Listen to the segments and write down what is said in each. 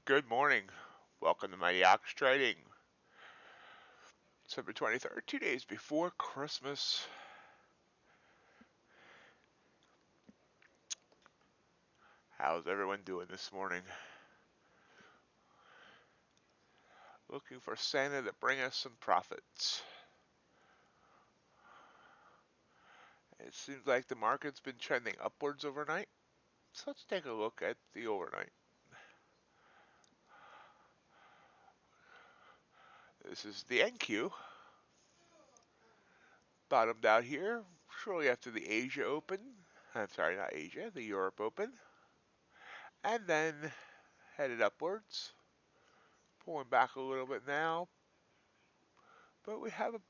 Good morning. Welcome to Mighty Ox Trading. December 23rd, 2 days before Christmas. How's everyone doing this morning? Looking for Santa to bring us some profits. It seems like the market's been trending upwards overnight. So let's take a look at the overnight. This is the NQ. Bottomed out here shortly after the Asia Open. I'm sorry, not Asia, the Europe Open. And then headed upwards. Pulling back a little bit now. But we have a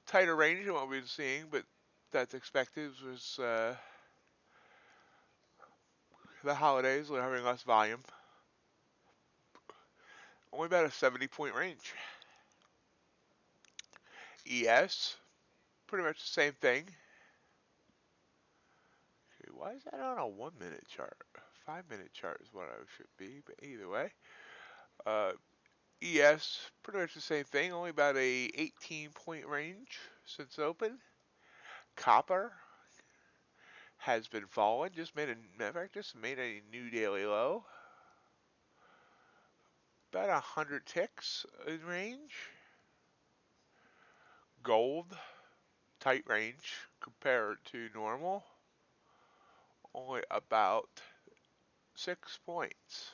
tighter range than what we've been seeing, but that's expected. It was the holidays, we're having less volume. Only about a 70-point range. ES, pretty much the same thing. Okay, why is that on a 1-minute chart? 5-minute chart is what I should be, but either way. ES, pretty much the same thing, only about a 18-point range since open. Copper has been falling, just made a new daily low. About 100 ticks in range. Gold, tight range compared to normal. Only about 6 points.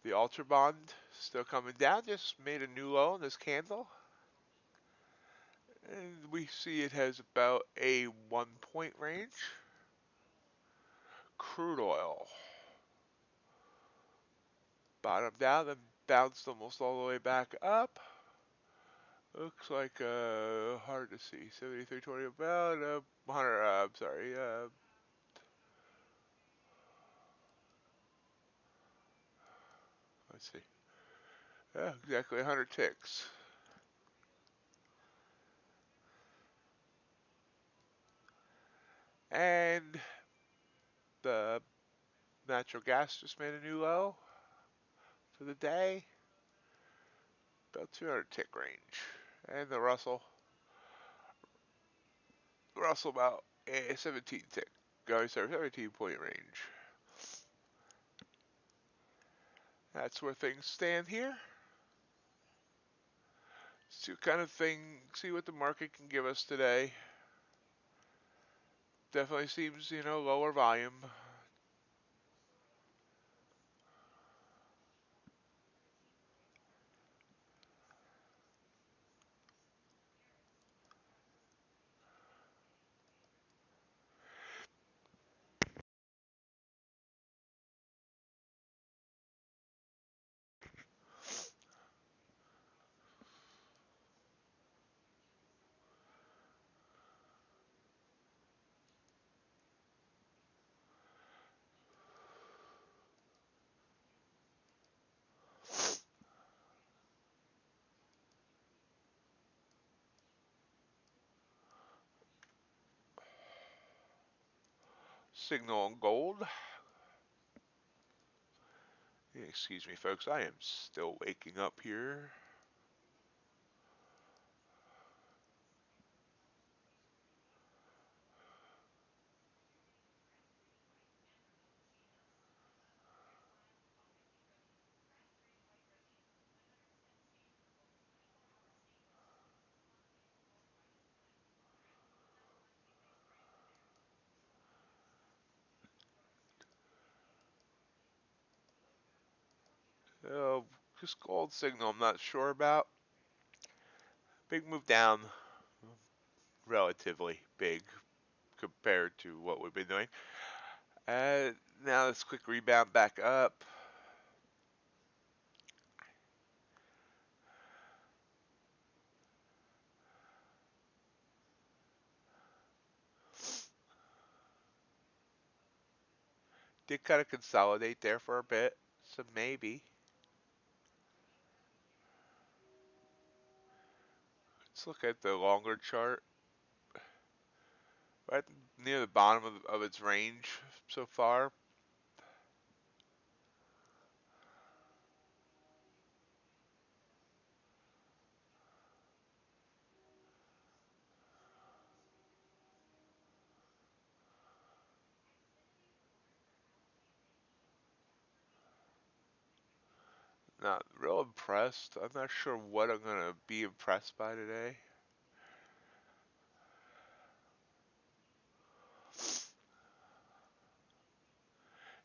The UltraBond still coming down, just made a new low in this candle. And we see it has about a 1-point range. Crude oil bottomed out and bounced almost all the way back up. Looks like hard to see. 73.20 about 100. Let's see. Yeah, exactly 100 ticks. And the natural gas just made a new low for the day. About 200 tick range. And the Russell about a 17 tick. Sorry, 17-point range. That's where things stand here. See what the market can give us today. Definitely seems, lower volume. Signal on gold. Excuse me, folks. I am still waking up here. This gold signal I'm not sure about. Big move down. Relatively big compared to what we've been doing. Now this quick rebound back up. Did kind of consolidate there for a bit, so maybe. Let's look at the longer chart. Right near the bottom of its range so far. Not real impressed. I'm not sure what I'm gonna be impressed by today.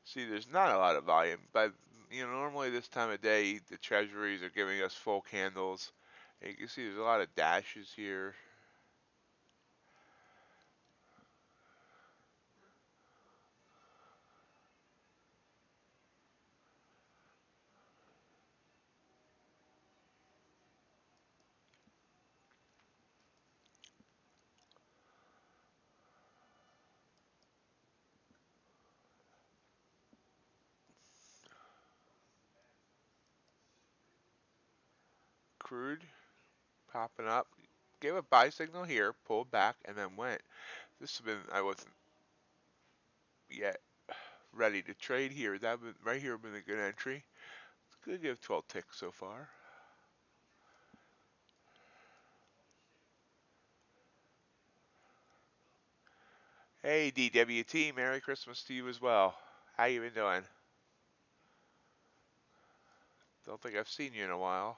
See, there's not a lot of volume, but normally this time of day the treasuries are giving us full candles. And you can see there's a lot of dashes here. Crude popping up. Gave a buy signal here, pulled back, and then went. This has been, I wasn't yet ready to trade here. That would, right here would have been a good entry. It's going to give 12 ticks so far. Hey DWT, Merry Christmas to you as well. How you been doing? Don't think I've seen you in a while.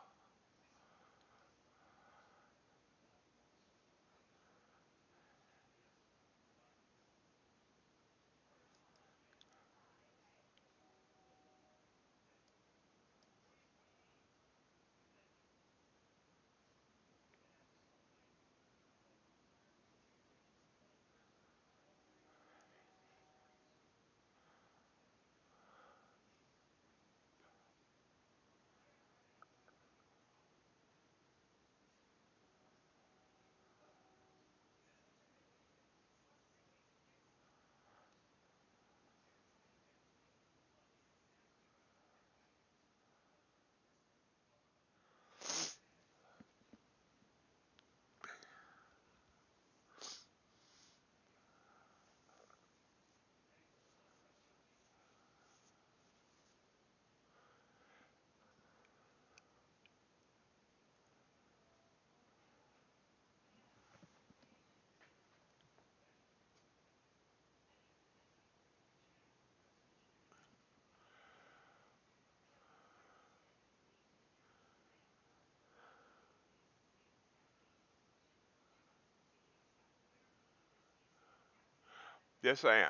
Yes, I am.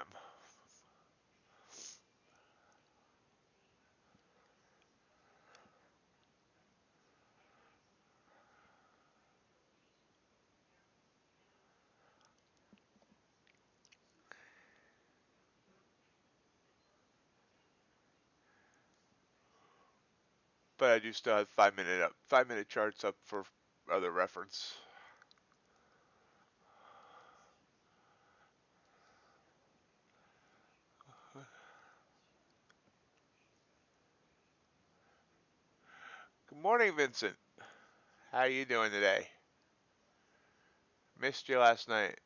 But I do still have 5 minute charts up for other reference. Good morning, Vincent. How you doing today? Missed you last night.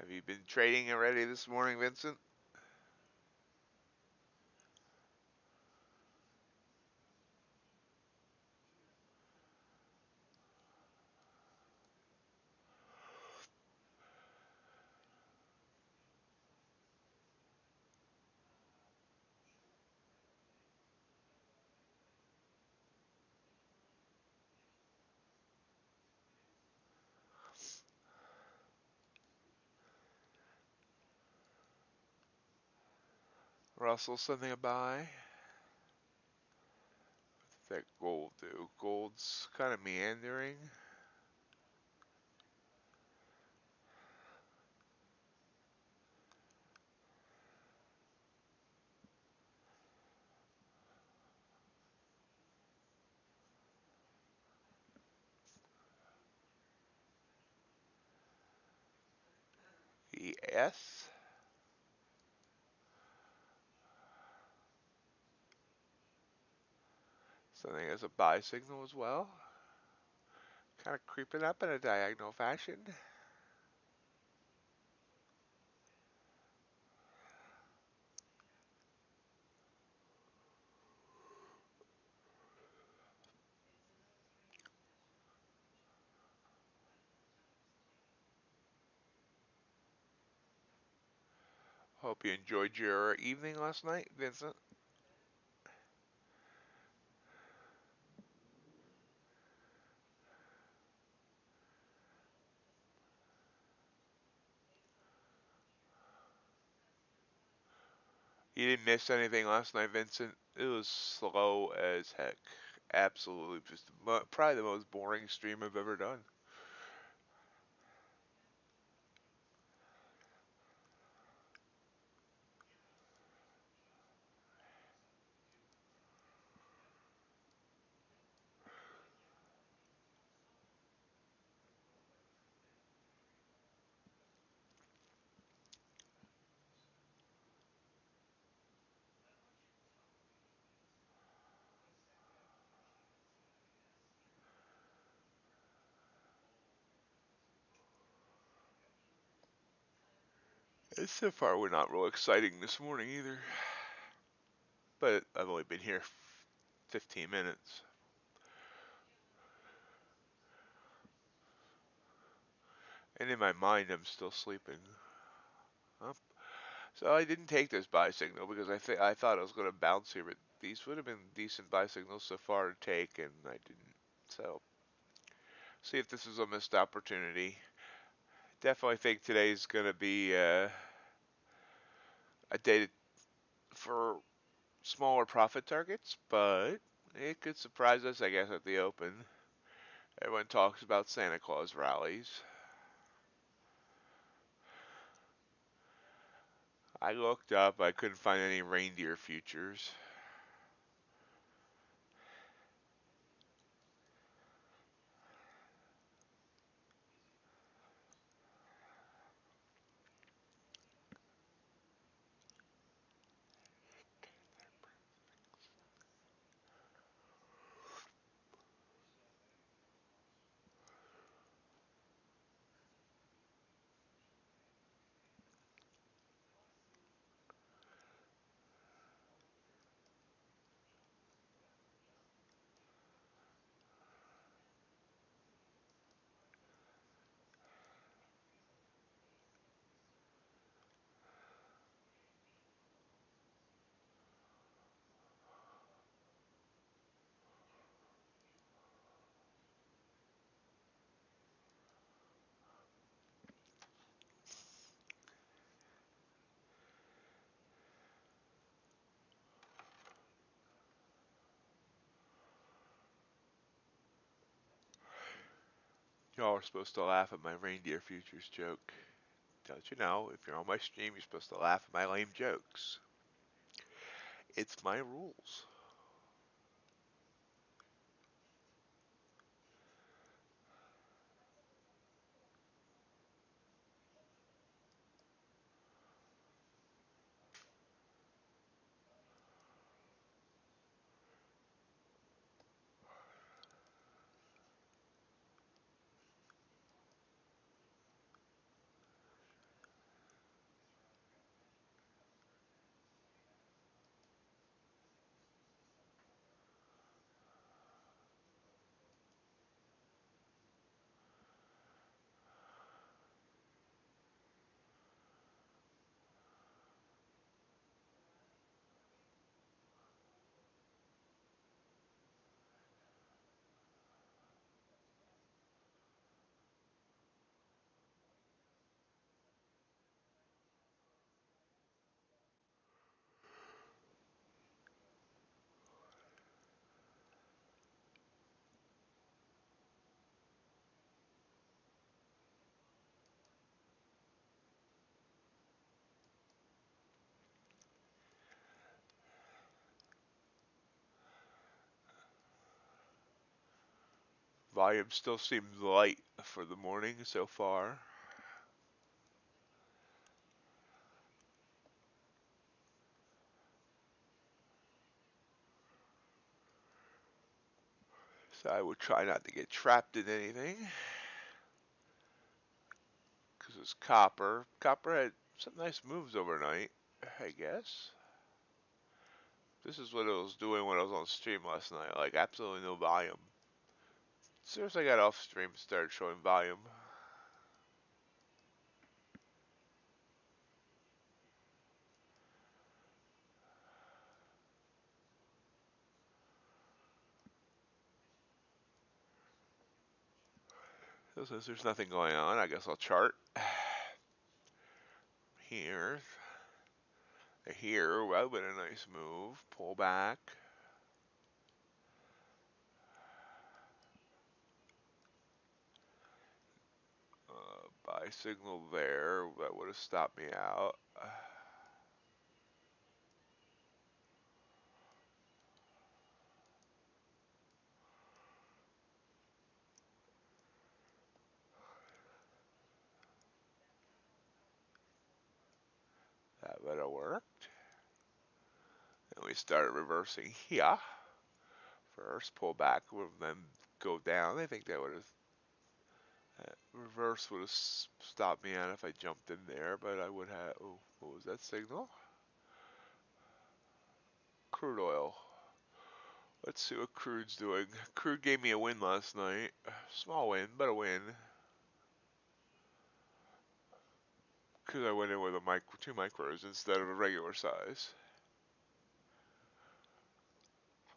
Have you been trading already this morning, Vincent? Russell, something to buy? What's that gold do? Gold's kind of meandering. Yes. Something as a buy signal as well. Kind of creeping up in a diagonal fashion. Hope you enjoyed your evening last night, Vincent. You didn't miss anything last night, Vincent? It was slow as heck. Absolutely, just probably the most boring stream I've ever done. And so far, we're not real exciting this morning either. But I've only been here 15 minutes. And in my mind, I'm still sleeping. Huh? So I didn't take this buy signal because I thought I was going to bounce here, but these would have been decent buy signals so far to take, and I didn't. So see if this is a missed opportunity. Definitely think today's going to be a day for smaller profit targets, but it could surprise us, I guess, at the open. Everyone talks about Santa Claus rallies. I looked up, I couldn't find any reindeer futures. Y'all are supposed to laugh at my reindeer futures joke. Don't you know, if you're on my stream, you're supposed to laugh at my lame jokes. It's my rules. Volume still seems light for the morning so far. So I would try not to get trapped in anything. Because it's copper. Copper had some nice moves overnight, I guess. This is what it was doing when I was on stream last night. Like, absolutely no volume. As soon as I got off stream, it started showing volume. So since there's nothing going on, I guess I'll chart. Here. Here, that would have been a nice move. Pull back. Buy signal there. That would have stopped me out. That would have worked. And we started reversing here. First, pull back, then go down. I think that would have reverse would have stopped me out if I jumped in there, but I would have. Oh, what was that signal? Crude oil. Let's see what Crude's doing. Crude gave me a win last night. Small win, but a win. Because I went in with a two micros instead of a regular size.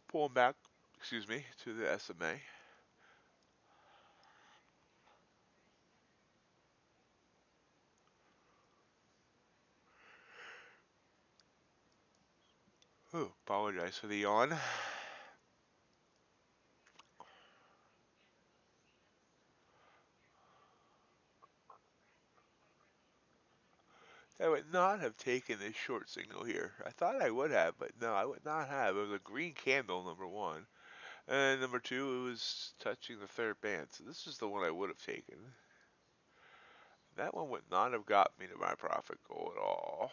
Pulling back, excuse me, to the SMA. Oh, apologize for the yawn. I would not have taken this short signal here. I thought I would have, but no, I would not have. It was a green candle, number one. And number two, it was touching the third band. So this is the one I would have taken. That one would not have got me to my profit goal at all.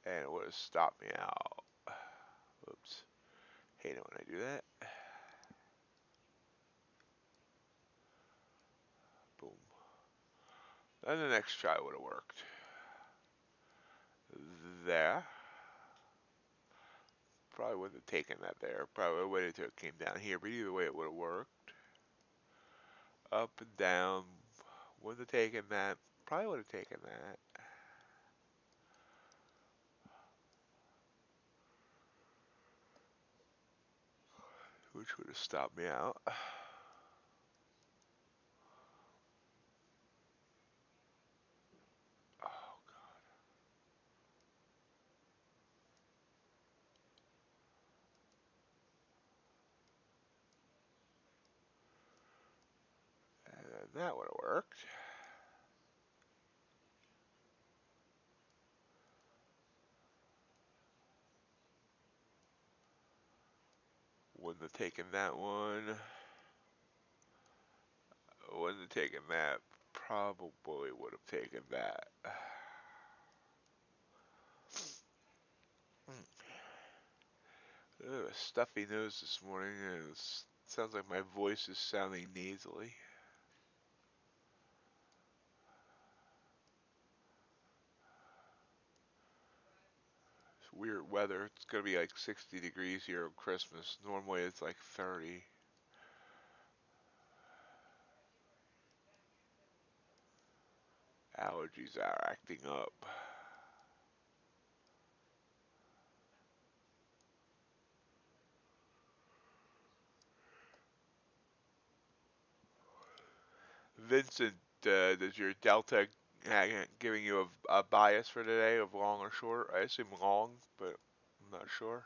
And it would have stopped me out. Oops. Hate it when I do that. Boom. And the next try would have worked. There. Probably wouldn't have taken that there. Probably waited till it came down here. But either way, it would have worked. Up and down. Wouldn't have taken that. Probably would have taken that. Which would have stopped me out. Oh, and that would have worked. Wouldn't have taken that one. Wouldn't have taken that. Probably would have taken that. A stuffy nose this morning. And it sounds like my voice is sounding nasally. It's weird weather. It's gonna be like 60 degrees here on Christmas. Normally it's like 30. Allergies are acting up. Vincent, does your Delta giving you a bias for today of long or short? I assume long, but I'm not sure.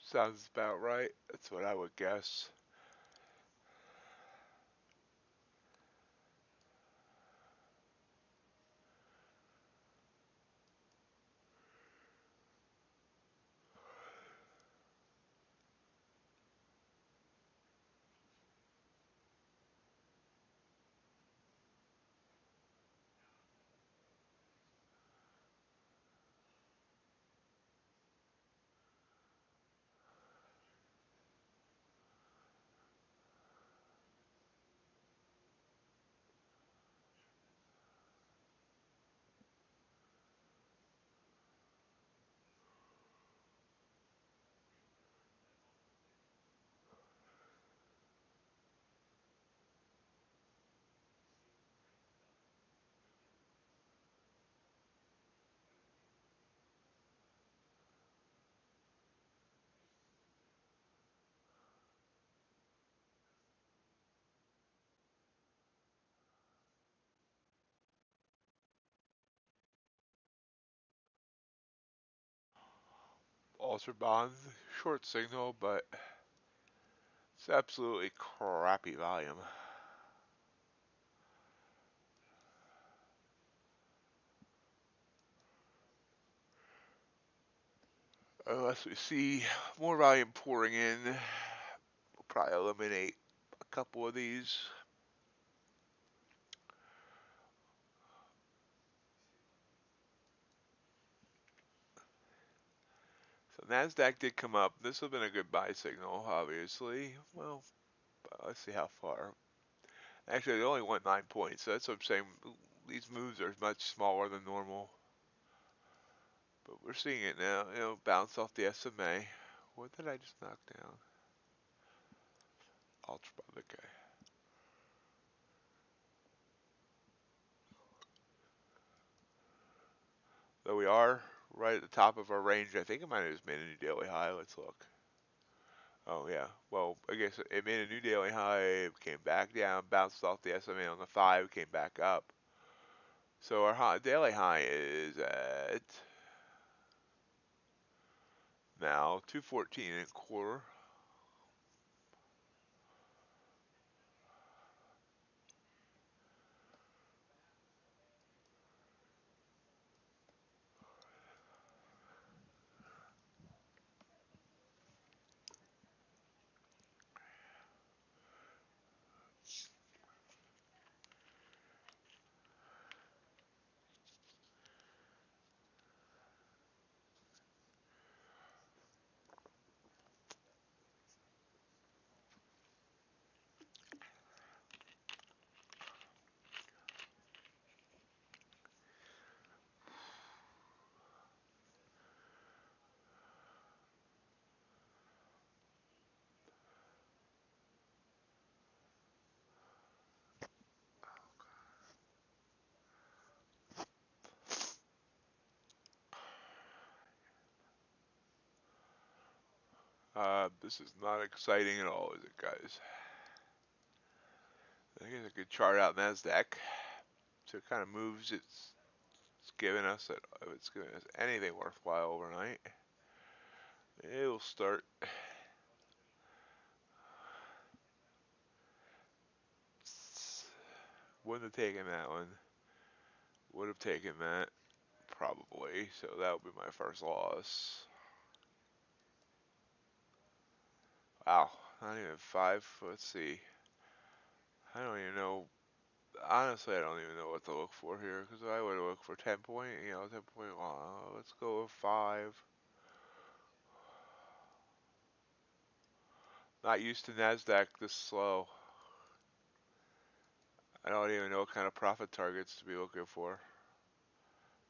Sounds about right. That's what I would guess. UltraBond, short signal, but it's absolutely crappy volume. Unless we see more volume pouring in, we'll probably eliminate a couple of these. So NASDAQ did come up. This would have been a good buy signal, obviously. Well, let's see how far. Actually, it only went 9 points. So that's what I'm saying. These moves are much smaller than normal. But we're seeing it now. Bounce off the SMA. What did I just knock down? UltraBond, okay. Though we are right at the top of our range, I think it might have just made a new daily high. Let's look. Oh yeah. Well, I guess it made a new daily high, came back down, bounced off the SMA on the 5, came back up. So our daily high is at now 214 and a quarter. This is not exciting at all, is it, guys? I think it's a good chart out NASDAQ. So it kind of moves. It's giving us that if it's giving us anything worthwhile overnight, it'll start. Wouldn't have taken that one. Would have taken that probably. So that would be my first loss. Wow, not even 5. Let's see. I don't even know. Honestly, I don't even know what to look for here because I would look for 10 point. 10 point. Let's go with 5. Not used to NASDAQ this slow. I don't even know what kind of profit targets to be looking for.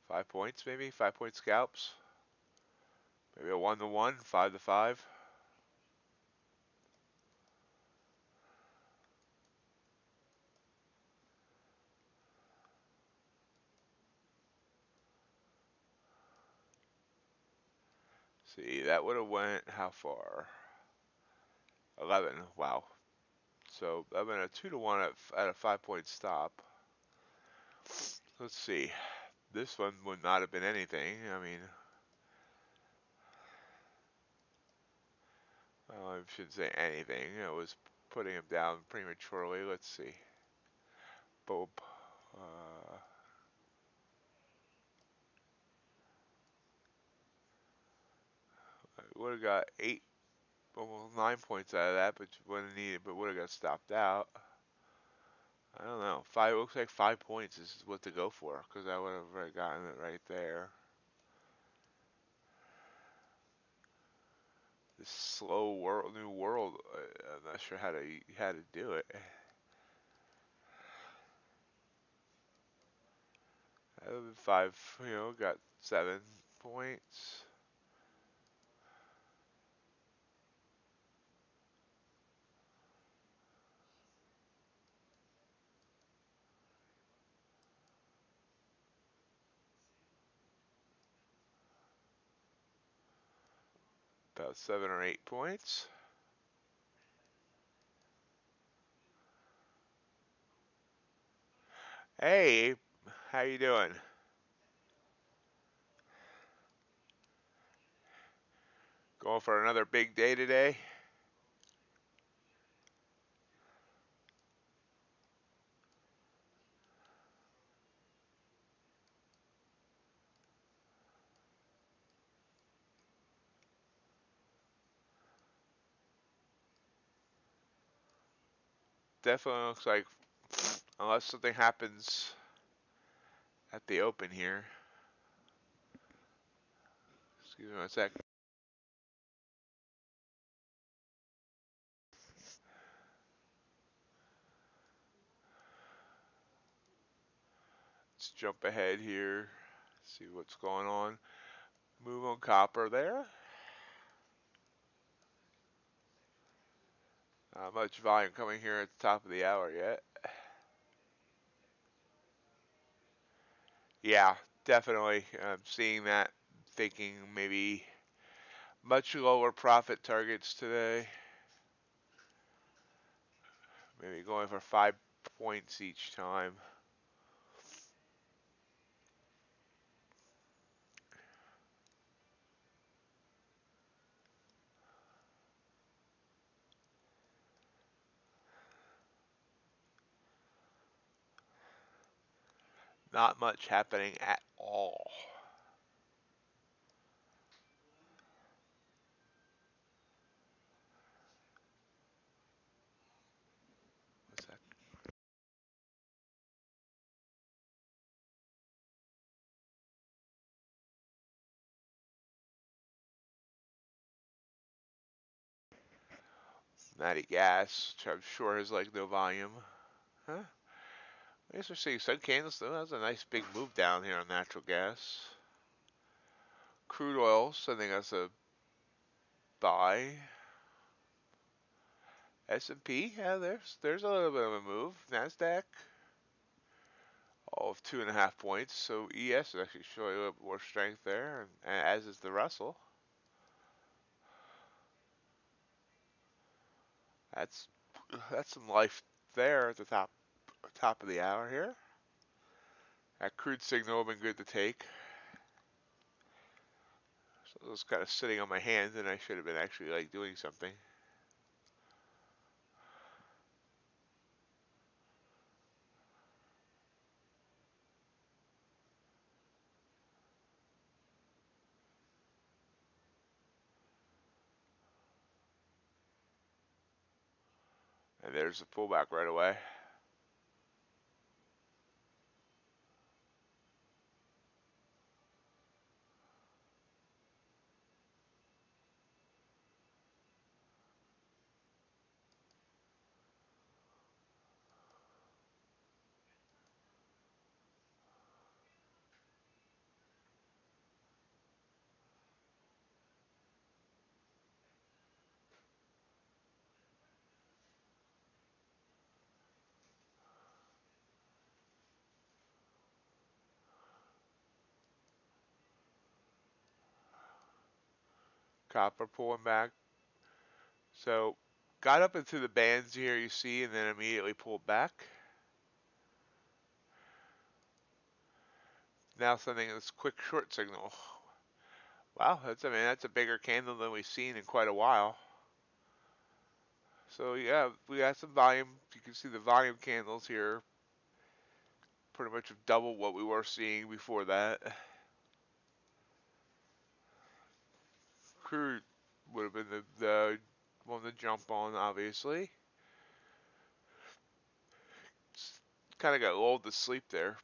5 points, maybe? 5 point scalps? Maybe a 1-to-1, 5-to-5. See, that would have went how far? 11. Wow. So that would have been a 2-to-1 at a 5 point stop. Let's see. This one would not have been anything. I mean, well, I shouldn't say anything. I was putting him down prematurely. Let's see. Boop. Would have got 8, almost 9 points out of that, but wouldn't need it. But would have got stopped out. I don't know. Looks like 5 points is what to go for because I would have gotten it right there. This slow new world. I'm not sure how to do it. I have 5. Got 7 points. About 7 or 8 points. Hey, how you doing? Going for another big day today. Definitely looks like, unless something happens at the open here. Excuse me one sec. Let's jump ahead here. See what's going on. Move on copper there. Not much volume coming here at the top of the hour yet. Yeah, definitely. I'm seeing that. Thinking maybe much lower profit targets today. Maybe going for 5 points each time. Not much happening at all. What's that? Natty gas, which I'm sure has like no volume. Huh? I guess we're seeing some candles though. That was a nice big move down here on natural gas. Crude oil sending us a buy. S&P, yeah, there's a little bit of a move. Nasdaq, all of 2.5 points. So ES is actually showing a little bit more strength there, and as is the Russell. That's that's some life there at the top of the hour here. That crude signal been good to take. So it was kind of sitting on my hands, and I should have been actually like doing something. And there's the pullback right away. Copper pulling back. So got up into the bands here, you see, and then immediately pulled back. Now sending this quick short signal. Wow, that's a bigger candle than we've seen in quite a while. So yeah, we got some volume. You can see the volume candles here pretty much have double what we were seeing before that. Crude would have been the one to jump on, obviously. Kind of got lulled to sleep there.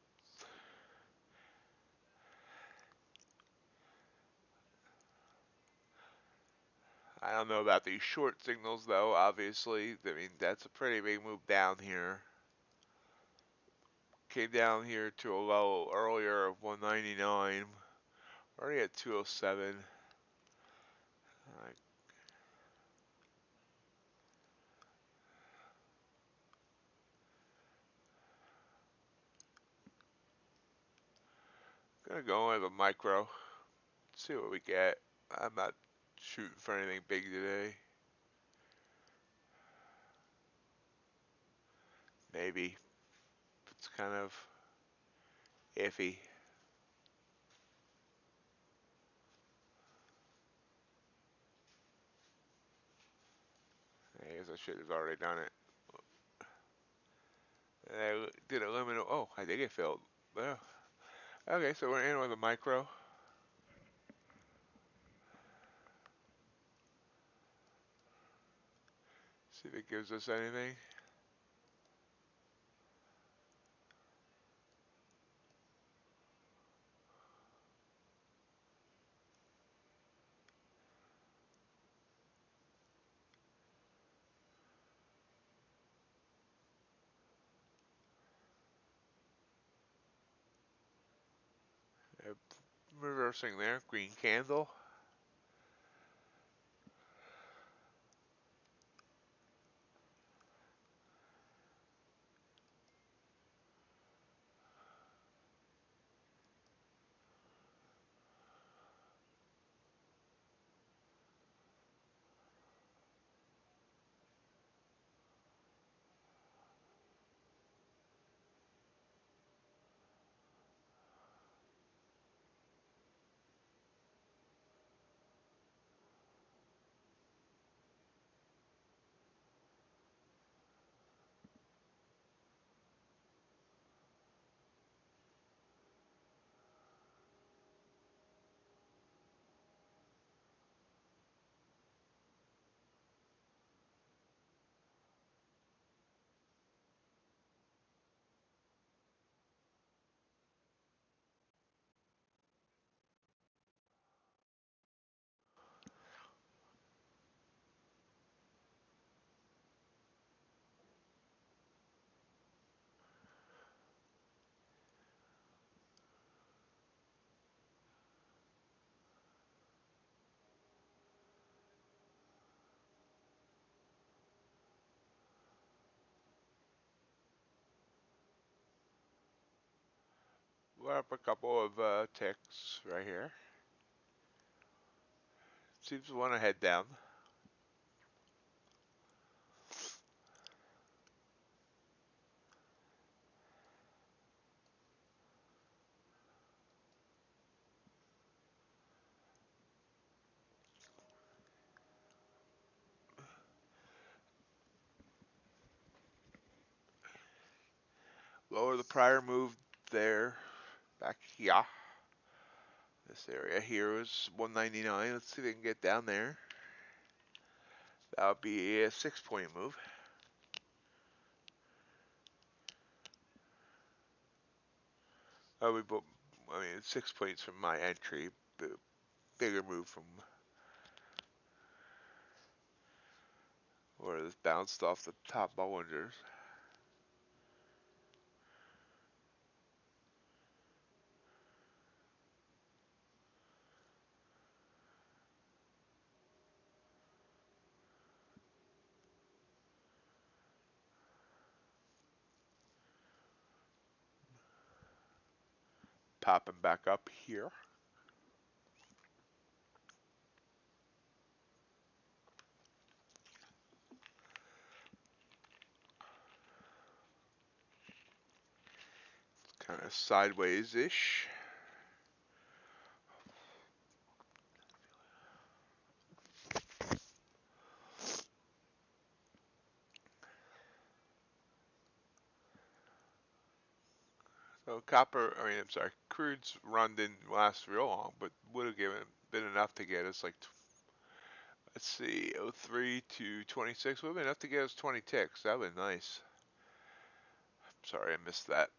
I don't know about these short signals though, obviously. I mean, that's a pretty big move down here. Came down here to a low earlier of 199. Already at 207. Alright, gonna go with a micro. See what we get. I'm not shooting for anything big today. Maybe. It's kind of iffy. guess I should have already done it. And I did a limit. Oh, I think it failed. Oh. Okay, so we're in with a micro. See if it gives us anything. Uh, Reversing there, green candle. We're up a couple of ticks right here. Seems to want to head down. Lower the prior move there. Back here. This area here is 199. Let's see if we can get down there. That would be a 6-point move. I mean, 6 points from my entry. Bigger move from where this bounced off the top Bollingers. Popping back up here. Kind of sideways-ish. So Crude's run didn't last real long, but would have been enough to get us like, let's see, 03 to 26 would have been enough to get us 20 ticks. That would be nice. Sorry, I missed that.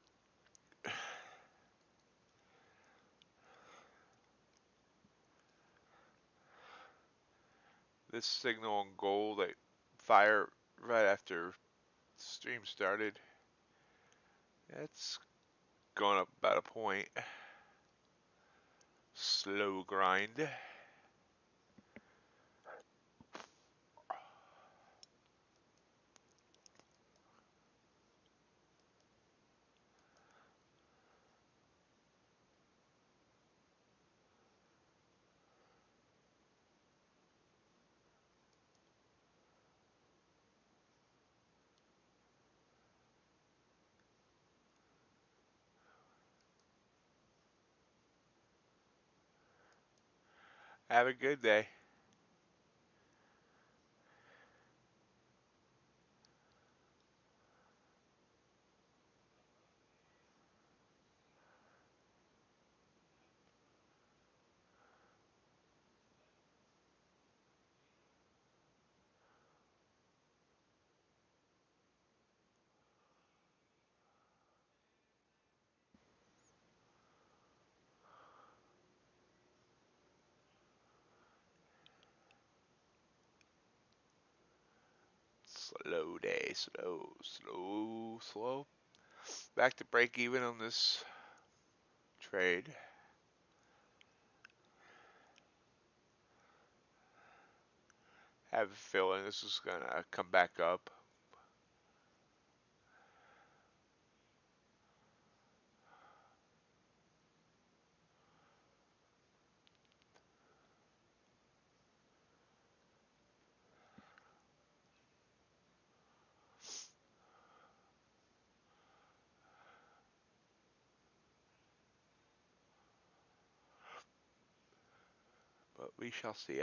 This signal on gold, I fire right after the stream started. It's going up about a point. Slow grind. Have a good day. Slow day, slow, slow, slow. Back to break even on this trade. Have a feeling this is gonna come back up. But we shall see.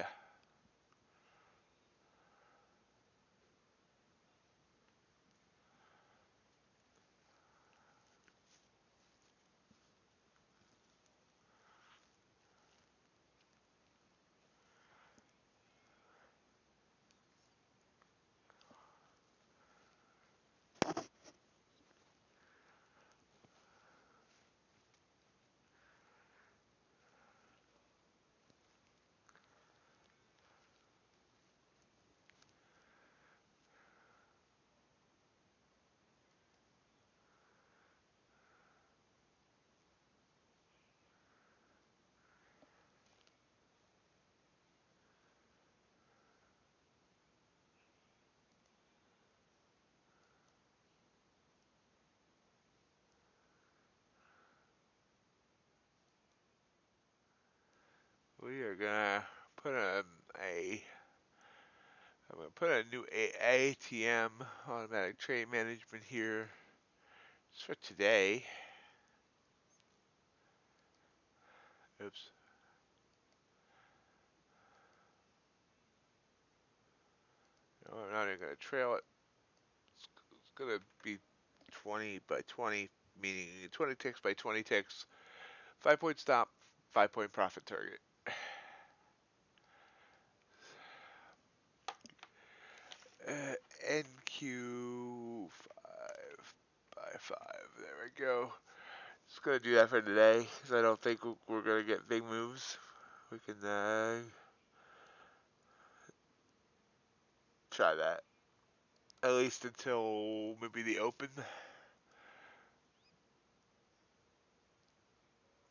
We are gonna put a I'm gonna put a new ATM, automatic trade management here. Just for today. Oops. No, I'm not even gonna trail it. It's gonna be 20 by 20, meaning 20 ticks by 20 ticks. 5 point stop, 5 point profit target. NQ 5 by 5. There we go. Just gonna do that for today because I don't think we're gonna get big moves. We can try that at least until maybe the open.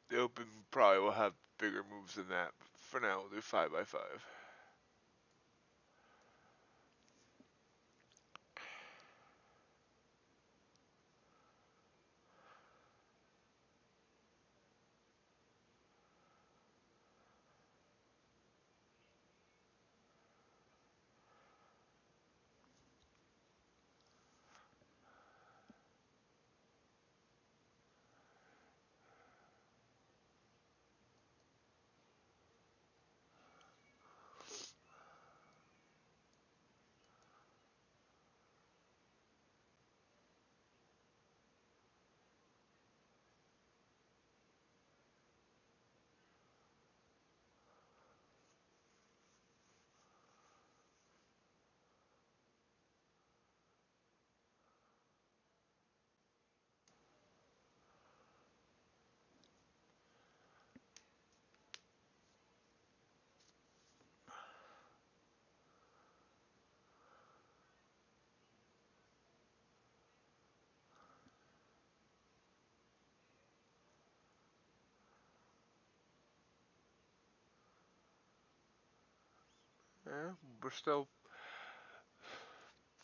The open probably will have bigger moves than that. But for now, we'll do 5 by 5. Yeah, we're still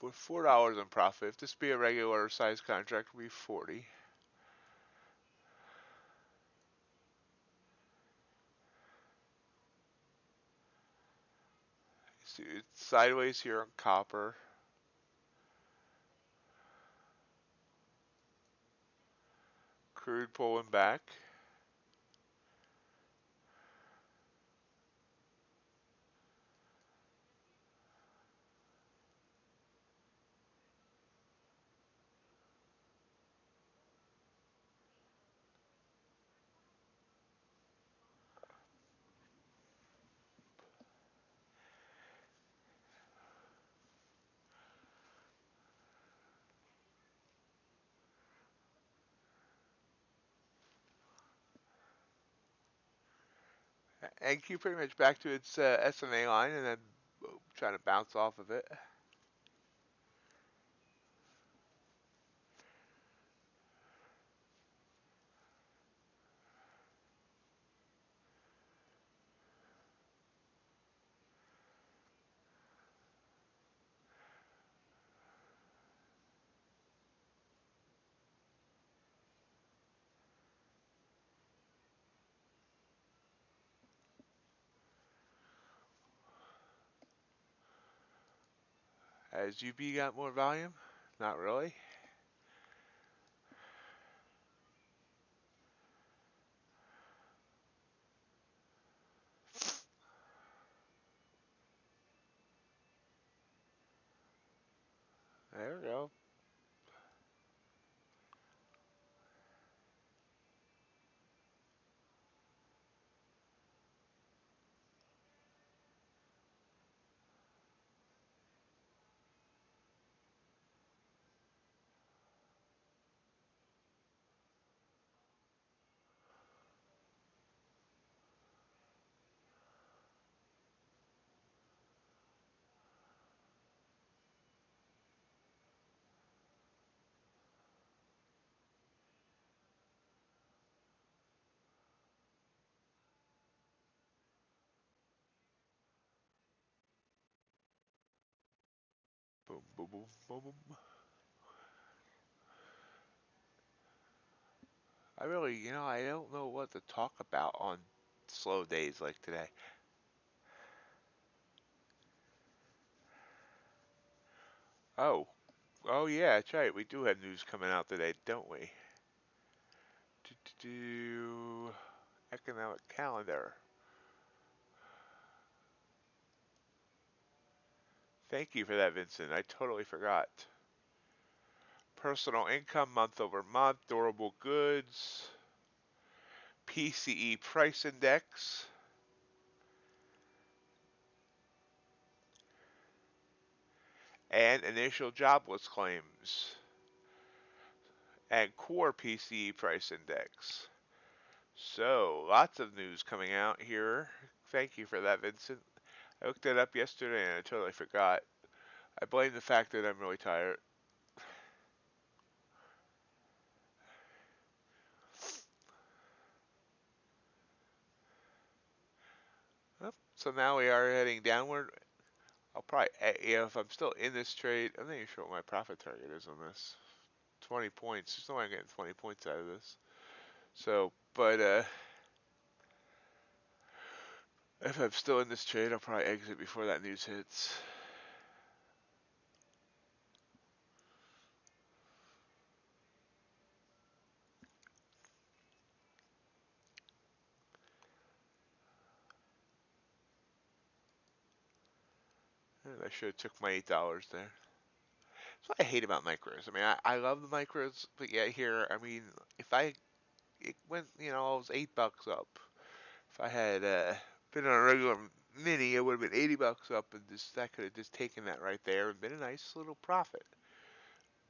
with $4 in profit. If this be a regular size contract, we'd be 40. See, it's sideways here on copper. Crude pulling back. And Q pretty much back to its SMA line and then trying to bounce off of it. Has UB got more volume? Not really. There we go. Boom, boom, boom, boom, boom. I don't know what to talk about on slow days like today. Oh, oh yeah, that's right. We do have news coming out today, don't we? Do economic calendar. Thank you for that, Vincent. I totally forgot. Personal income month over month, durable goods, PCE price index, and initial jobless claims, and core PCE price index. So, lots of news coming out here. Thank you for that, Vincent. I looked that up yesterday and I totally forgot. I blame the fact that I'm really tired. Well, so now we are heading downward. I'll probably, if I'm still in this trade, I'm not even sure what my profit target is on this. 20 points. There's no way I'm getting 20 points out of this. So, but if I'm still in this trade, I'll probably exit before that news hits. And I should have took my $8 there. That's what I hate about micros. I mean, I love the micros, but yeah, here, I mean, if I it went, I was $8 up. If I had been on a regular mini, it would have been $80 up, and just I could have just taken that right there and been a nice little profit.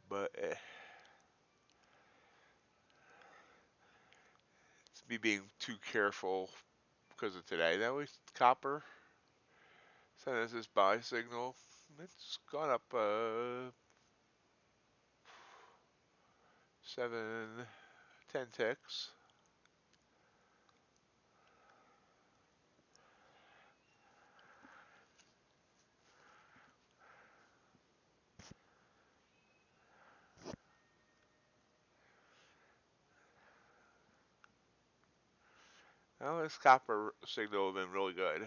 But it's me being too careful because of today. That was copper. Sent us this buy signal. It's gone up 7, 10 ticks. Well, this copper signal has been really good.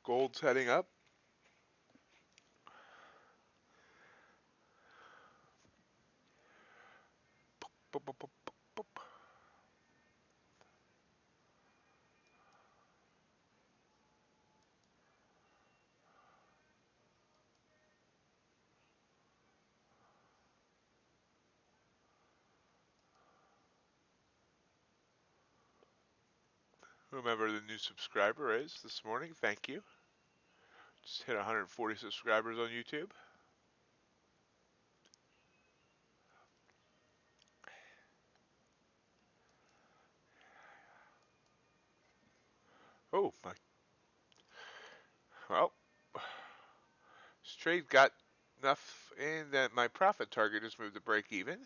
Gold's heading up. Boop, boop, boop, boop, boop. Whomever the new subscriber is this morning, thank you. Just hit 140 subscribers on YouTube. Oh my. Well, this trade got enough in that my profit target has moved to break even.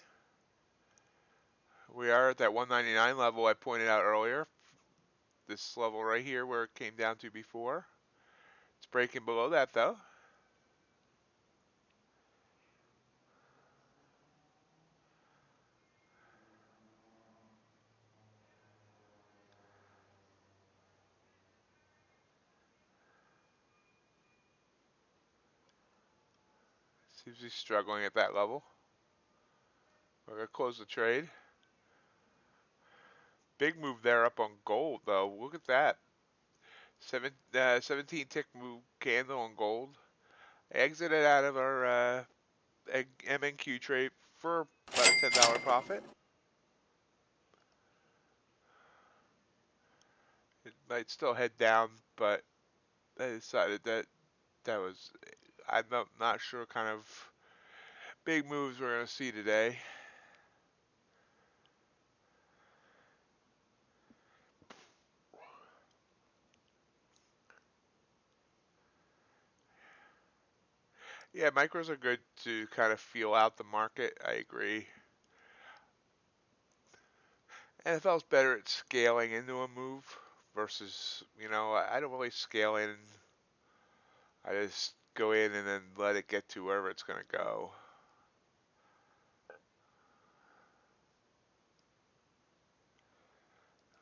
We are at that 199 level I pointed out earlier. This level right here where it came down to before. It's breaking below that though. Seems he's struggling at that level. We're going to close the trade. Big move there up on gold though. Look at that. 17 tick move candle on gold. Exited out of our MNQ trade for about a $10 profit. It might still head down, but I decided that was, I'm not sure kind of big moves we're going to see today. Yeah, micros are good to kind of feel out the market. I agree. NFL's better at scaling into a move versus, I don't really scale in. I just go in and then let it get to wherever it's going to go.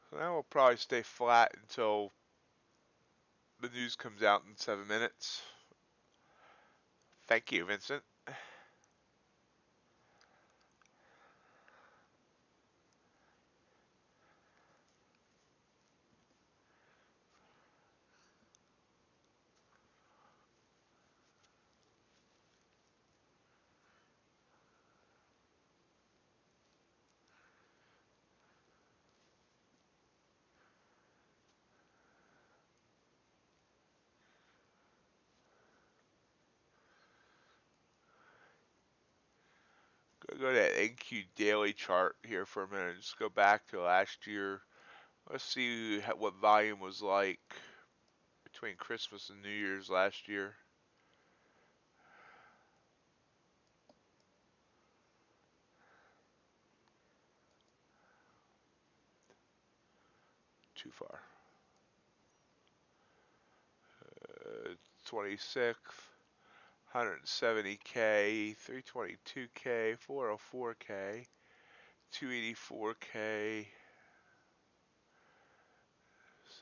So now we'll probably stay flat until the news comes out in 7 minutes. Thank you, Vincent. Go to that NQ daily chart here for a minute. Just go back to last year. Let's see what volume was like between Christmas and New Year's last year. Too far. 26th, 170K, 322K, 404K, 284K.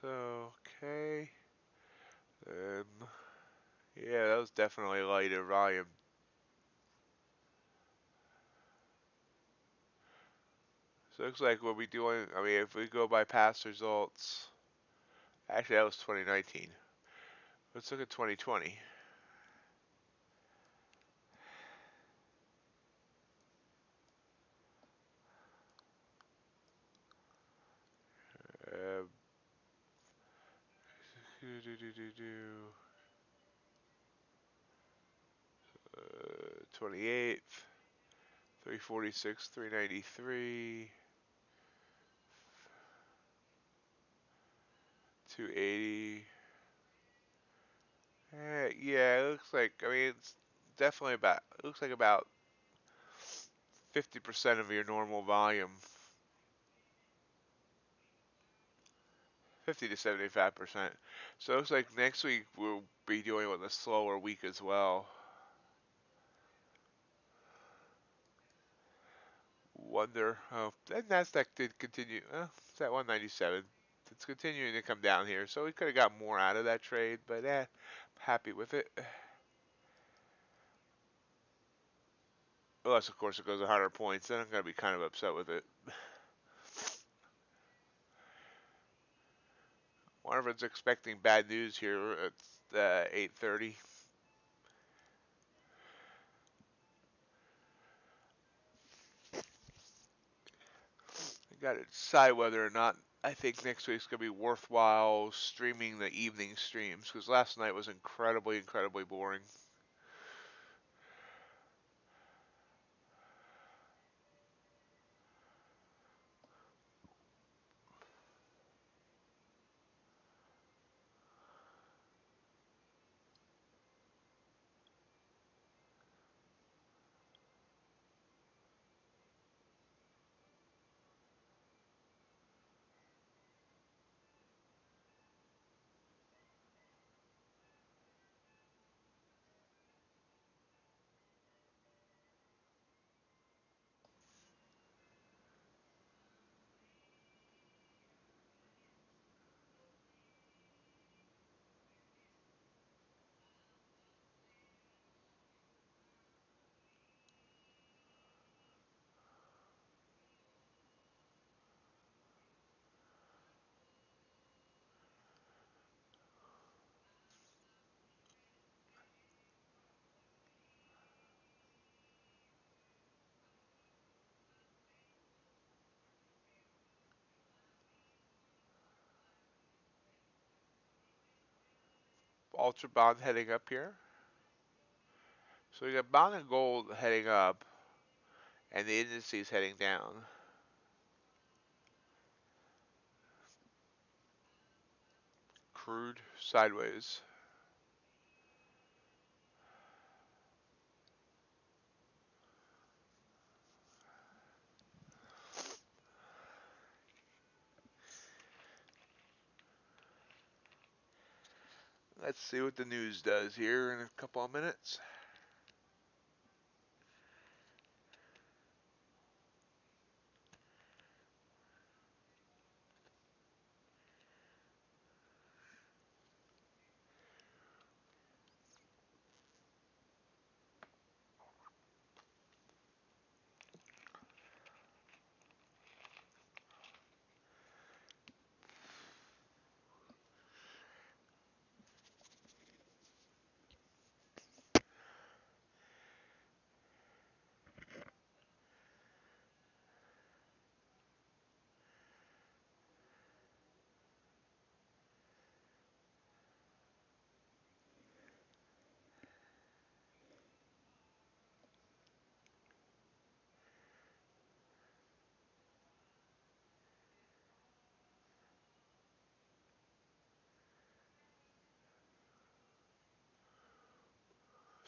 So, okay. Yeah, that was definitely lighter volume. So it looks like we'll be doing, if we go by past results, actually that was 2019. Let's look at 2020. Uh, 28th, 346, 393, 280. Yeah, it looks like, it's definitely it looks like about 50% of your normal volume. 50 to 75%. So it looks like next week we'll be dealing with a slower week as well. Wonder. Oh, and Nasdaq did continue. It's at 197. It's continuing to come down here, so we could have got more out of that trade, but happy with it. Unless, of course, it goes 100 points, then I'm gonna be kind of upset with it. Wonder if it's expecting bad news here at 8:30. I gotta decide whether or not I think next week's gonna be worthwhile streaming the evening streams, because last night was incredibly, incredibly boring. UltraBond heading up here. So we got bond and gold heading up, and the indices heading down. Crude sideways. Let's see what the news does here in a couple of minutes.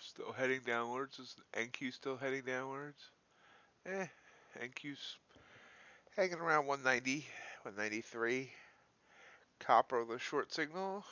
Still heading downwards. Is NQ still heading downwards? NQ's hanging around 190, 193. Copper, the short signal.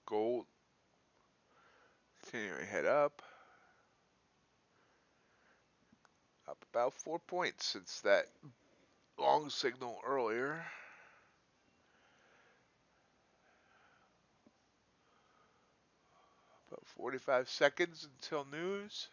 Gold continuing to head up. Up about 4 points since that long signal earlier. About 45 seconds until news.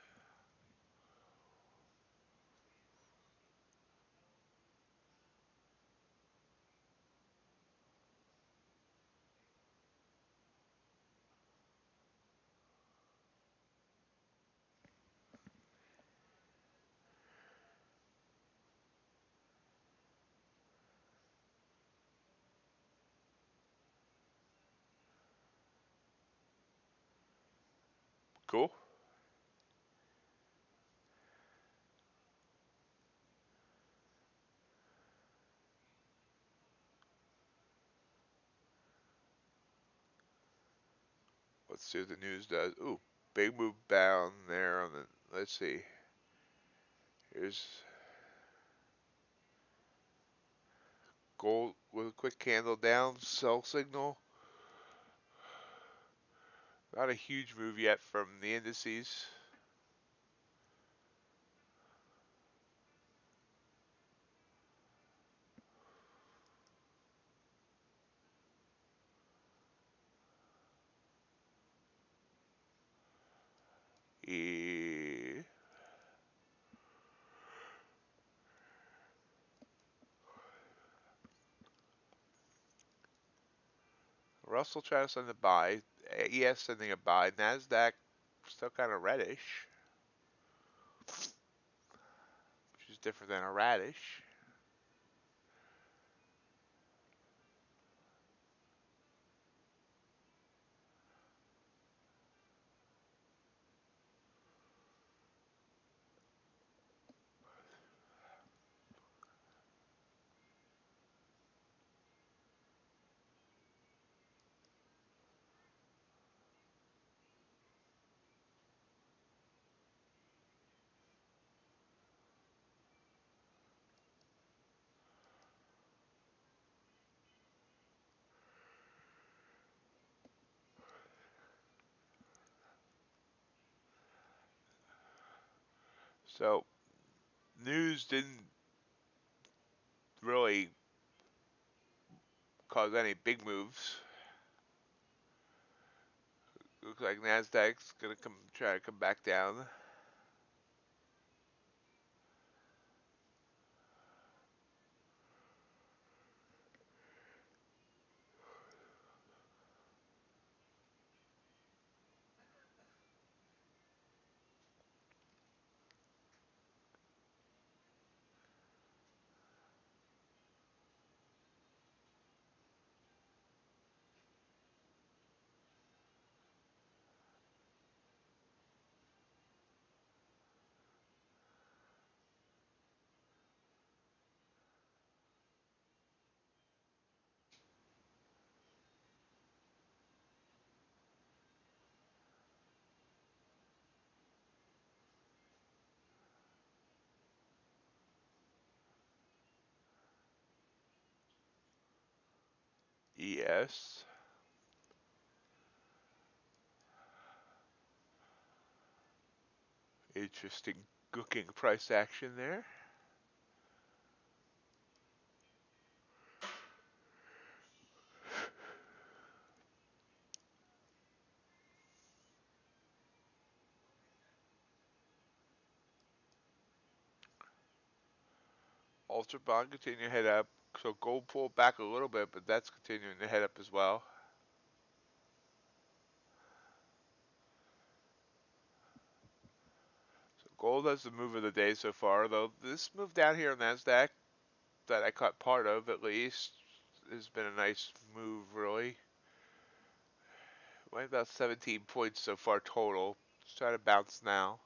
Cool. Let's see what the news does. Ooh, big move down there on the. Let's see. Here's gold with a quick candle down. Sell signal. Not a huge move yet from the indices. E Russell trying to send a buy. ES sending a buy. Nasdaq still kind of reddish, which is different than a radish. So news didn't really cause any big moves. Looks like Nasdaq's gonna try to come back down. Yes. Interesting looking price action there. UltraBond continuing to head up. So gold pulled back a little bit, but that's continuing to head up as well. So gold has the move of the day so far, though this move down here on NASDAQ that I caught part of at least has been a nice move really. Went about 17 points so far total. Let's try to bounce now.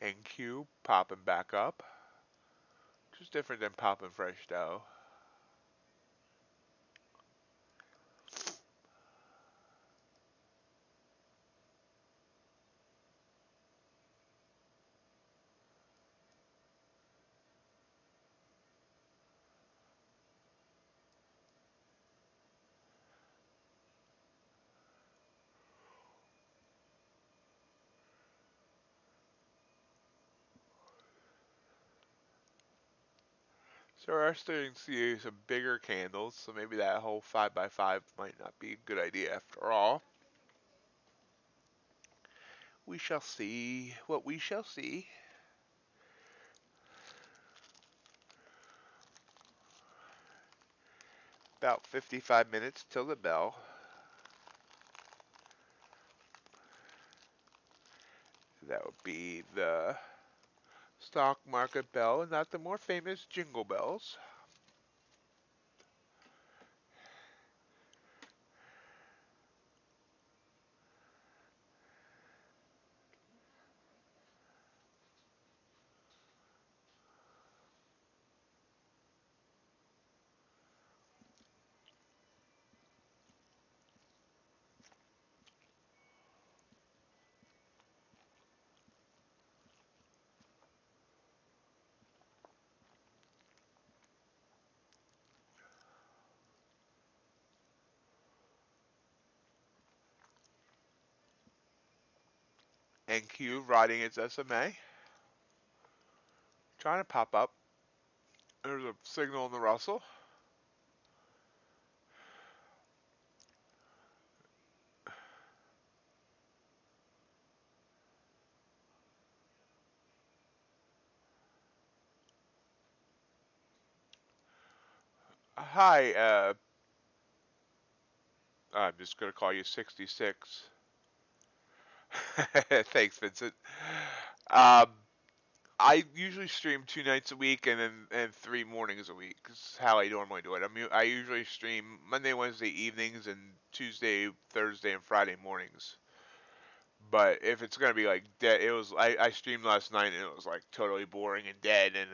NQ popping back up. Just different than popping fresh dough. So we're starting to see some bigger candles, so maybe that whole 5x5 might not be a good idea after all. We shall see what we shall see. About 55 minutes till the bell. That would be the stock market bell, and not the more famous jingle bells. NQ riding its SMA. Trying to pop up. There's a signal in the Russell. Hi, I'm just going to call you 66. Thanks, Vincent. Um, I usually stream 2 nights a week and 3 mornings a week. Is how I normally do it. I usually stream Monday, Wednesday evenings, and Tuesday, Thursday, and Friday mornings. But if it's gonna be like dead, I streamed last night and it was like totally boring and dead, and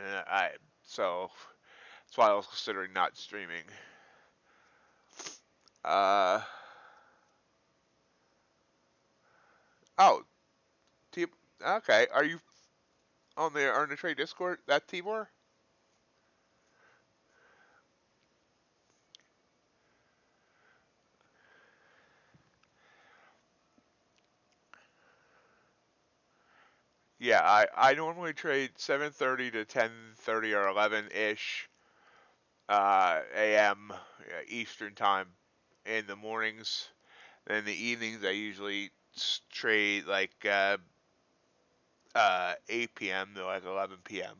so that's why I was considering not streaming. Uh oh, T- okay. Are you on the Earn the Trade Discord? That Tibor? Yeah, I normally trade 7:30 to 10:30 or 11 ish a.m. Eastern time in the mornings. And in the evenings, I usually trade like 8 p.m. to like 11 p.m.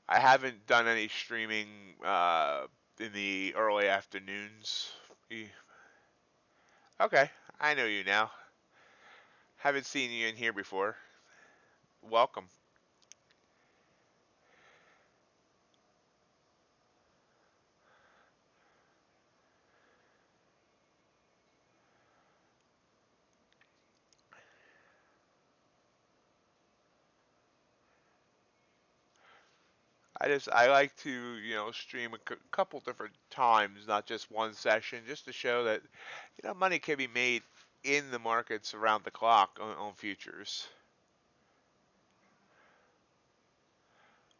I haven't done any streaming in the early afternoons. Okay, I know you now. Haven't seen you in here before. Welcome. I like to stream a couple different times, not just one session, just to show that money can be made in the markets around the clock on futures.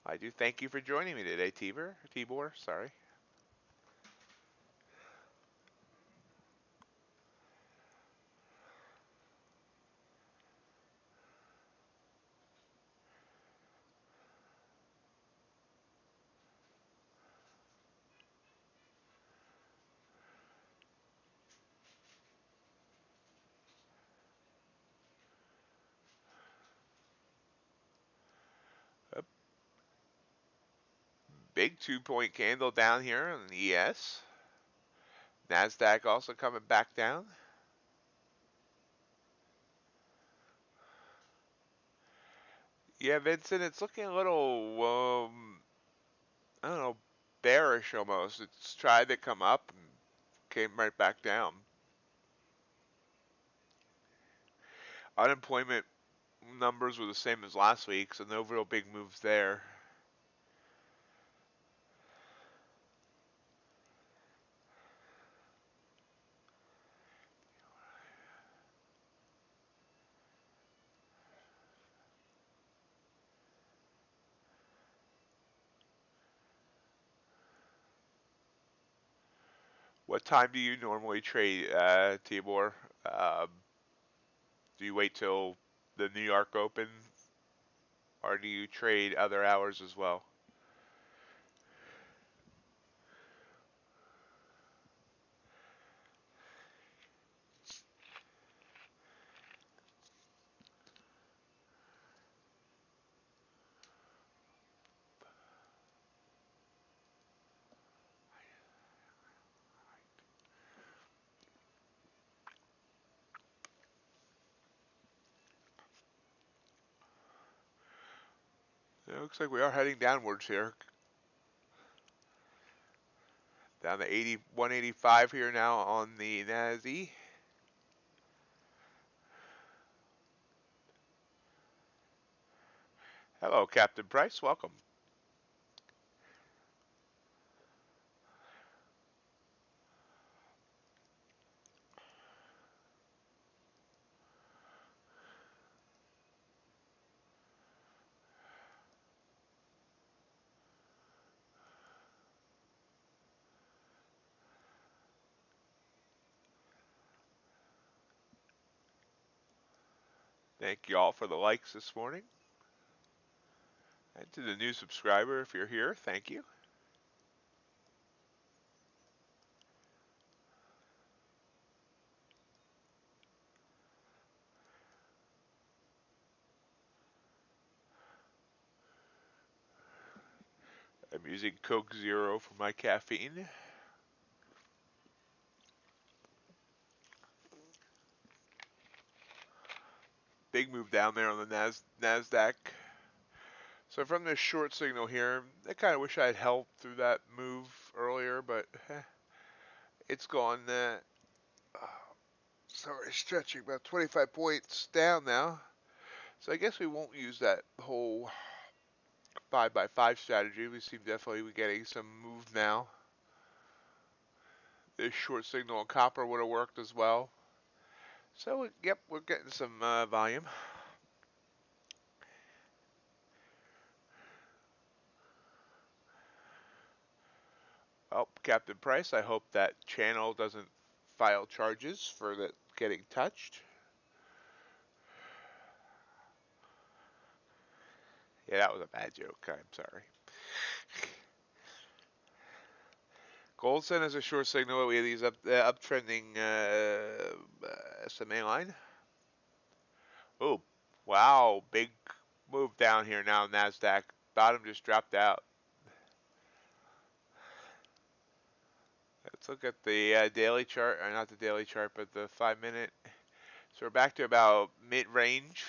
I do thank you for joining me today, Tibor. Sorry. A big 2 point candle down here on the ES. Nasdaq also coming back down. Yeah, Vincent, it's looking a little, I don't know, bearish almost. It's tried to come up and came right back down. Unemployment numbers were the same as last week, so no real big moves there. What time do you normally trade, Tibor? Um, do you wait till the New York Open, or do you trade other hours as well? It looks like we are heading downwards here. Down to 185 here now on the NASI. Hello, Captain Price. Welcome. Thank you all for the likes this morning. And to the new subscriber, if you're here, thank you. I'm using Coke Zero for my caffeine. Big move down there on the NASDAQ. So from this short signal here, I kind of wish I had held through that move earlier, but it's gone. Sorry, stretching about 25 points down now. So I guess we won't use that whole 5x5 strategy. We seem definitely be getting some move now. This short signal on copper would have worked as well. So, yep, we're getting some volume. Oh, Captain Price, I hope that channel doesn't file charges for that getting touched. Yeah, that was a bad joke. I'm sorry. Goldson is a short signal. We have these uptrending SMA line. Oh, wow. Big move down here now, NASDAQ. Bottom just dropped out. Let's look at the daily chart, or not the daily chart, but the 5 minute. So we're back to about mid-range.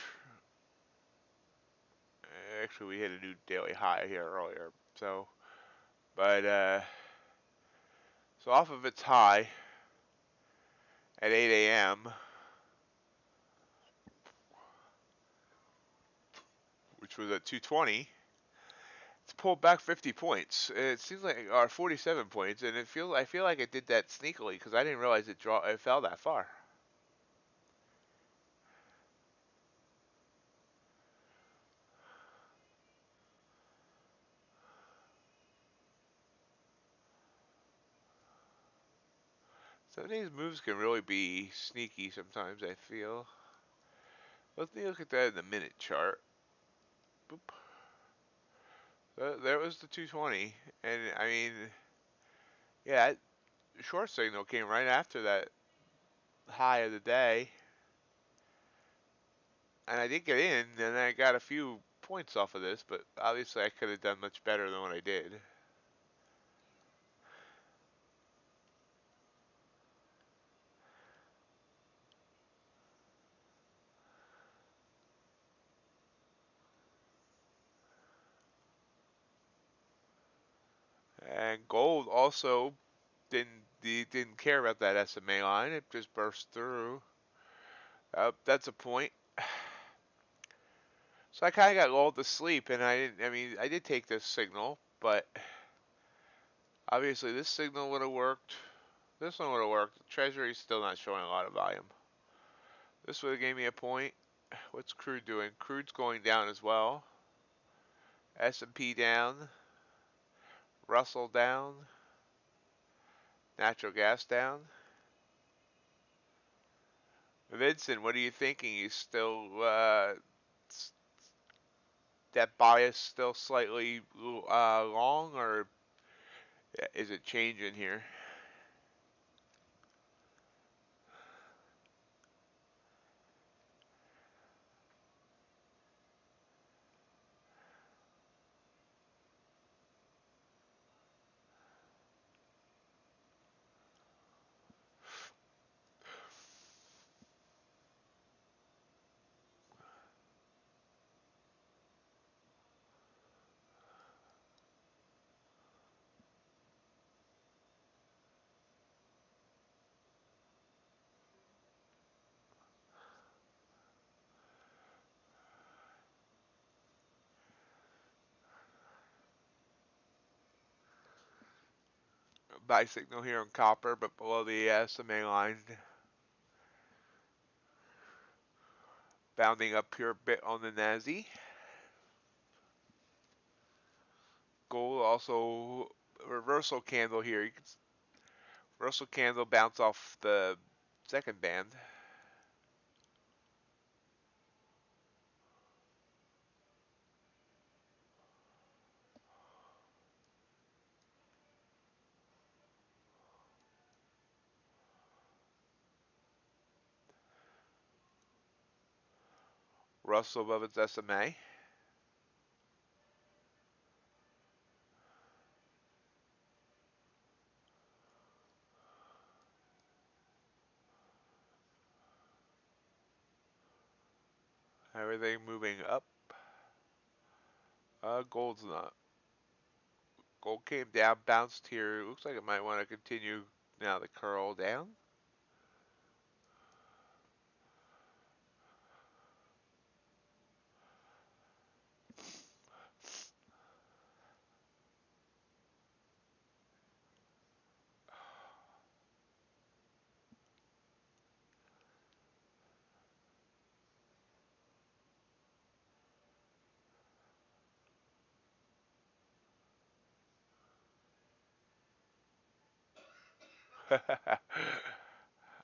Actually, we hit a new daily high here earlier. So, but so off of its high at 8 a.m., which was at 220, it's pulled back 50 points. It seems like, or 47 points, and I feel like it did that sneakily because I didn't realize it fell that far. Some of these moves can really be sneaky sometimes, I feel. Let me look at that in the minute chart. Boop. There was the 220, and I mean, yeah, short signal came right after that high of the day, and I did get in, and I got a few points off of this, but obviously I could have done much better than what I did. And gold also didn't care about that SMA line; it just burst through. That's a point. So I kind of got lulled to sleep, and I didn't. I mean, I did take this signal, but obviously this signal would have worked. This one would have worked. Treasury's still not showing a lot of volume. This would have gave me a point. What's crude doing? Crude's going down as well. S&P down. Russell down. Natural gas down. Vincent, what are you thinking? You still that bias still slightly long, or is it changing here? Buy signal here on copper, but below the SMA line. Bounding up here a bit on the Nazi. Gold also reversal candle here. You can reversal candle bounce off the second band. Russell above its SMA. Everything moving up. Gold's not. Gold came down, bounced here. Looks like it might want to continue now the curl down.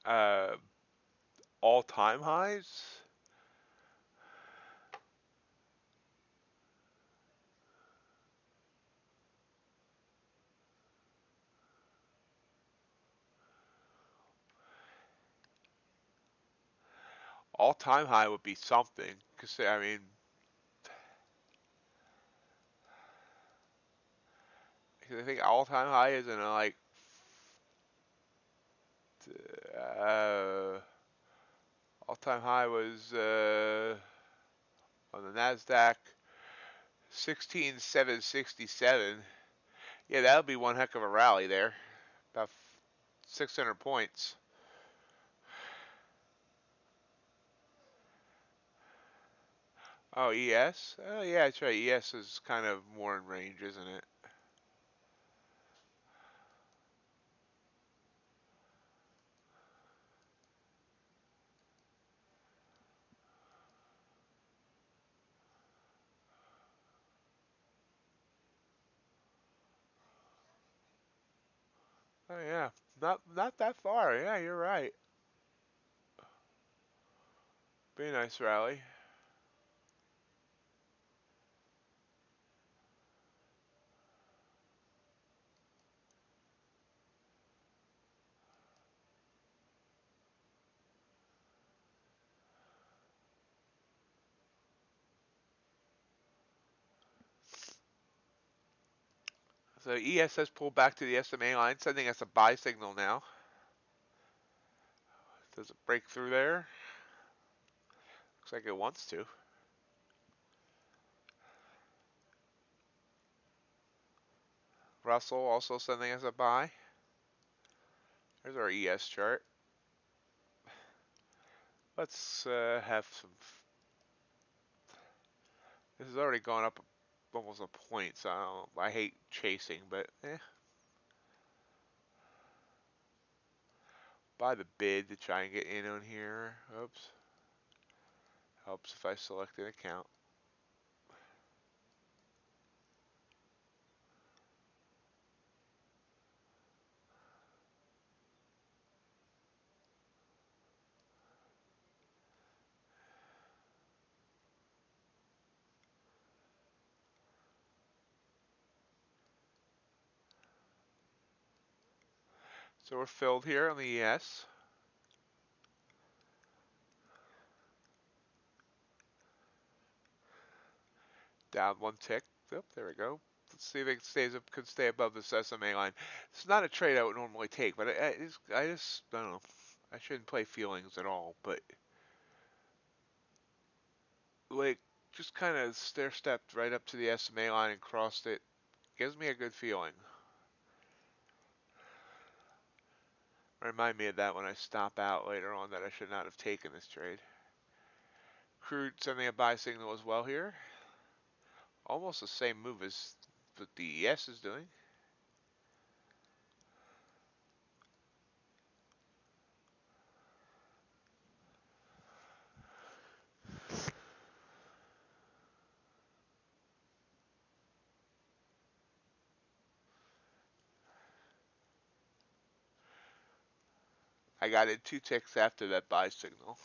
uh, all-time highs. All-time high would be something, because I mean, I think all-time high is in like All-time high was on the Nasdaq 16,767. Yeah, that'll be one heck of a rally there. About 600 points. Oh, ES? Oh, yeah, that's right. ES is kind of more in range, isn't it? Oh, yeah. Not that far. Yeah, you're right. Be a nice rally. So ES has pulled back to the SMA line, sending us a buy signal now. Does it break through there? Looks like it wants to. Russell also sending us a buy. There's our ES chart. Let's have some. This has already gone up almost a point, so I hate chasing, but buy the bid to try and get in on here. Oops. Helps if I select an account. So we're filled here on the ES. Down one tick. Oh, there we go. Let's see if it could stay above this SMA line. It's not a trade I would normally take, but I just don't know. I shouldn't play feelings at all, but like just kind of stair stepped right up to the SMA line and crossed it. Gives me a good feeling. Remind me of that when I stop out later on that I should not have taken this trade. Crude sending a buy signal as well here. Almost the same move as what the ES is doing. I got in 2 ticks after that buy signal.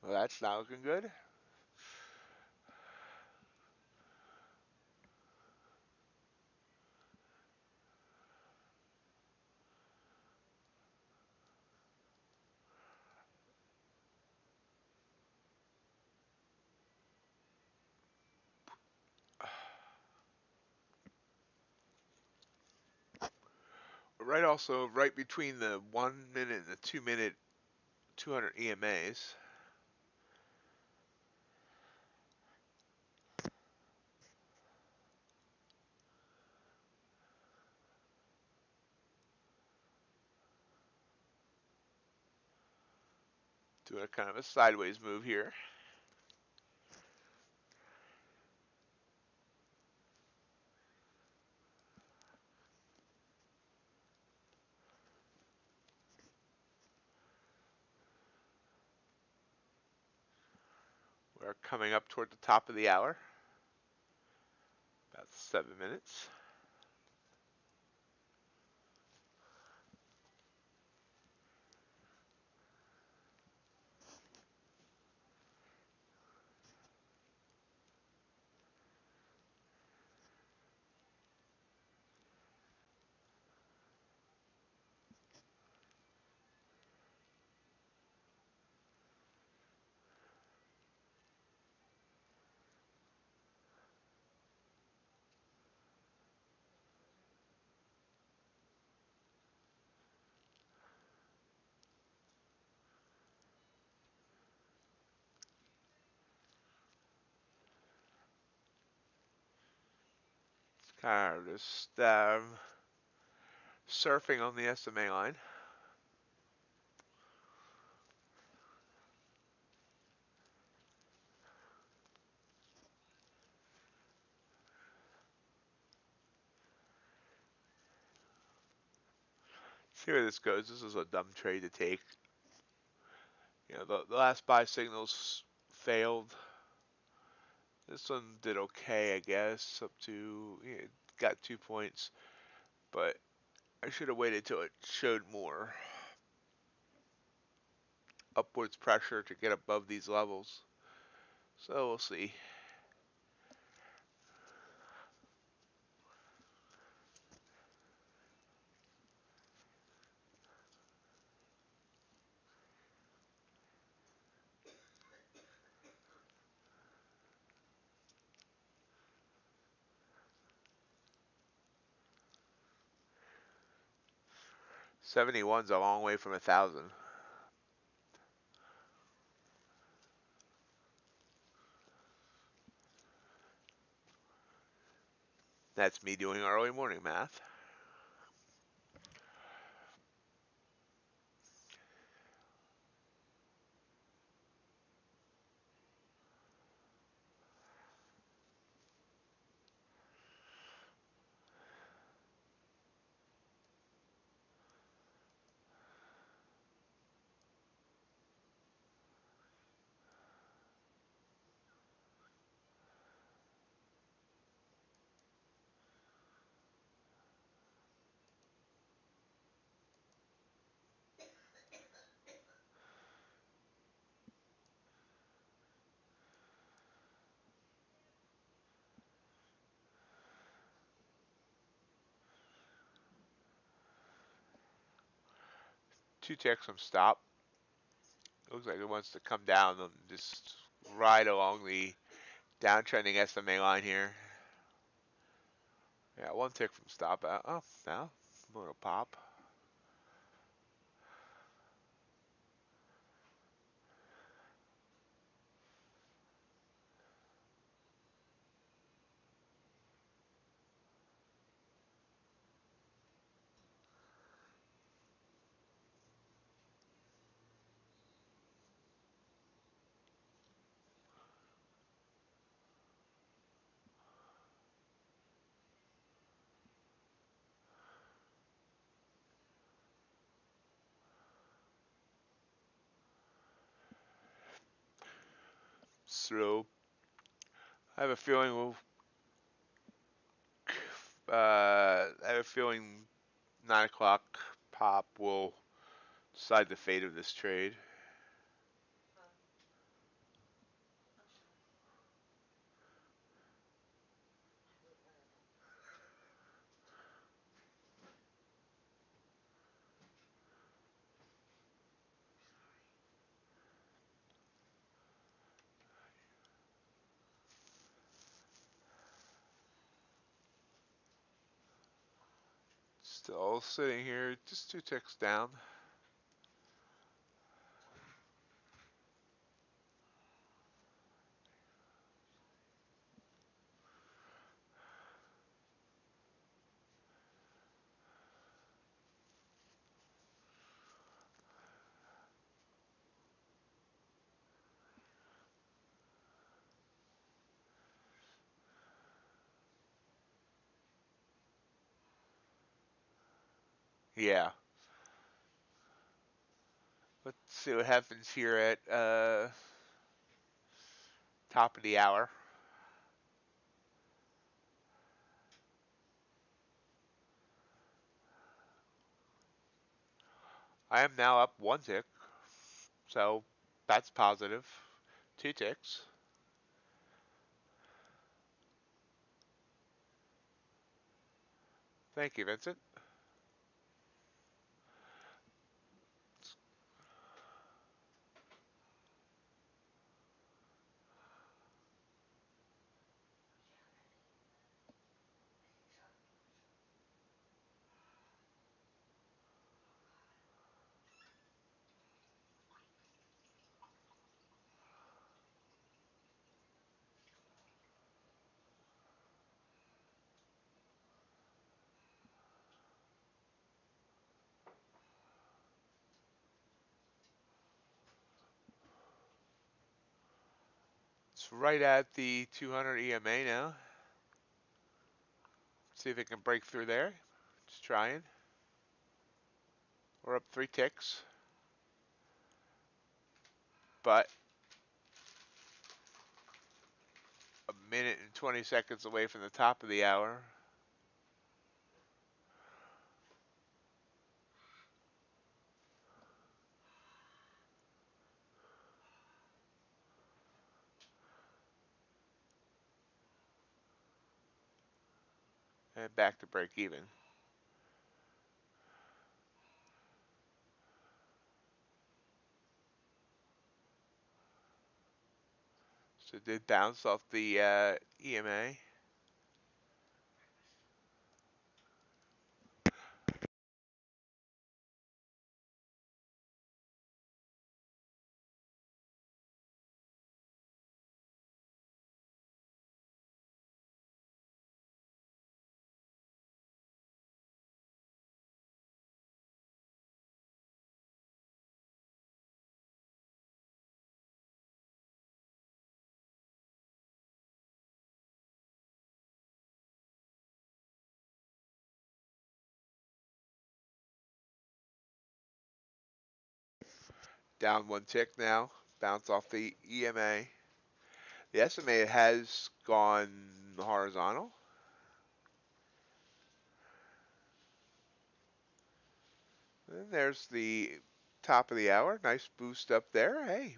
Well, that's not looking good. Right, also right between the 1 minute and the 2 minute 200 EMAs. Doing a kind of a sideways move here. We're coming up toward the top of the hour. About 7 minutes. Just surfing on the SMA line. See where this goes. This is a dumb trade to take. The last buy signals failed. This one did okay, I guess, up to, got 2 points, but I should have waited till it showed more upwards pressure to get above these levels. So we'll see. '71's a long way from 1,000. That's me doing early morning math. Two ticks from stop. Looks like it wants to come down and just ride along the downtrending SMA line here. Yeah, one tick from stop. Oh, now a little pop. So I have a feeling I have a feeling 9 o'clock pop will decide the fate of this trade. Still sitting here, just two ticks down. Yeah. Let's see what happens here at top of the hour. I am now up one tick, so that's positive. Two ticks. Thank you, Vincent. right at the 200 EMA now. See if it can break through there. Just trying. We're up 3 ticks. But a minute and 20 seconds away from the top of the hour. And back to break even. So it did bounce off the EMA. Down 1 tick now. Bounce off the EMA. The SMA has gone horizontal. And there's the top of the hour. Nice boost up there. Hey.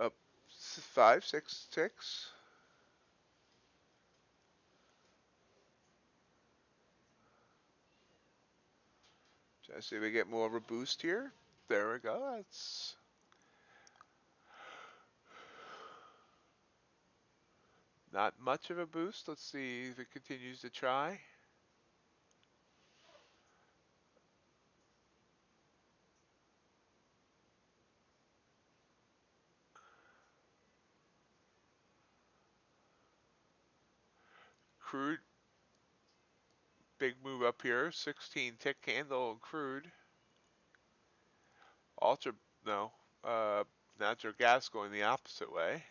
Up 5, 6 ticks. Just see if we get more of a boost here. There we go. That's not much of a boost. Let's see if it continues to try. Crude, big move up here. 16 tick candle crude. Ultra, no. Natural gas going the opposite way.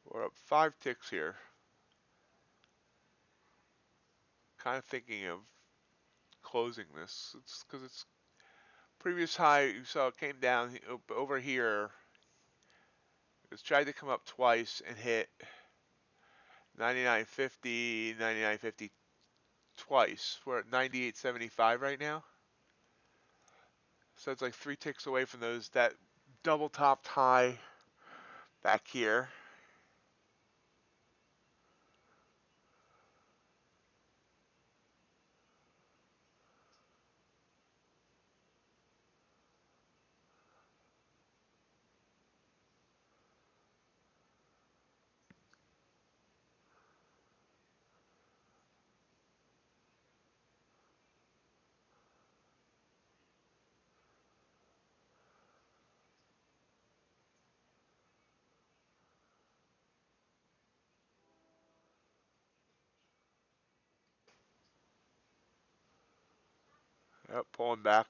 We're up 5 ticks here. Kind of thinking of closing this. It's because it's previous high you saw it came down over here. It's tried to come up twice and hit 99.50, 99.50 twice. We're at 98.75 right now. So it's like 3 ticks away from that double topped high back here. Yep, pulling back.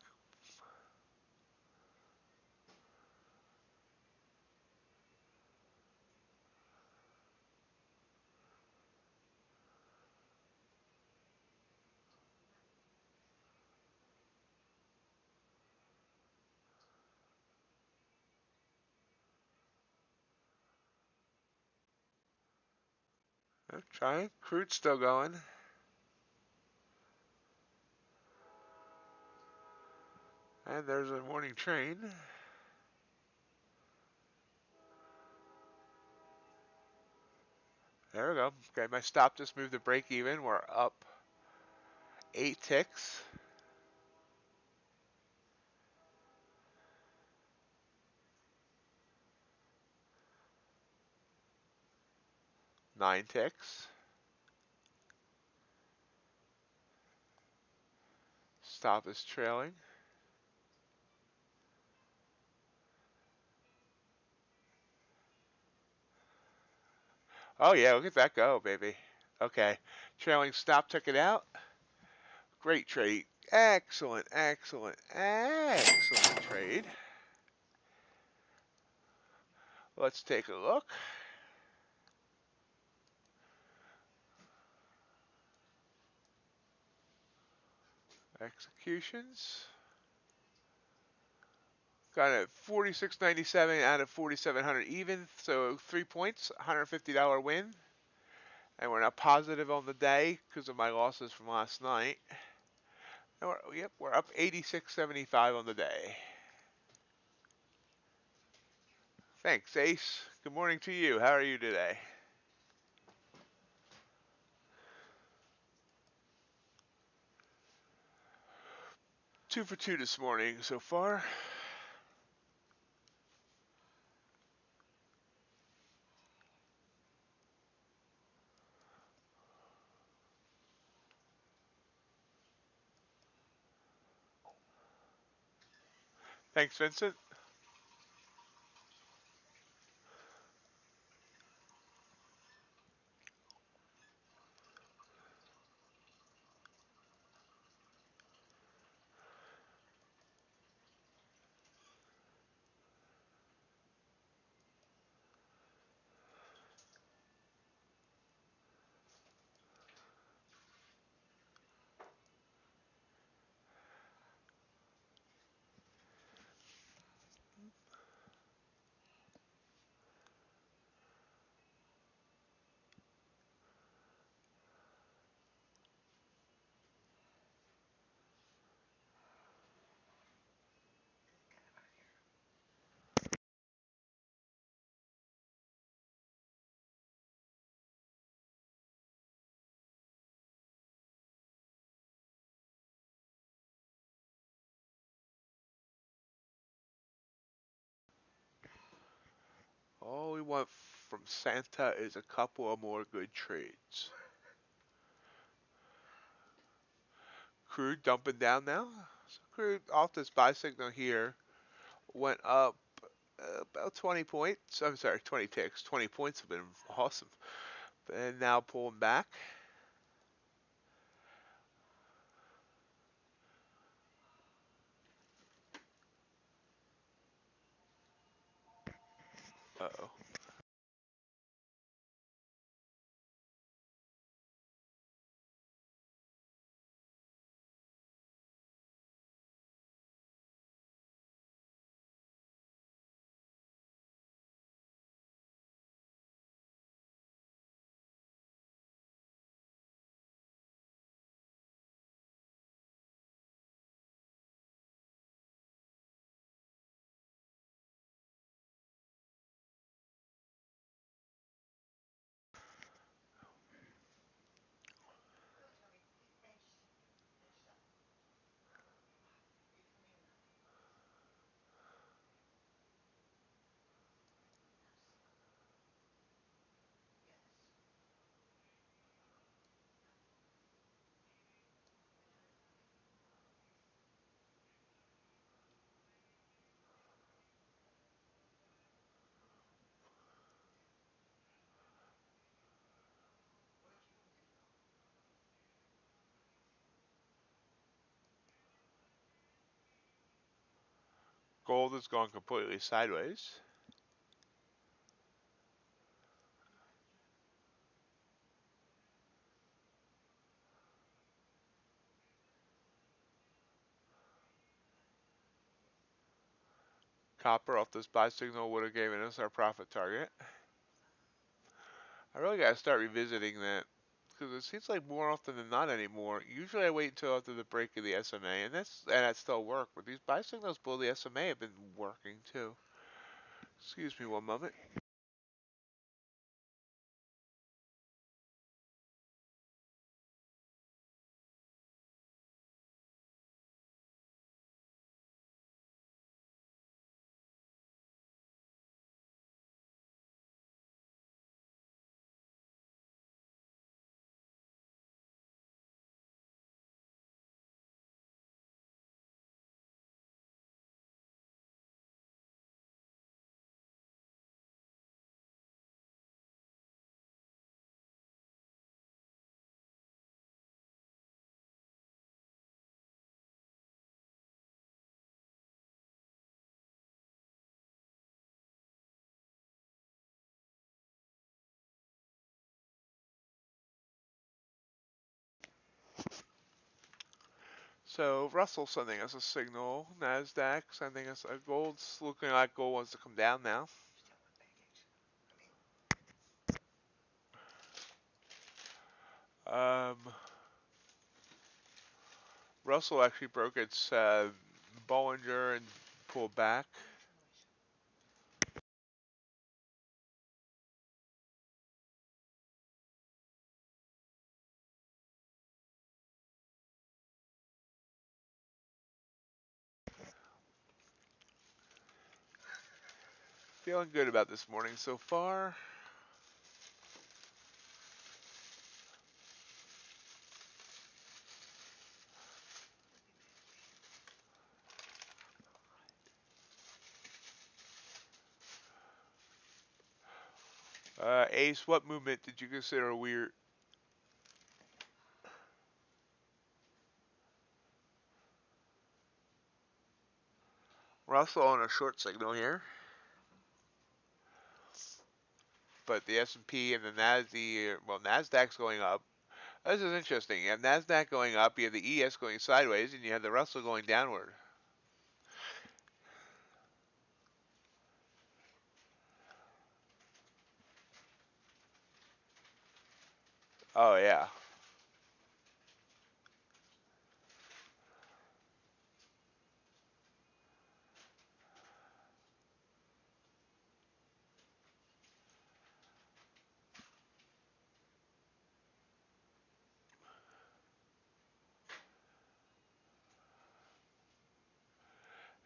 Yep, trying. Crude's still going. And there's a morning train. There we go. Okay, my stop just moved to break even. We're up 8 ticks. 9 ticks. Stop is trailing. Oh yeah, look at that go, baby. Okay, trailing stop took it out. Great trade. Excellent, excellent, excellent trade. Let's take a look. Executions. Got a 46.97 out of 4,700 even, so 3 points, $150 win. And we're now positive on the day because of my losses from last night. And we're up 86.75 on the day. Thanks, Ace. Good morning to you. How are you today? Two for two this morning so far. Thanks, Vincent. All we want from Santa is a couple of more good trades. Crude dumping down now. So Crude off this buy signal here went up about 20 points. I'm sorry, 20 ticks. 20 points have been awesome. And now pulling back. Uh-oh. Gold has gone completely sideways. Copper off this buy signal would have given us our profit target. I really got to start revisiting that because it seems like more often than not anymore. Usually I wait until after the break of the SMA, and that still work. But these buy signals below the SMA have been working too. Excuse me one moment. So Russell sending us a signal. Nasdaq sending us a gold. It's looking like gold wants to come down now. Um, Russell actually broke its Bollinger and pulled back. Feeling good about this morning so far. Ace, what movement did you consider weird? Russell on a short signal here, but the S&P and the Nasdaq's going up. This is interesting. You have Nasdaq going up, you have the ES going sideways, and you have the Russell going downward. Oh yeah.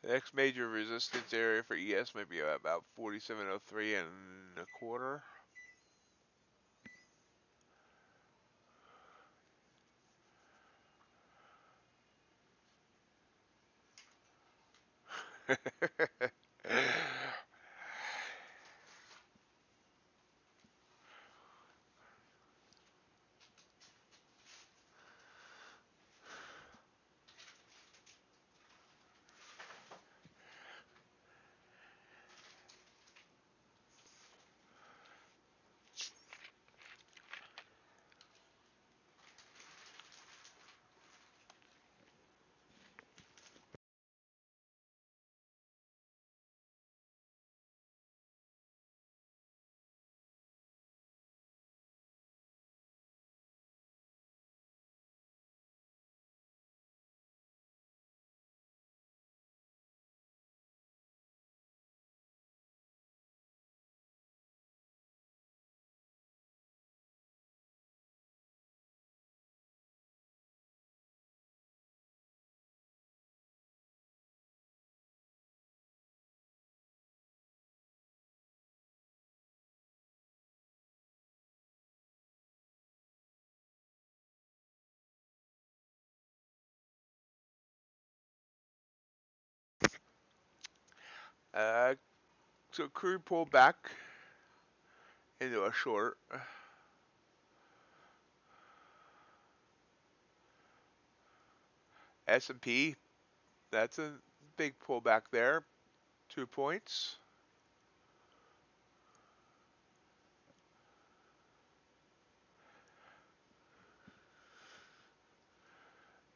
The next major resistance area for ES might be about 47.03 and a quarter. uh, so crude pulled back into a short. S&P, that's a big pullback there. 2 points.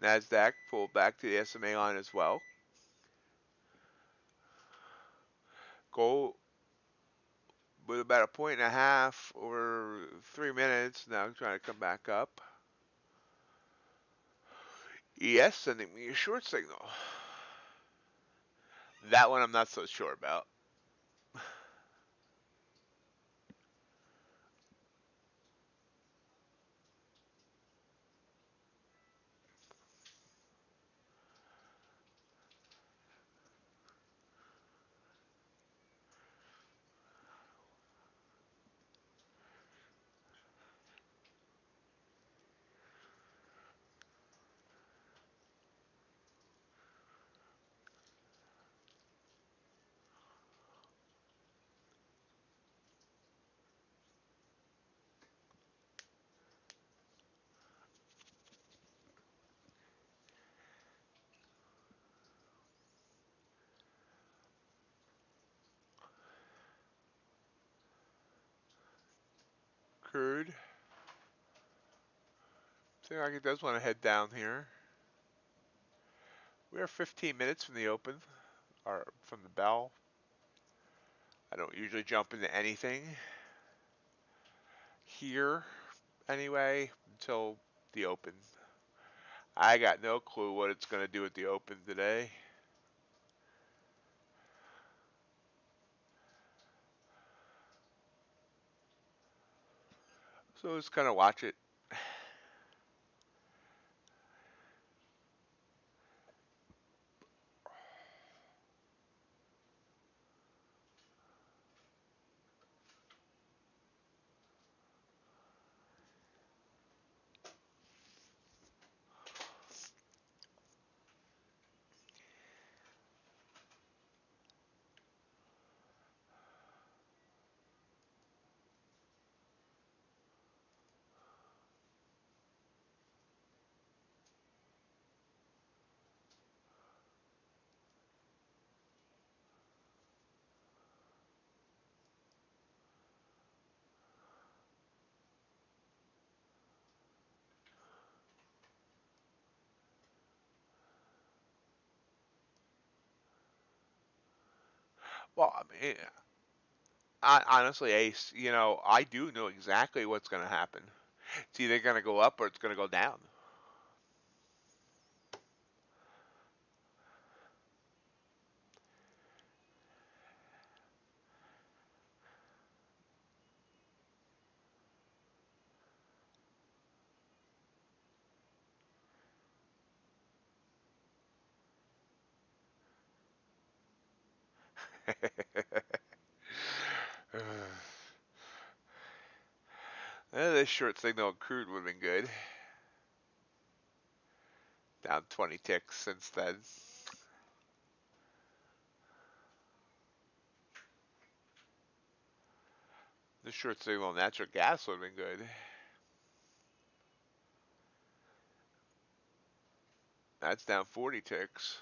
Nasdaq pulled back to the SMA line as well. Gold with about a point and a half over 3 minutes. Now trying to come back up. ES sending me a short signal. That one I'm not so sure about. Crude. Seems like it does want to head down here. We're 15 minutes from the open, or from the bell. I don't usually jump into anything here anyway until the open. I got no clue what it's going to do at the open today. So just kind of watch it. Well, I mean, honestly, Ace, I do know exactly what's going to happen. It's either going to go up or it's going to go down. This short signal Crude would have been good. Down 20 ticks since then. The short signal natural gas would have been good. That's down 40 ticks.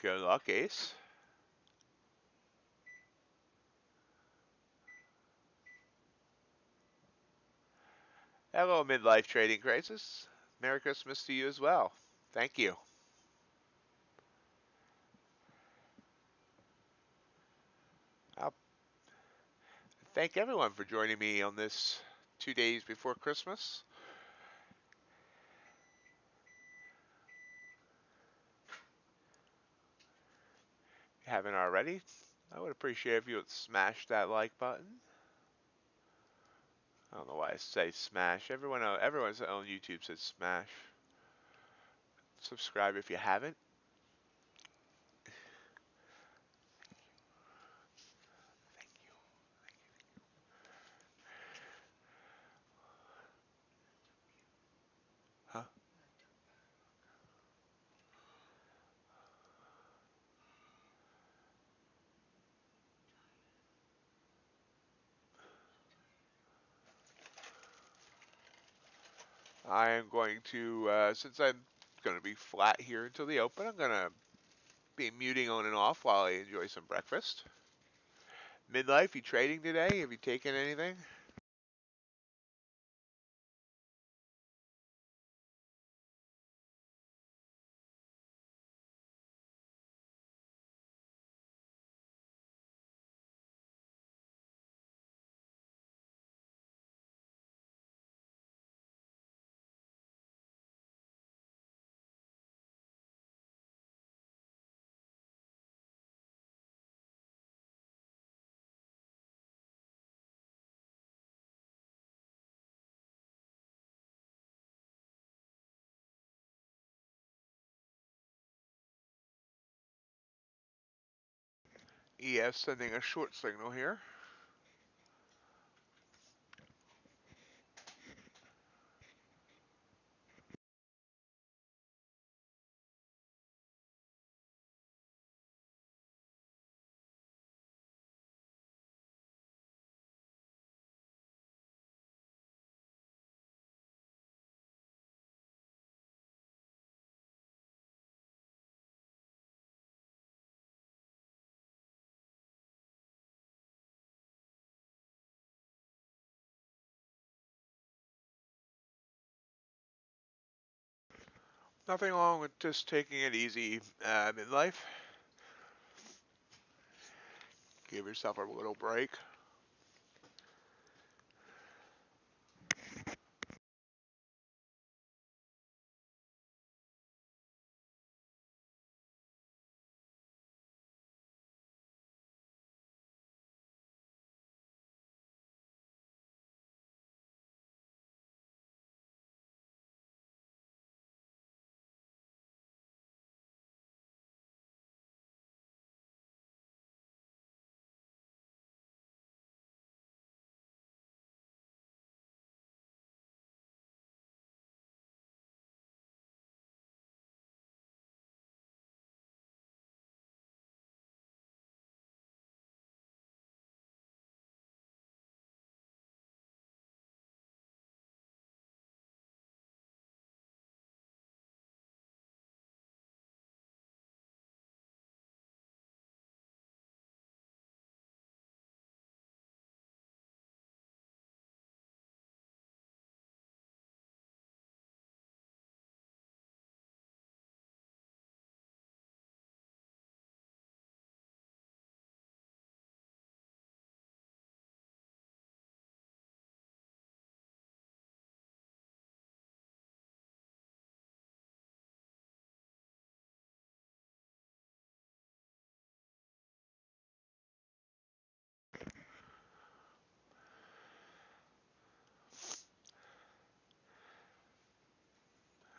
Good luck, Ace. Hello, midlife trading crisis. Merry Christmas to you as well. Thank you. I'll thank everyone for joining me on this 2 days before Christmas. If you haven't already, I would appreciate if you would smash that like button. I don't know why I say smash. Everyone's on YouTube says smash. Subscribe if you haven't. Thank you. Huh? I am going to, since I'm going to be flat here until the open, I'm going to be muting on and off while I enjoy some breakfast. Midlife, you trading today? Have you taken anything? ES sending a short signal here. Nothing wrong with just taking it easy in life. Give yourself a little break.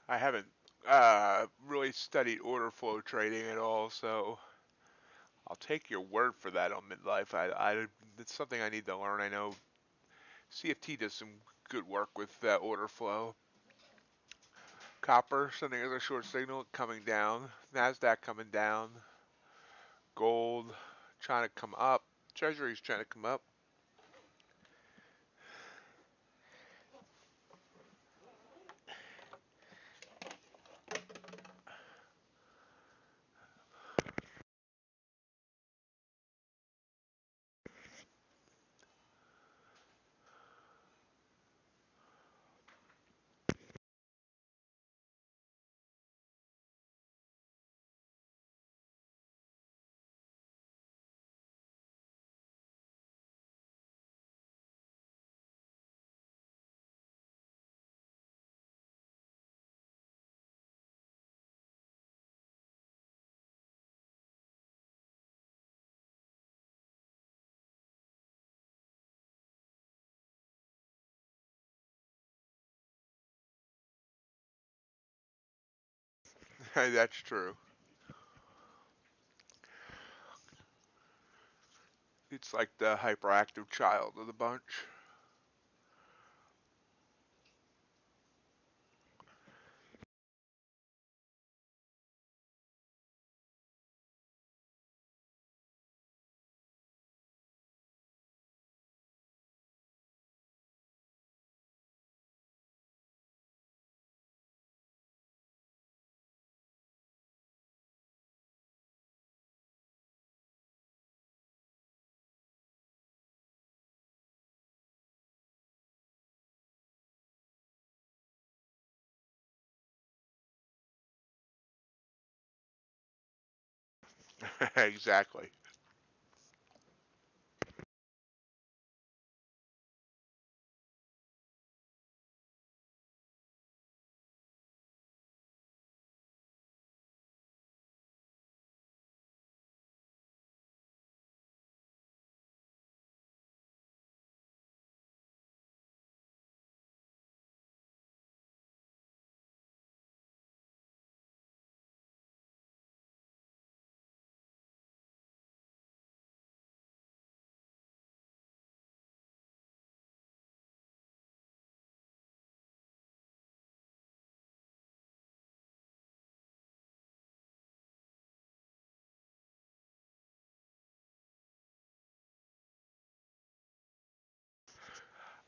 I haven't really studied order flow trading at all, so I'll take your word for that on midlife. It's something I need to learn. I know CFT does some good work with order flow. Copper sending us a short signal coming down. Nasdaq coming down. Gold trying to come up. Treasury's trying to come up. That's true. It's like the hyperactive child of the bunch. Exactly.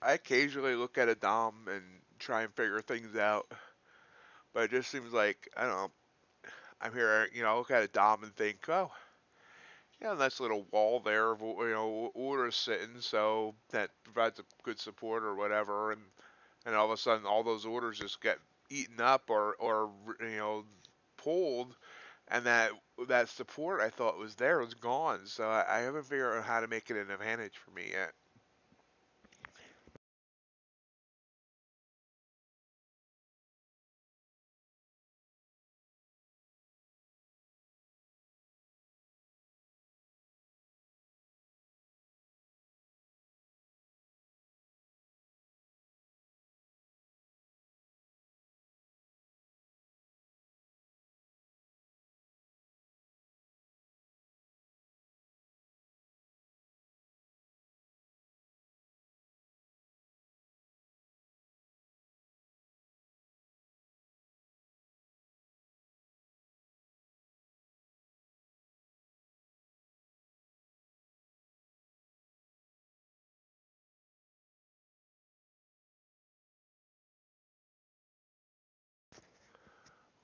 I occasionally look at a DOM and try and figure things out, but it just seems like, I don't know, I'm here, I look at a DOM and think, oh, nice little wall there of, orders sitting, so that provides a good support or whatever, and all of a sudden all those orders just get eaten up or pulled, and that support I thought was there was gone. So I haven't figured out how to make it an advantage for me yet.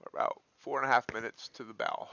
We're about 4.5 minutes to the bell.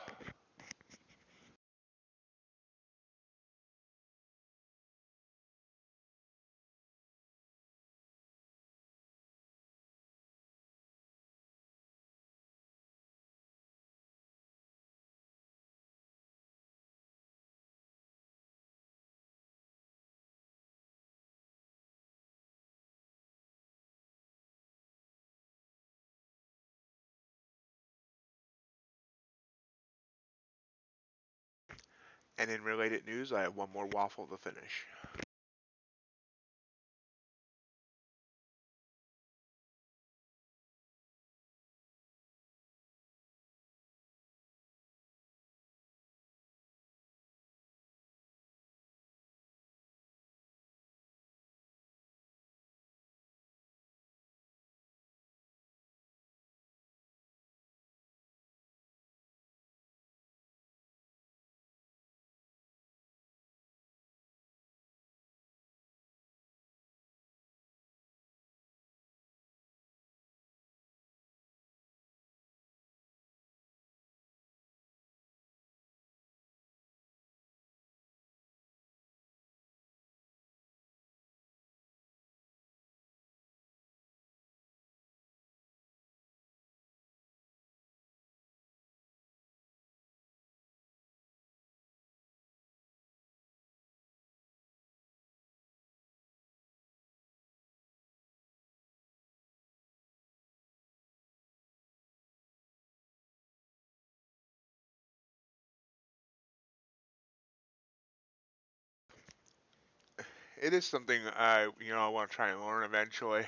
And in related news, I have one more waffle to finish. It is something I want to try and learn eventually.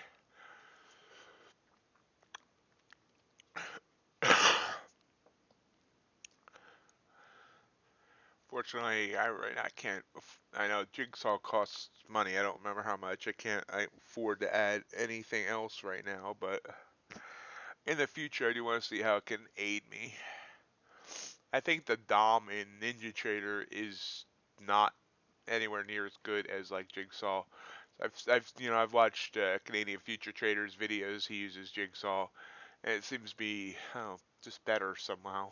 Fortunately, I can't. I know Jigsaw costs money. I don't remember how much. I afford to add anything else right now, but in the future, I do want to see how it can aid me. I think the Dom in Ninja Trader is not anywhere near as good as like Jigsaw. I've watched Canadian Future Traders videos. He uses Jigsaw, and it seems to be just better somehow.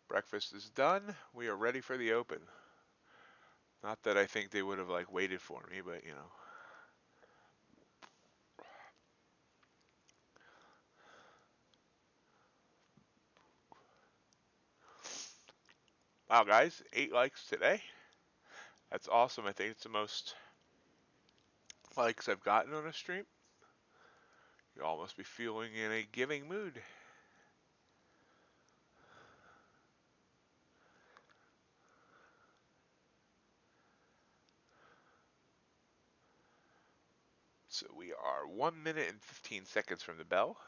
Breakfast is done. We are ready for the open. Not that I think they would have like waited for me, but Wow, guys, 8 likes today. That's awesome. I think it's the most likes I've gotten on a stream. You all must be feeling in a giving mood. So we are 1 minute and 15 seconds from the bell.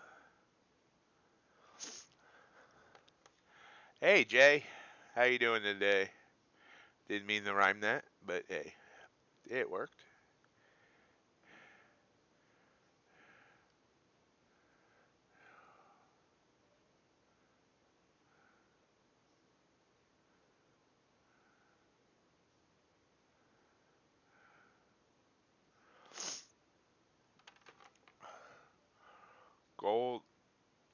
Hey Jay, how you doing today? Didn't mean to rhyme that, but hey, it worked. Gold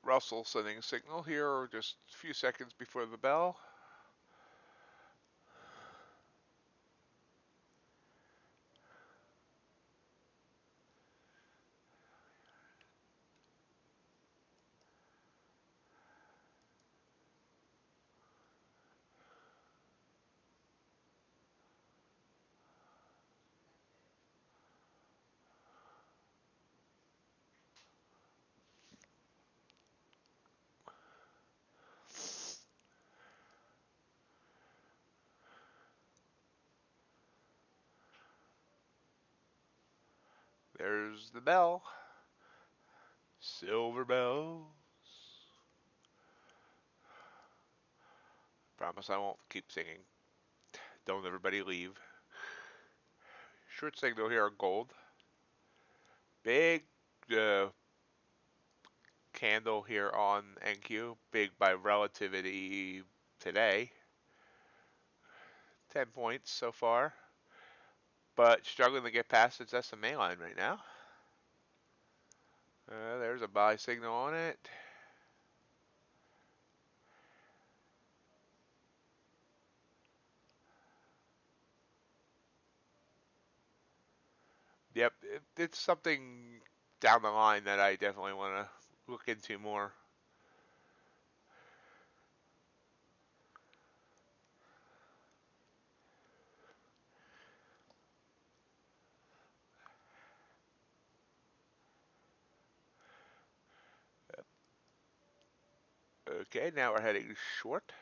Russell sending a signal here just a few seconds before the bell. There's the bell. Silver bells. Promise I won't keep singing. Don't everybody leave. Short signal here on gold. Big candle here on NQ. Big by relativity today. 10 points so far. But struggling to get past its SMA line right now. There's a buy signal on it. Yep, it's something down the line that I definitely want to look into more. Okay, now we're heading short.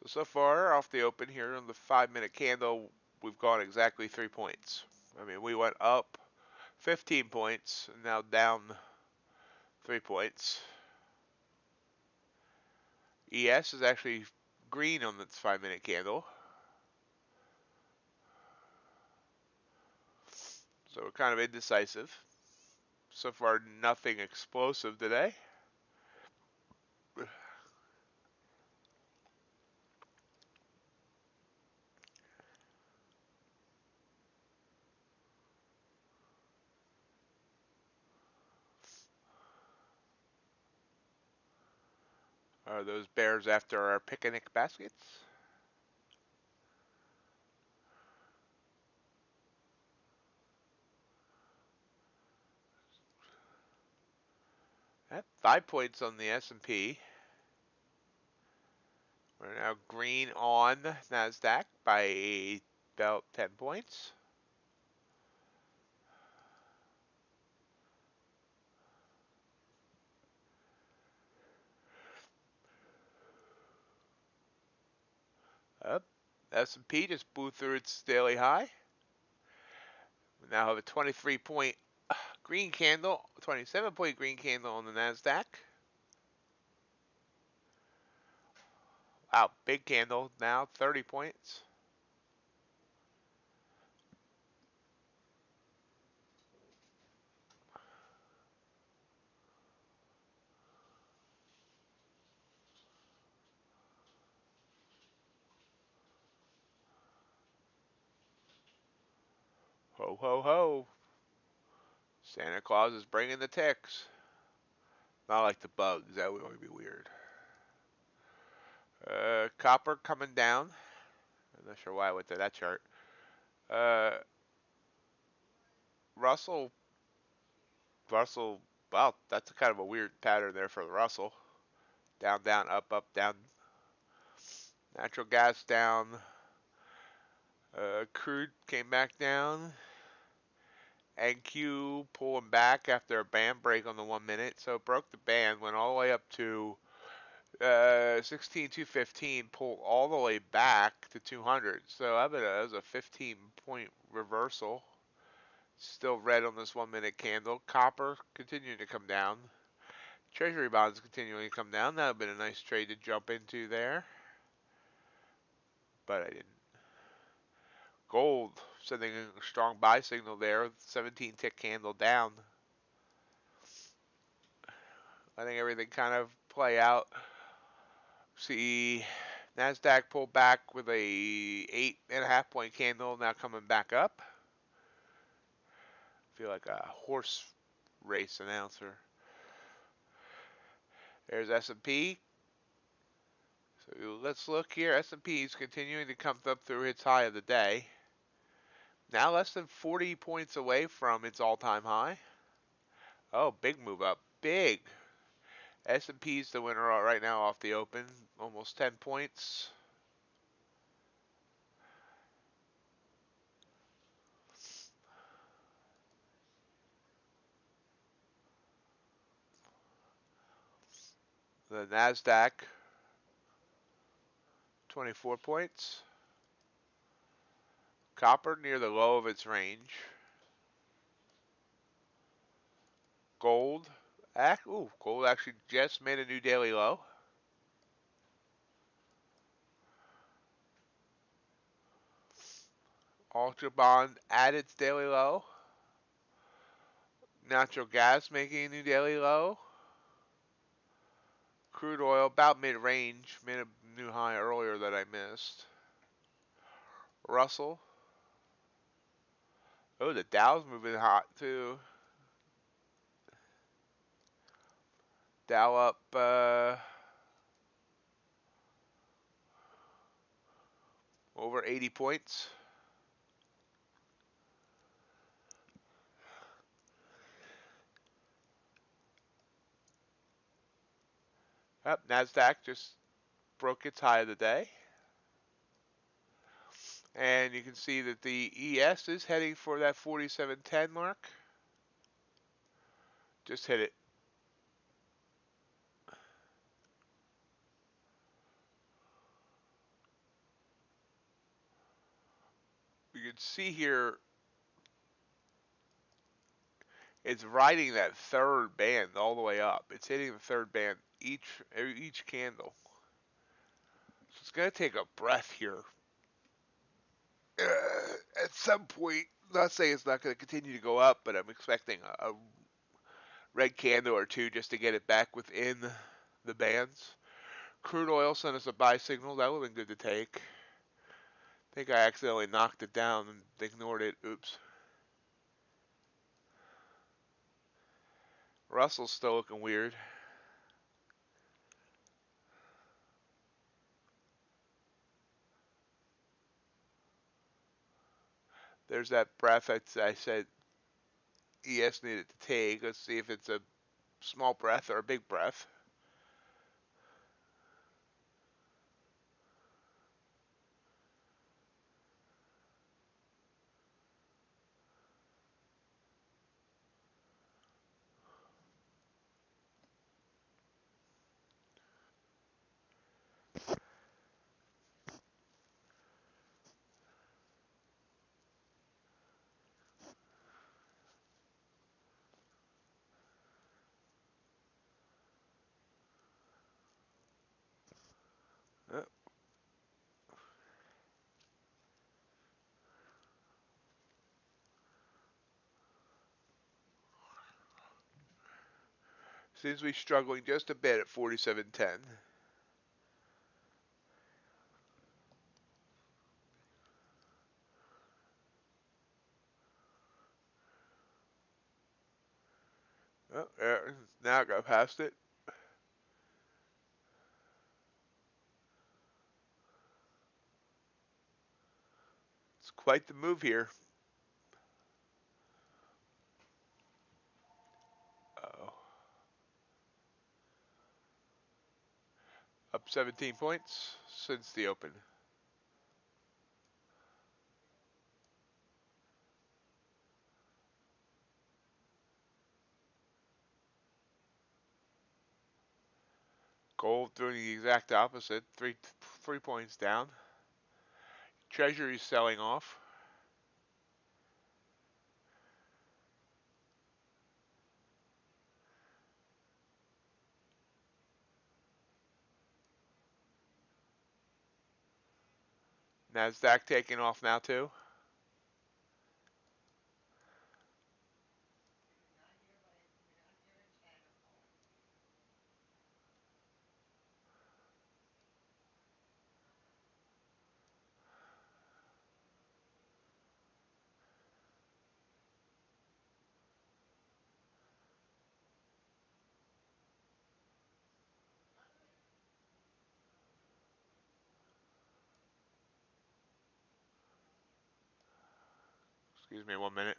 So far off the open here on the 5-minute candle, we've gone exactly 3 points. I mean, we went up 15 points, and now down 3 points. ES is actually green on this 5-minute candle. So we're kind of indecisive. So far, nothing explosive today. Are those bears after our picnic baskets? At 5 points on the S&P. We're now green on NASDAQ by about 10 points. Up. S&P just blew through its daily high. We now have a 23-point green candle, 27-point green candle on the NASDAQ. Wow, big candle now, 30 points. Ho, ho, ho. Santa Claus is bringing the ticks. Not like the bugs, that would only be weird. Copper coming down. I'm not sure why I went to that chart. Russell, wow, that's kind of a weird pattern there for the Russell. Down, down, up, up, down. Natural gas down. Crude came back down. NQ pulling back after a band break on the 1 minute. So it broke the band, went all the way up to 16,215, pulled all the way back to 200. So I bet it was a 15-point reversal. Still red on this 1 minute candle. Copper continuing to come down. Treasury bonds continuing to come down. That would have been a nice trade to jump into there. But I didn't. Gold sending a strong buy signal there. 17-tick candle down. Letting everything kind of play out. See NASDAQ pulled back with a 8.5-point candle, now coming back up. Feel like a horse race announcer. There's S&P. So let's look here. S&P is continuing to come up through its high of the day. Now less than 40 points away from its all-time high. Oh, big move up. Big. S&P's the winner right now off the open. Almost 10 points. The NASDAQ, 24 points. Copper near the low of its range. Gold. Gold actually just made a new daily low. UltraBond at its daily low. Natural gas making a new daily low. Crude oil about mid-range, made a new high earlier that I missed. Russell. Oh, the Dow's moving hot too. Dow up over 80 points. Yep, Nasdaq just broke its high of the day. And you can see that the ES is heading for that 47.10 mark. Just hit it. You can see here it's riding that third band all the way up. It's hitting the third band each candle. So it's going to take a breath here. At some point, not saying it's not going to continue to go up, but I'm expecting a red candle or two just to get it back within the bands. Crude oil sent us a buy signal. That would have been good to take. I think I accidentally knocked it down and ignored it. Oops. Russell's still looking weird. There's that breath I said ES needed to take. Let's see if it's a small breath or a big breath. Uh, Seems to be struggling just a bit at 47.10. Oh, now I got past it. It's quite the move here. Uh-oh. Up 17 points since the open. Gold doing the exact opposite. Three points down. Treasury's selling off. Nasdaq taking off now too. Excuse me 1 minute.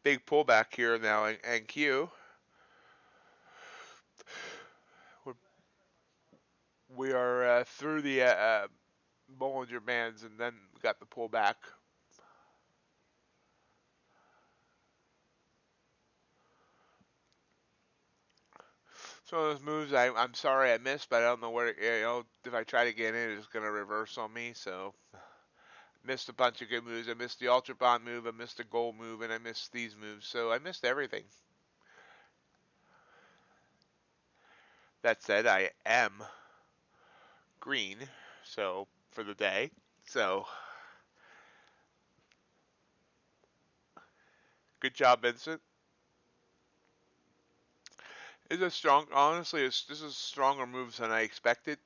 Big pullback here now in Q. We are through the Bollinger Bands and then got the pullback. Some of those moves I'm sorry I missed, but I don't know where, if I try to get in, it's going to reverse on me. So missed a bunch of good moves. I missed the UltraBond move, I missed the gold move, and I missed these moves. So I missed everything. That said, I am green, so for the day. So good job, Vincent. It's a strong, honestly, this is stronger moves than I expected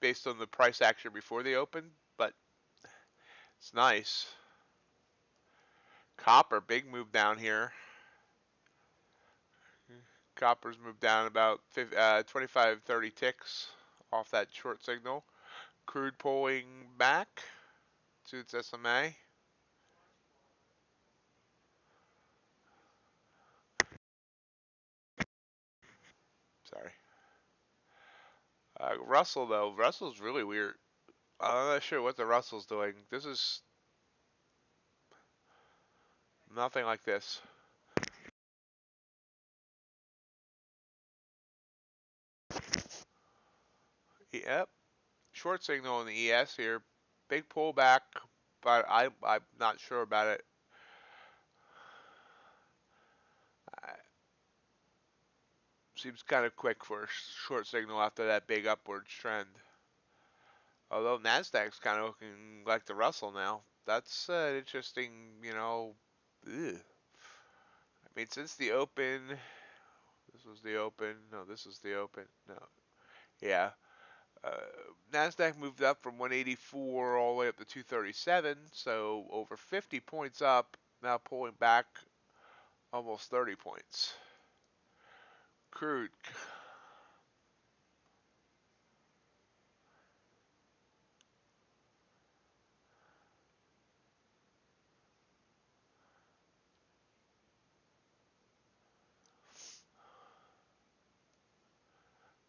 based on the price action before they opened, but it's nice. Copper, big move down here. Copper's moved down about 25, 30 ticks off that short signal. Crude pulling back to its SMA. Sorry. Russell, though. Russell's really weird. I'm not sure what the Russell's doing. This is nothing like this. Yep. Short signal on the ES here. Big pullback, but I'm not sure about it. Seems kind of quick for a short signal after that big upward trend. Although Nasdaq's kind of looking like the Russell now. That's interesting, Ugh. I mean, since the open, this was the open. No, this was the open. No, yeah. Uh, Nasdaq moved up from 184 all the way up to 237, so over 50 points up. Now pulling back almost 30 points. Crude.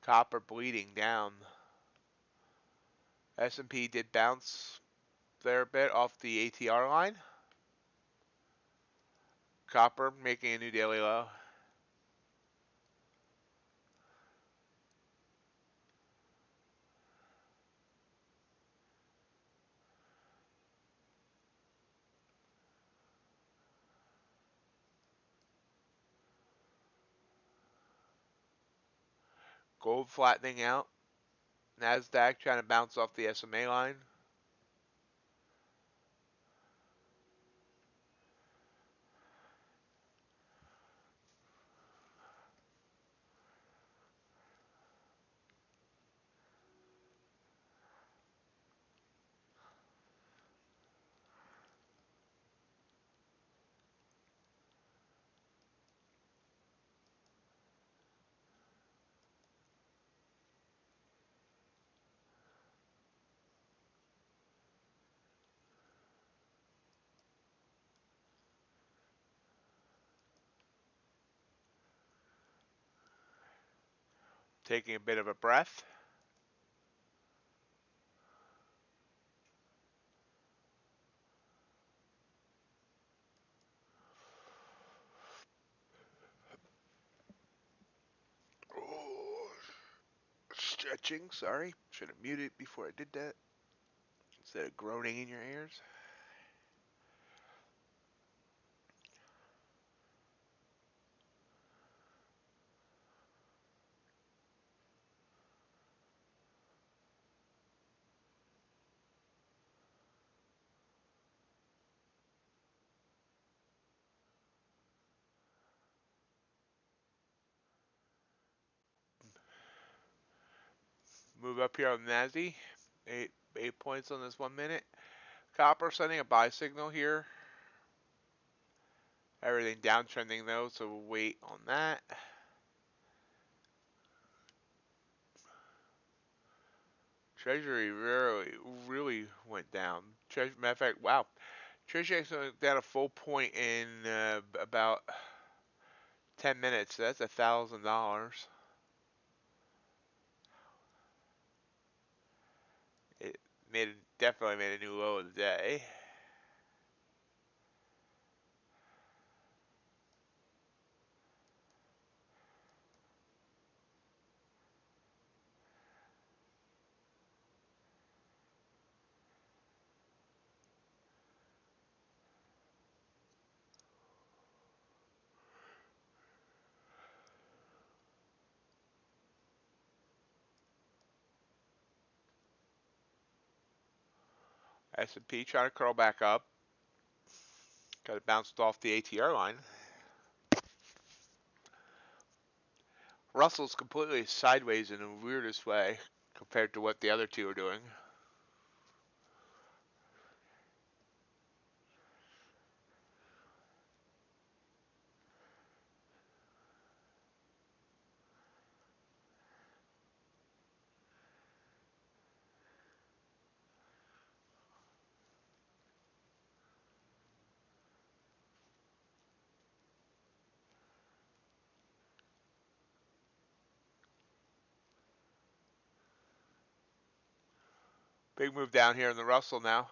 Copper bleeding down. S&P did bounce there a bit off the ATR line. Copper making a new daily low. Gold flattening out. Nasdaq trying to bounce off the SMA line. Taking a bit of a breath. Oh, stretching, sorry. Should have muted before I did that. Instead of groaning in your ears. Move up here on NASI. Eight points on this 1 minute. Copper sending a buy signal here. Everything downtrending though, so we'll wait on that. Treasury really went down. Matter of fact, wow. Treasury actually went down a full point in about 10 minutes. So that's $1,000. Definitely made a new low of the day. S&P trying to curl back up. Got it bounced off the ATR line. Russell's completely sideways in the weirdest way compared to what the other two are doing. Big move down here in the Russell now.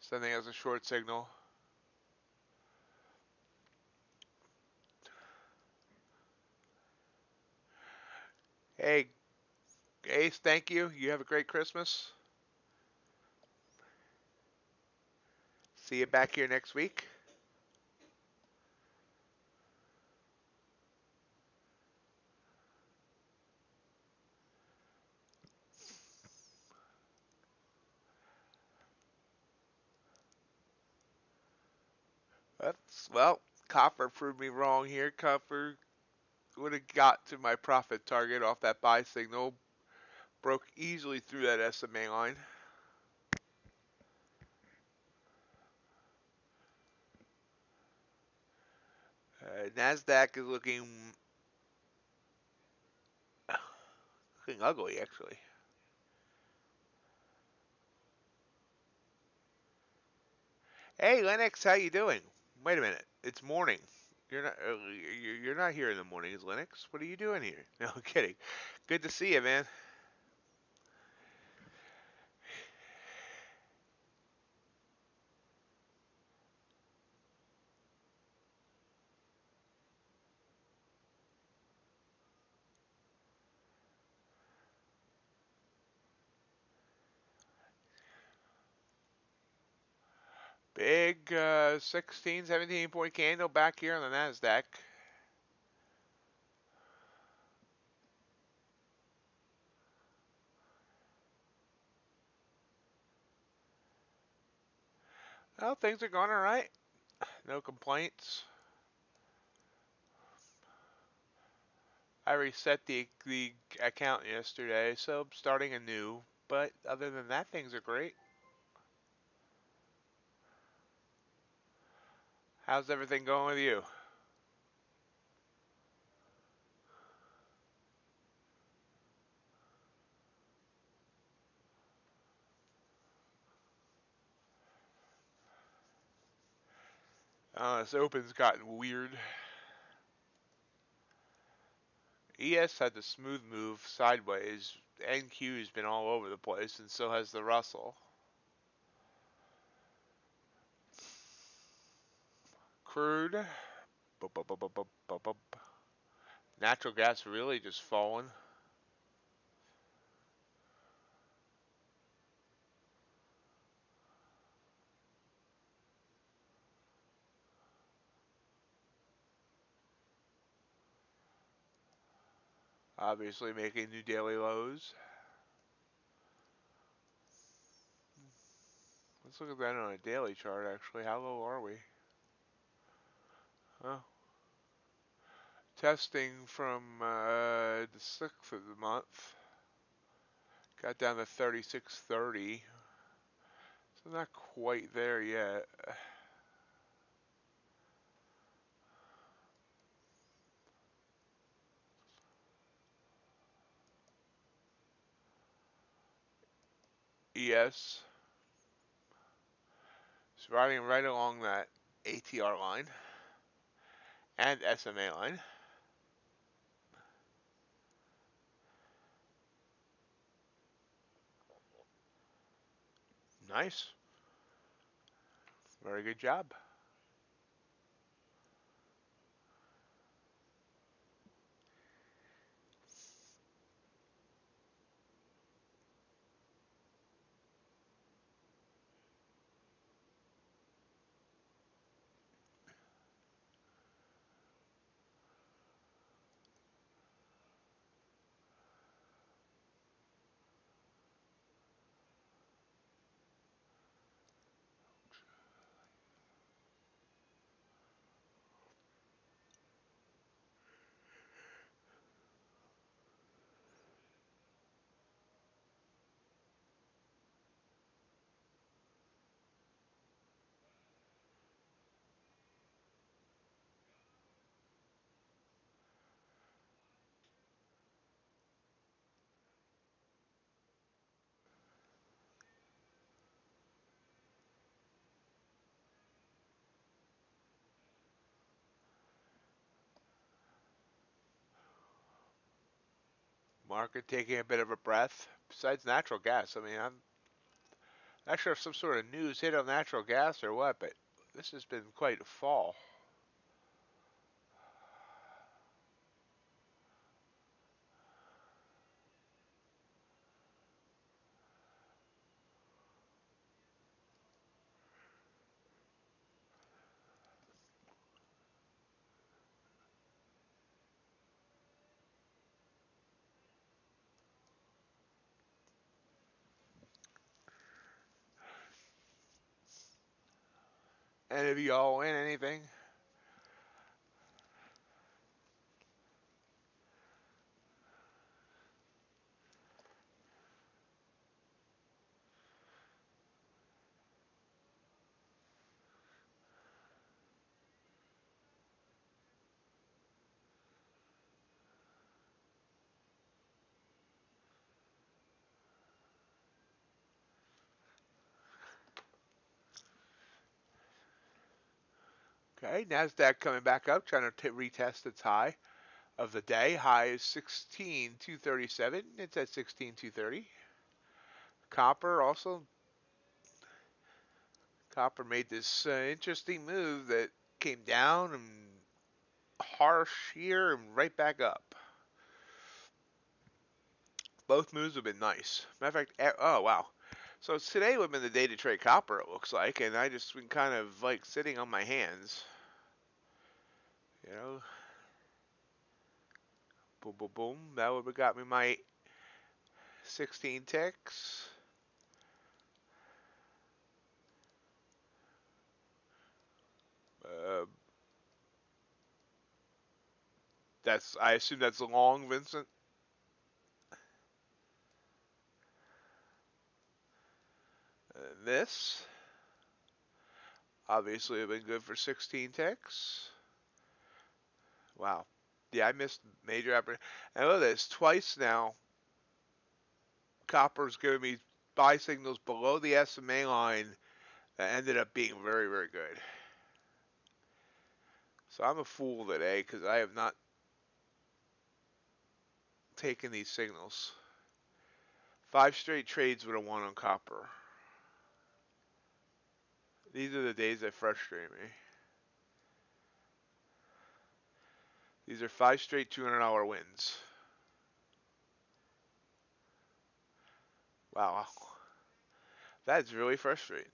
Sending us a short signal. Hey, Ace, thank you. You have a great Christmas. See you back here next week. Well, copper proved me wrong here. Copper would have got to my profit target off that buy signal. Broke easily through that SMA line. NASDAQ is looking ugly, actually. Hey, Lennox, how you doing? Wait a minute, it's morning. You're not here in the mornings, Lennox. What are you doing here? No, I'm kidding. Good to see you, man. Big 16, 17 point candle back here on the NASDAQ. Well, things are going all right. No complaints. I reset the account yesterday, so I'm starting anew. But other than that, things are great. How's everything going with you? This open's gotten weird. ES had the smooth move sideways. NQ's been all over the place, and so has the Russell. Crude. Natural gas really just falling. Obviously making new daily lows. Let's look at that on a daily chart, actually. How low are we? Oh. Testing from the 6th of the month. Got down to 36.30. So not quite there yet. ES. It's riding right along that ATR line and SMA line. Nice. Very good job. Market taking a bit of a breath. Besides natural gas, I mean, I'm not sure if some sort of news hit on natural gas or what, but this has been quite a fall. And if you all win anything, okay. Nasdaq coming back up, trying to retest its high of the day. High is 16,237. It's at 16,230. Copper also. Copper made this interesting move that came down and harsh here and right back up. Both moves have been nice. Matter of fact, oh wow. So today would have been the day to trade copper, it looks like, and I just been kind of like sitting on my hands. You know, boom, boom, boom. That would have got me my 16 ticks. Uh, I assume that's long, Vincent. This obviously have been good for 16 ticks. Wow. Yeah, I missed major opportunity. I know this twice now. Copper's giving me buy signals below the SMA line that ended up being very, very good. So I'm a fool today because I have not taken these signals. 5 straight trades would have won on copper. These are the days that frustrate me. These are 5 straight $200 wins. Wow. That's really frustrating.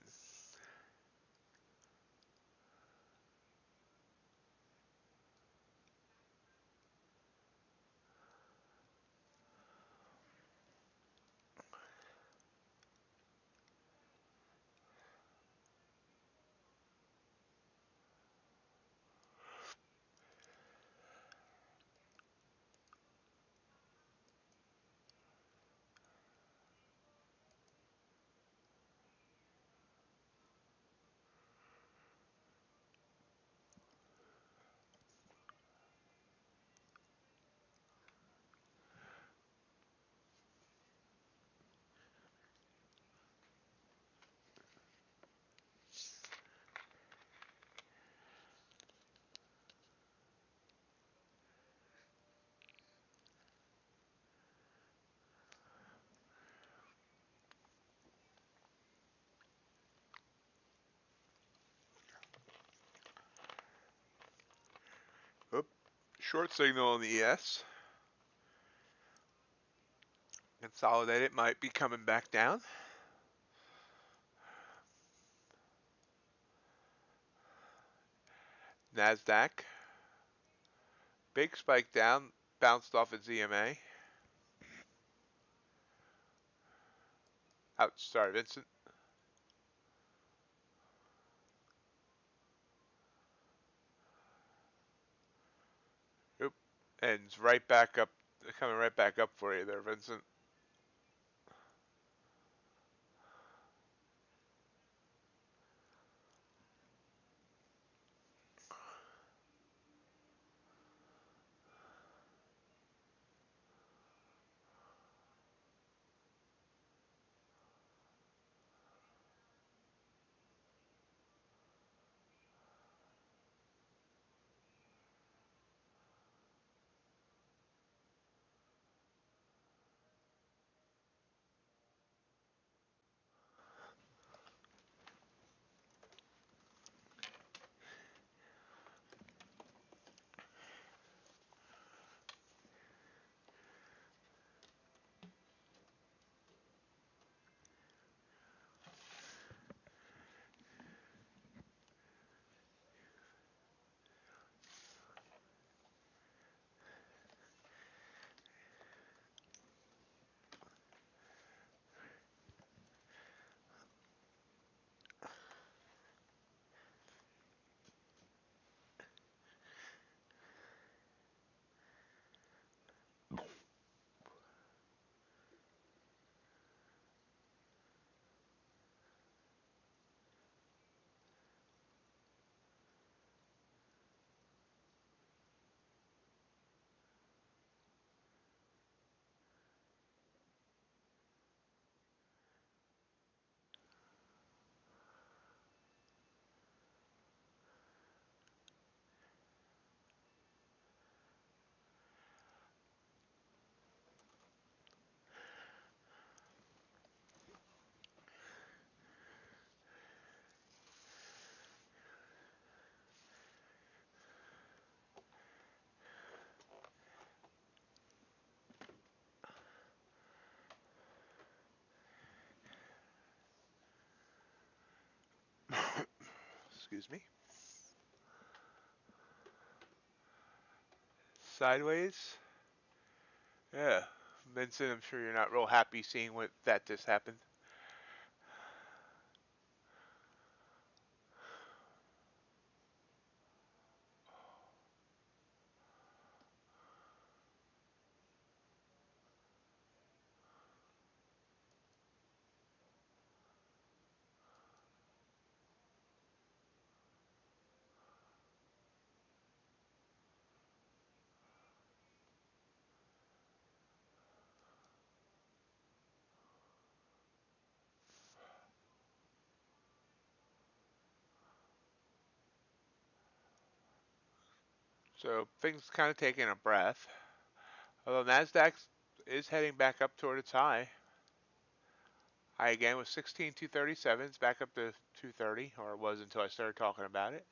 Short signal on the ES. Consolidated might be coming back down. NASDAQ. Big spike down. Bounced off its EMA. Ouch, sorry, Vincent. Oop. And it's right back up. Coming right back up for you there, Vincent. Excuse me. Sideways. Yeah. Vincent, I'm sure you're not real happy seeing what that just happened. So things kind of taking a breath. Although NASDAQ is heading back up toward its high. High again was 16,237. It's back up to 230, or it was until I started talking about it.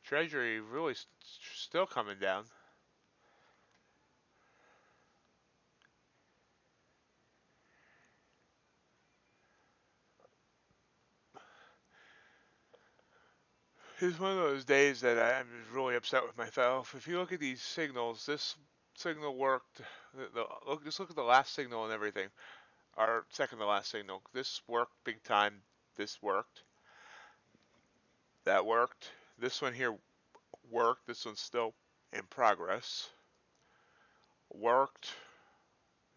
Treasury really still coming down. It's one of those days that I'm really upset with myself. If you look at these signals, this signal worked. Just look at the last signal and everything. Our second to last signal. This worked big time. This worked. That worked. This one here worked. This one's still in progress. Worked.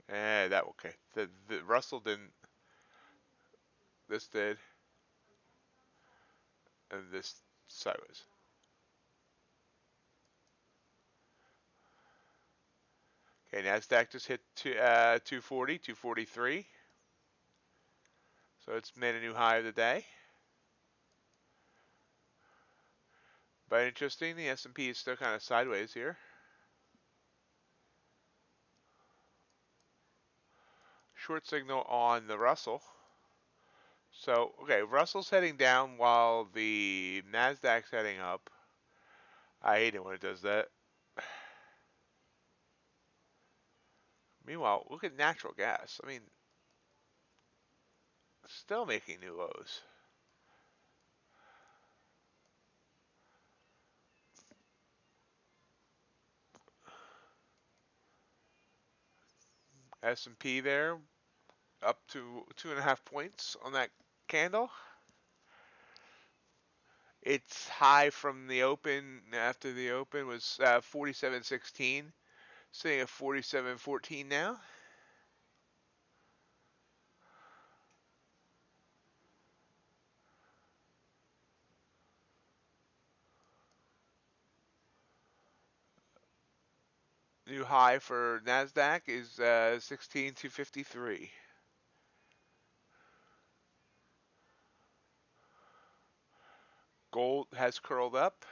That okay. The Russell didn't. This did, and this sideways. Okay, Nasdaq just hit 240, 243. So it's made a new high of the day. But interesting, the S&P is still kind of sideways here. Short signal on the Russell. So, okay, Russell's heading down while the Nasdaq's heading up. I hate it when it does that. Meanwhile, look at natural gas. I mean, still making new lows. S&P there up to 2.5 points on that candle. Its high from the open after the open was 47.16, sitting at 47.14 now. New high for Nasdaq is 16,253. Gold has curled up.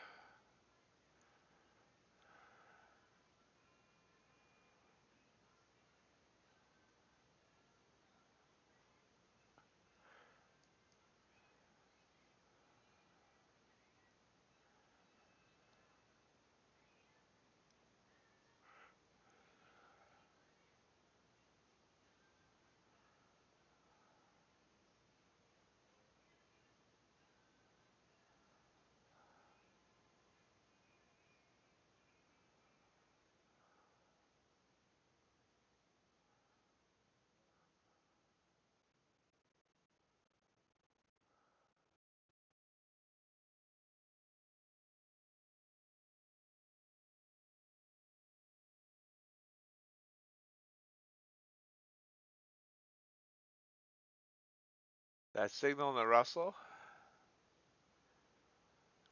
That signal in the Russell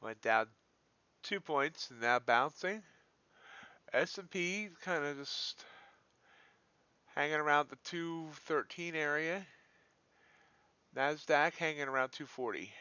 went down 2 points and now bouncing. S&P kind of just hanging around the 213 area. Nasdaq hanging around 240.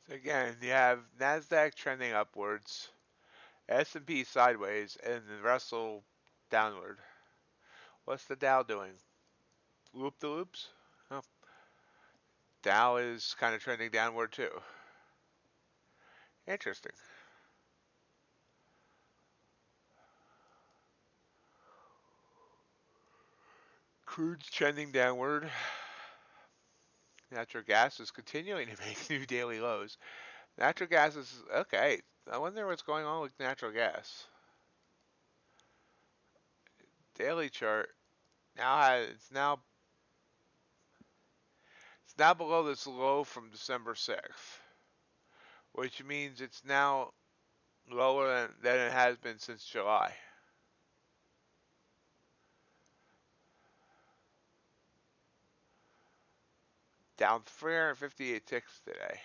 So again, you have Nasdaq trending upwards, S&P sideways, and the Russell downward. What's the Dow doing? Loop the loops? Oh, Dow is kind of trending downward too. Interesting. Crude's trending downward. Natural gas is continuing to make new daily lows. Natural gas is okay. I wonder what's going on with natural gas. Daily chart now has it's now below this low from December 6th, which means it's now lower than it has been since July. Down 358 ticks today.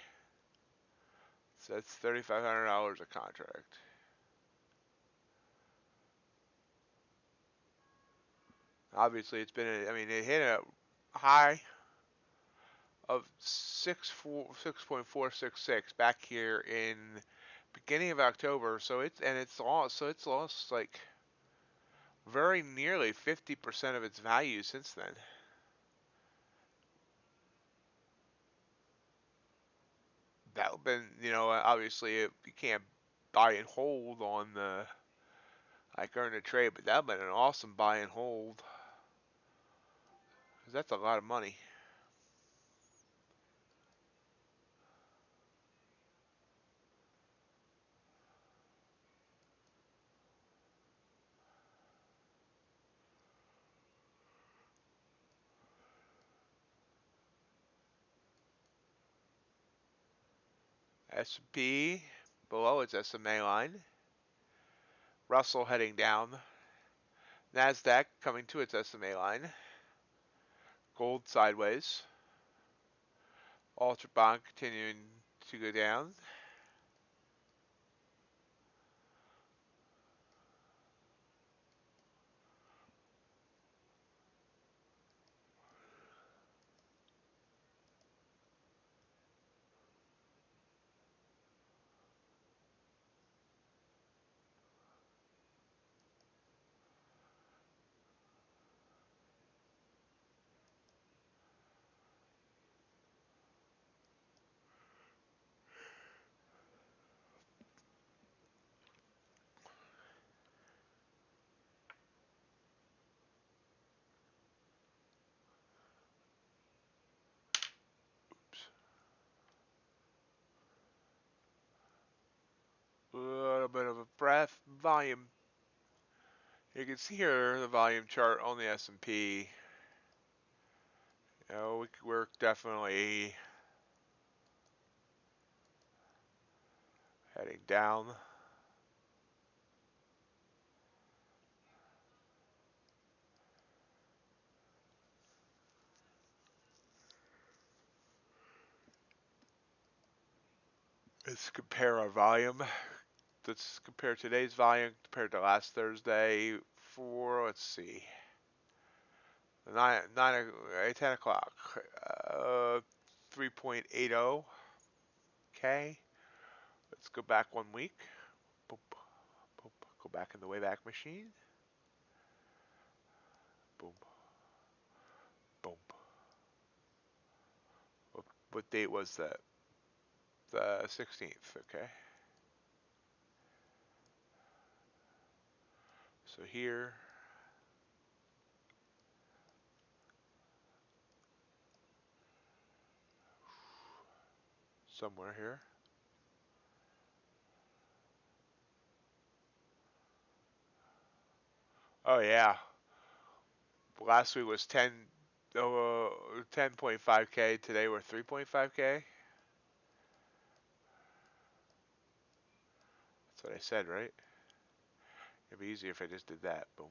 So that's $3,500 a contract. Obviously, it's been, I mean, it hit a high of 6.466 back here in beginning of October. It's lost like very nearly 50% of its value since then. That been, obviously you can't buy and hold on Like earn a trade, but that would have been an awesome buy and hold. 'Cause that's a lot of money. S&P below its SMA line. Russell heading down. NASDAQ coming to its SMA line. Gold sideways. UltraBond continuing to go down. A little bit of a breath. Volume. You can see here the volume chart on the S&P. You know, we're definitely heading down. Let's compare our volume. Let's compare today's volume compared to last Thursday for, let's see, 10 o'clock. 3.80. Okay. Let's go back 1 week. Boop, boop. Go back in the Wayback Machine. Boom. Boom. What date was that? The 16th. Okay. So here. Somewhere here. Oh yeah. Last week was 10.5K. Today we're 3.5K. That's what I said, right? It'd be easier if I just did that. Boom.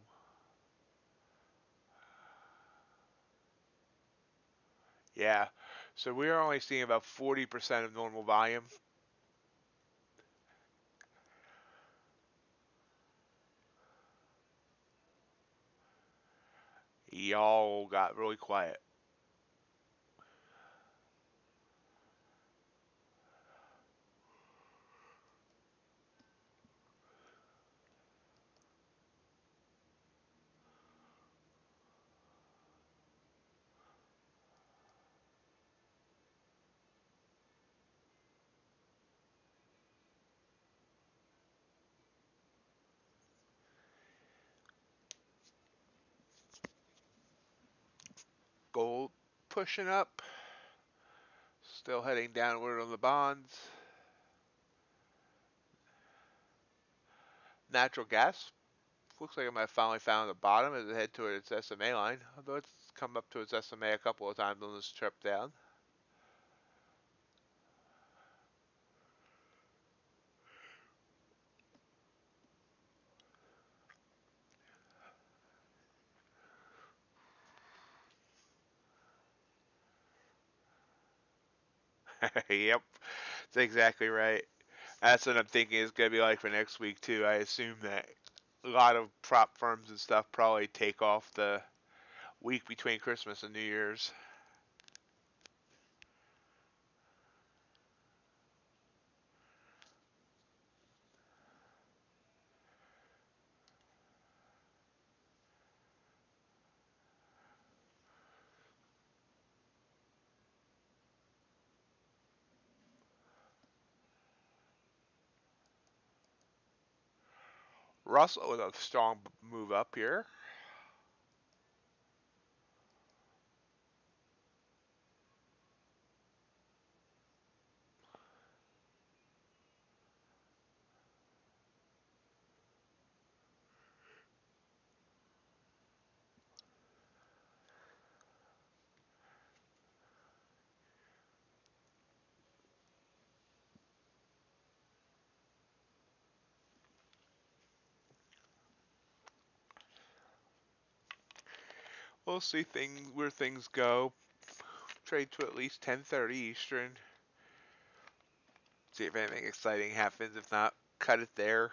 Yeah. So we are only seeing about 40% of normal volume. Y'all got really quiet. Gold pushing up. Still heading downward on the bonds. Natural gas. Looks like it might have finally found the bottom as it head toward its SMA line. Although it's come up to its SMA a couple of times on this trip down. Yep. That's exactly right. That's what I'm thinking is going to be like for next week, too. I assume that a lot of prop firms and stuff probably take off the week between Christmas and New Year's. Russell with a strong move up here. We'll see where things go. Trade to at least 10:30 Eastern. See if anything exciting happens. If not, cut it there.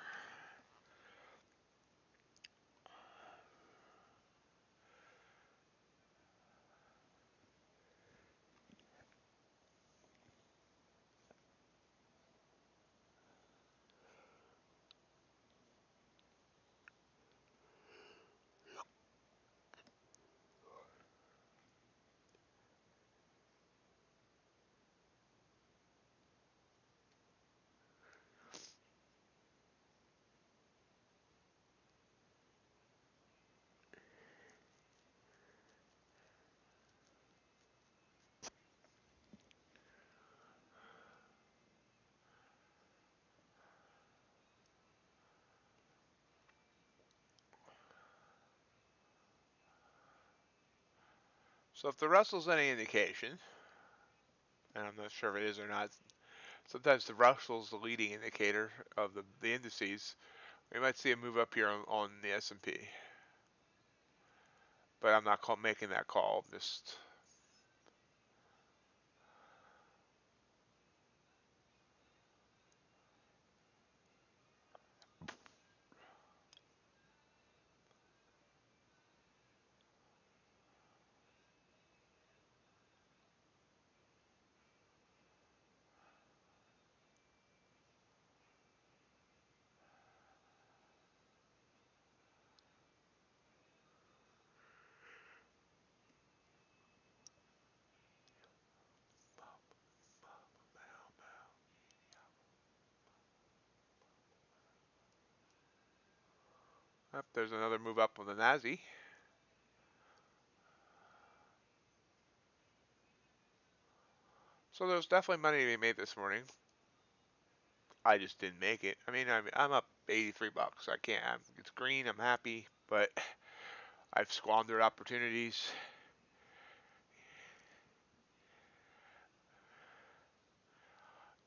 So if the Russell's any indication, and I'm not sure if it is or not, sometimes the Russell's the leading indicator of the indices. We might see a move up here on the S&P, but I'm not making that call. Just there's another move up on the Nasdaq. So there's definitely money to be made this morning. I just didn't make it. I mean, I'm up 83 bucks. I can't. It's green. I'm happy, but I've squandered opportunities.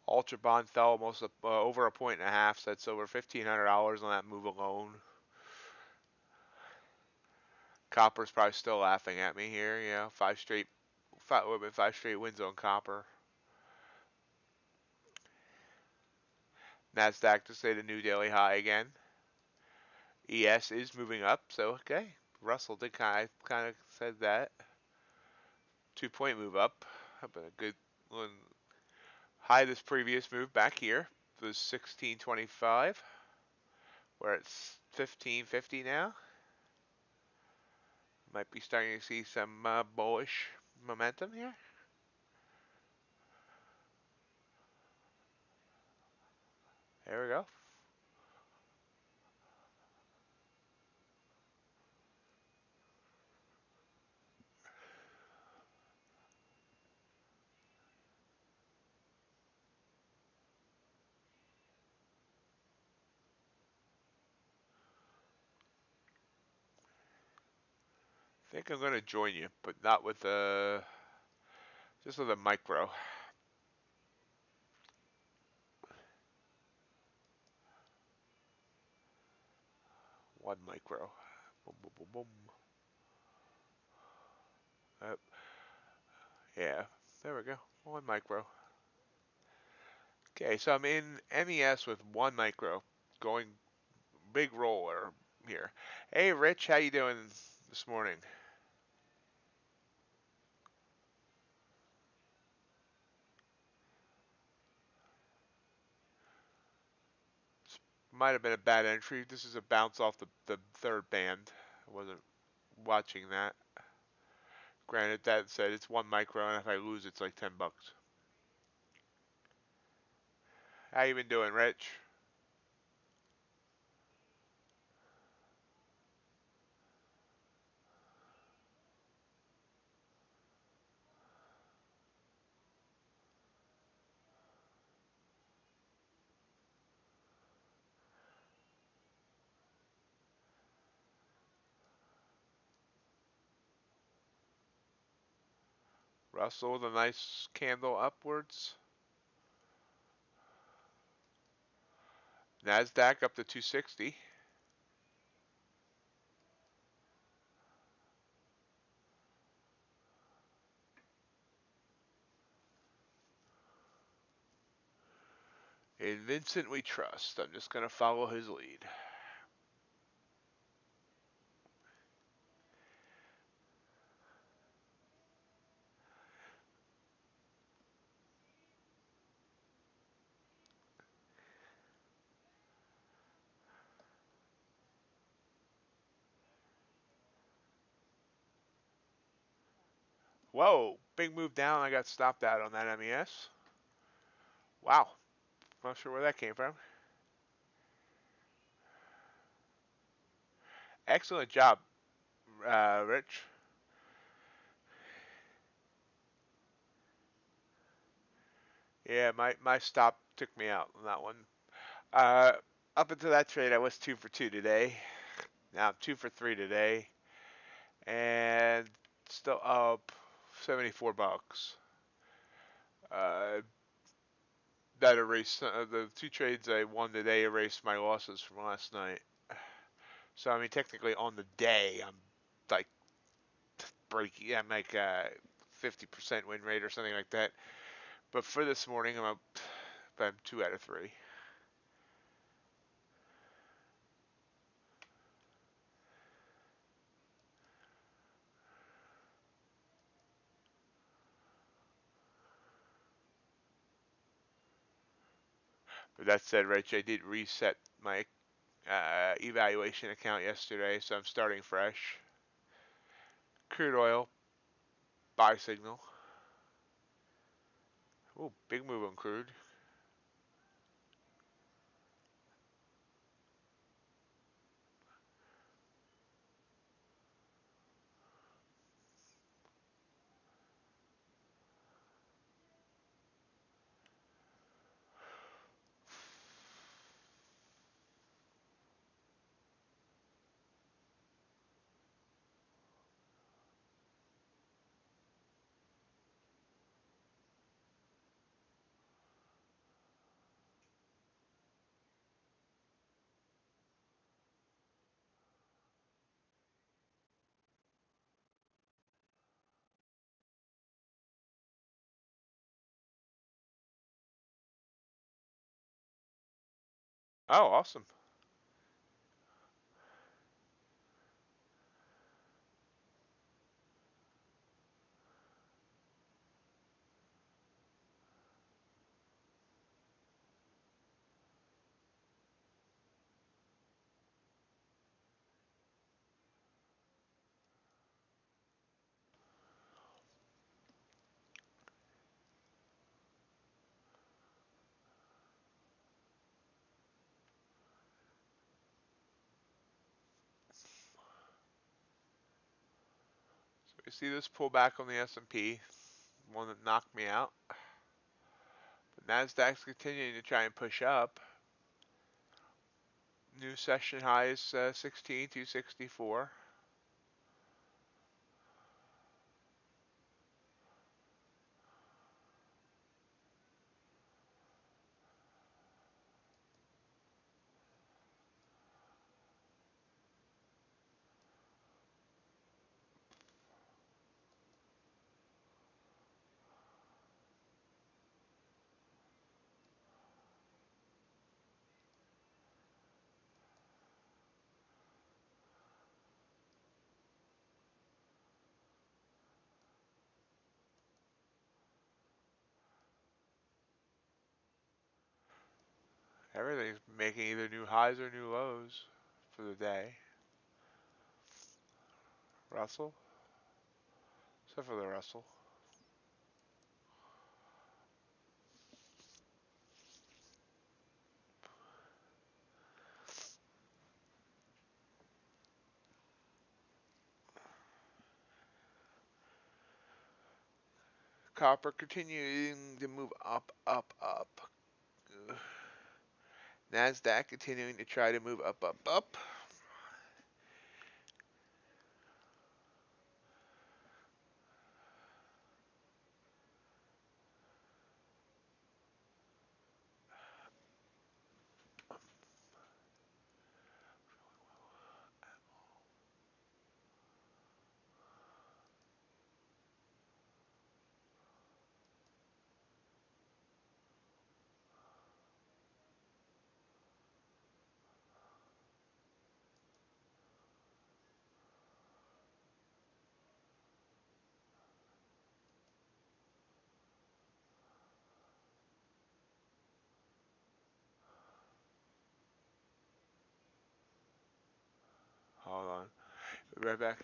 UltraBond fell almost over a point and a half, so that's over $1,500 on that move alone. Copper's probably still laughing at me here. You know, five straight wins on copper. Nasdaq to say the new daily high again. ES is moving up, so okay. Russell did kind of said that. 2-point move up. But a good one. High this previous move back here was 1625. We're at 1550 now. Might be starting to see some bullish momentum here. There we go. I think I'm going to join you, but not with just with a micro. One micro. Boom, boom, boom, boom. Yeah, there we go. One micro. Okay, so I'm in MES with one micro, going big roller here. Hey, Rich, how you doing this morning? This might have been a bad entry. This is a bounce off the third band. I wasn't watching that. Granted, that said, it's one micro, and if I lose, it's like 10 bucks. How you been doing, Rich? Russell with a nice candle upwards. NASDAQ up to 260. In Vincent we trust. I'm just going to follow his lead. Whoa, big move down. I got stopped out on that MES. Wow, not sure where that came from. Excellent job, Rich. Yeah, my stop took me out on that one. Uh, Up until that trade, I was 2 for 2 today. Now I'm 2 for 3 today, and still up $74. Uh, that erased the 2 trades I won today. Erased my losses from last night. So I mean, technically on the day, I'm like breaking. I'm like 50% win rate or something like that. But for this morning, I'm 2 out of 3. But that said, Rich, I did reset my evaluation account yesterday, so I'm starting fresh. Crude oil, buy signal. Ooh, big move on crude. Oh, awesome. So you see this pullback on the S&P, one that knocked me out. But Nasdaq's continuing to try and push up. New session high is 16,264. Everything's making either new highs or new lows for the day. Russell, except for the Russell. Copper continuing to move up, up, up. Ugh. Nasdaq continuing to try to move up, up, up. be right back.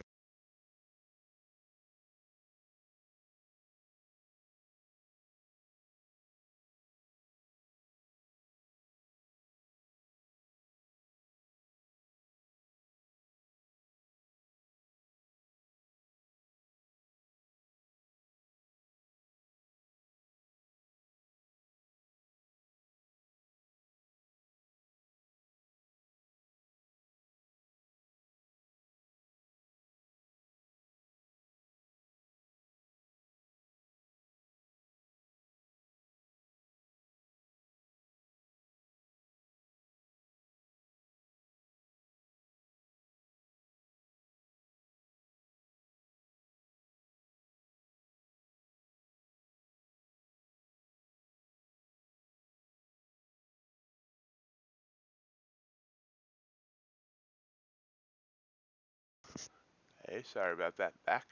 Hey, sorry about that. Back.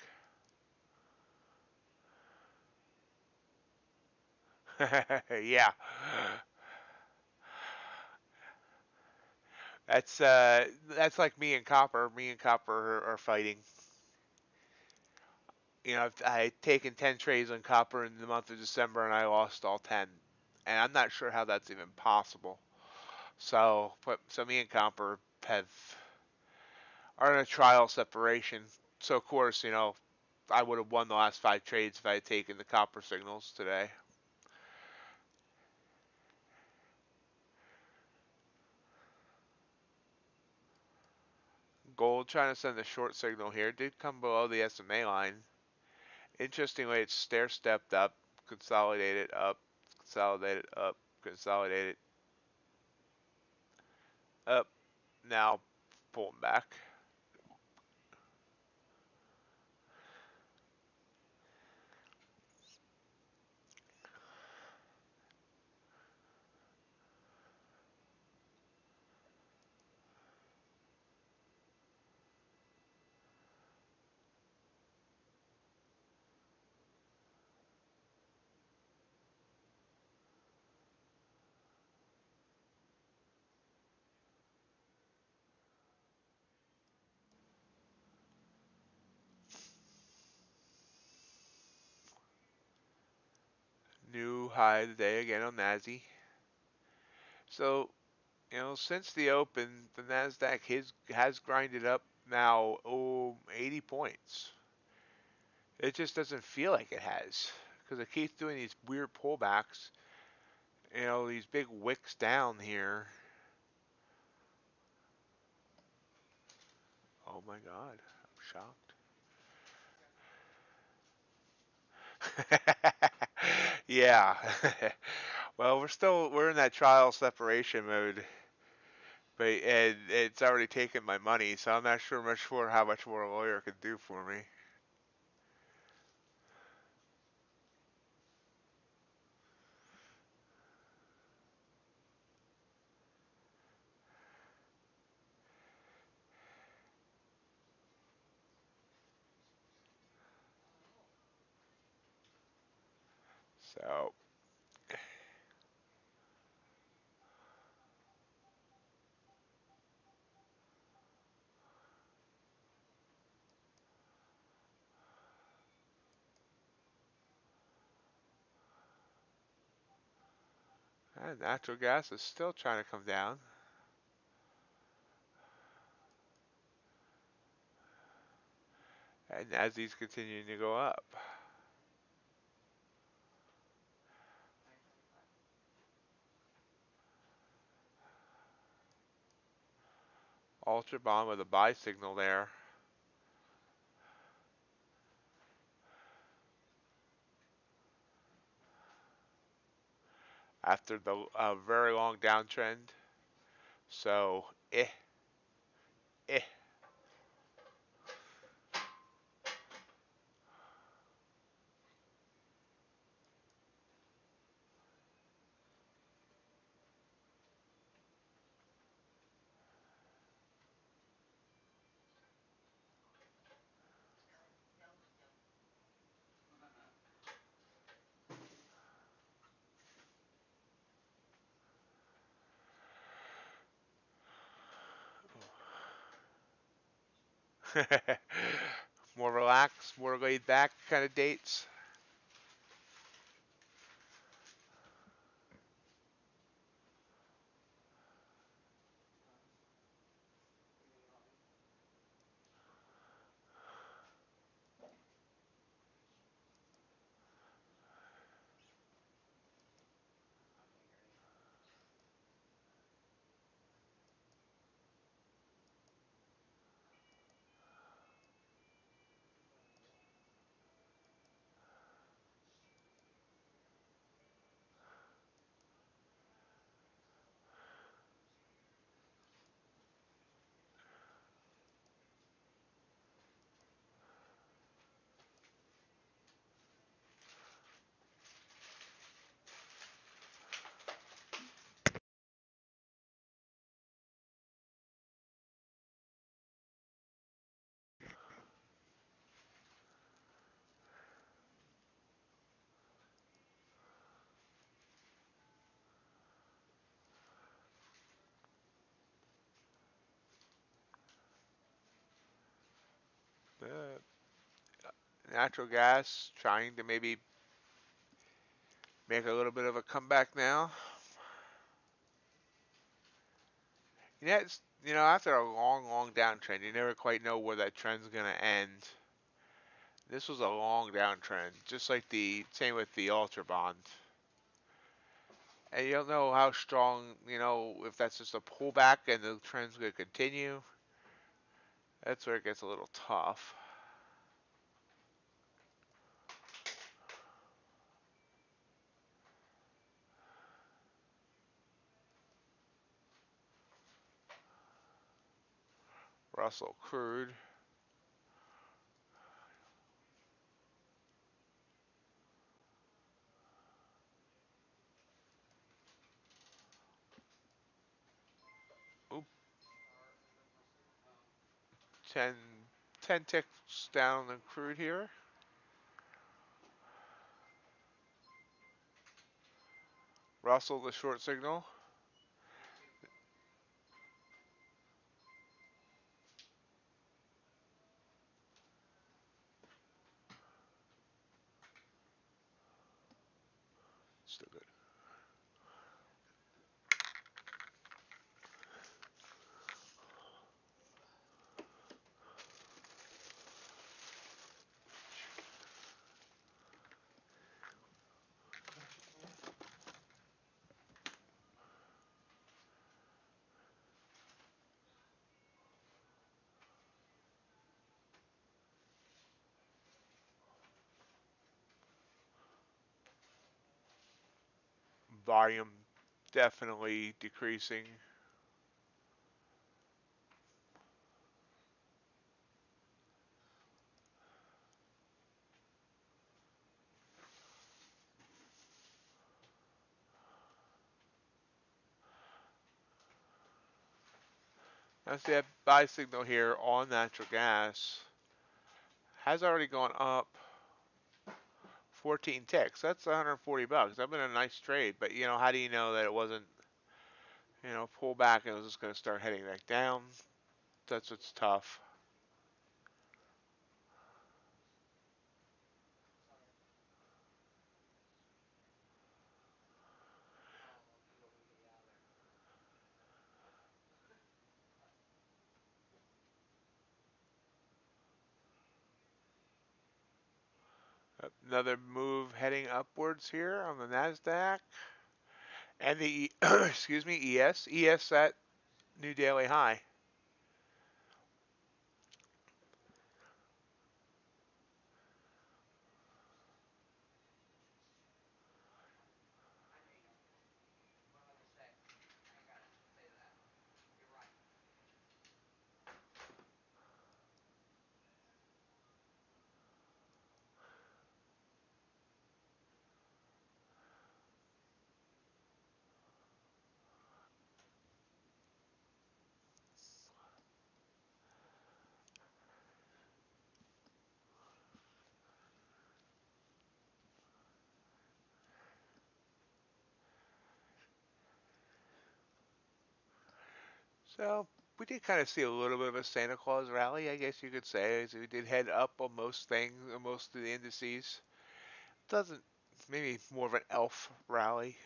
Yeah. That's like me and Copper. Me and Copper are fighting. I had taken 10 trades on Copper in the month of December, and I lost all 10. And I'm not sure how that's even possible. So me and Copper have are in a trial separation. So of course, I would have won the last 5 trades if I had taken the Copper signals today. Gold trying to send a short signal here. Did come below the SMA line. Interestingly, it's stair stepped up, consolidated up, consolidated up, consolidated up. Now pulling back. New high today again on NASI. So, since the open, the NASDAQ has grinded up now 80 points. It just doesn't feel like it has because it keeps doing these weird pullbacks. These big wicks down here. Oh my God, I'm shocked. Yeah. Well, we're in that trial separation mode, but and it's already taken my money, so I'm not sure how much more a lawyer could do for me. So, and natural gas is still trying to come down, and as these continuing to go up. UltraBond with a buy signal there. After the very long downtrend. So, eh. More relaxed, more laid back kind of dates. Uh, Natural gas trying to maybe make a little bit of a comeback now. After a long, long downtrend, you never quite know where that trend's going to end. This was a long downtrend, just like the same with the UltraBond. And you don't know how strong, if that's just a pullback and the trend's going to continue. That's where it gets a little tough. Russell Crude. Oop, 10, 10 ticks down the Crude here. Russell, the short signal. Still good. Volume definitely decreasing. Now see that buy signal here on natural gas has already gone up 14 ticks. That's 140 bucks. That's been a nice trade, but how do you know that it wasn't, pull back and it was just going to start heading back down? That's what's tough. Another move heading upwards here on the Nasdaq and the excuse me ES at new daily high. So we did kind of see a little bit of a Santa Claus rally, I guess you could say. So we did head up on most things, on most of the indices. Doesn't maybe more of an elf rally,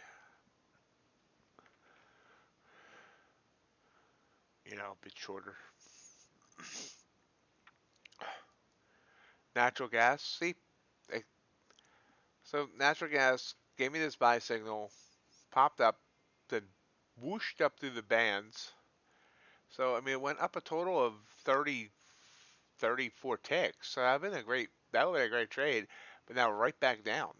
a bit shorter. Natural gas, see, eh, so natural gas gave me this buy signal, popped up, then whooshed up through the bands. So I mean, it went up a total of 30, 34 ticks. So that would be a great trade, but now right back down.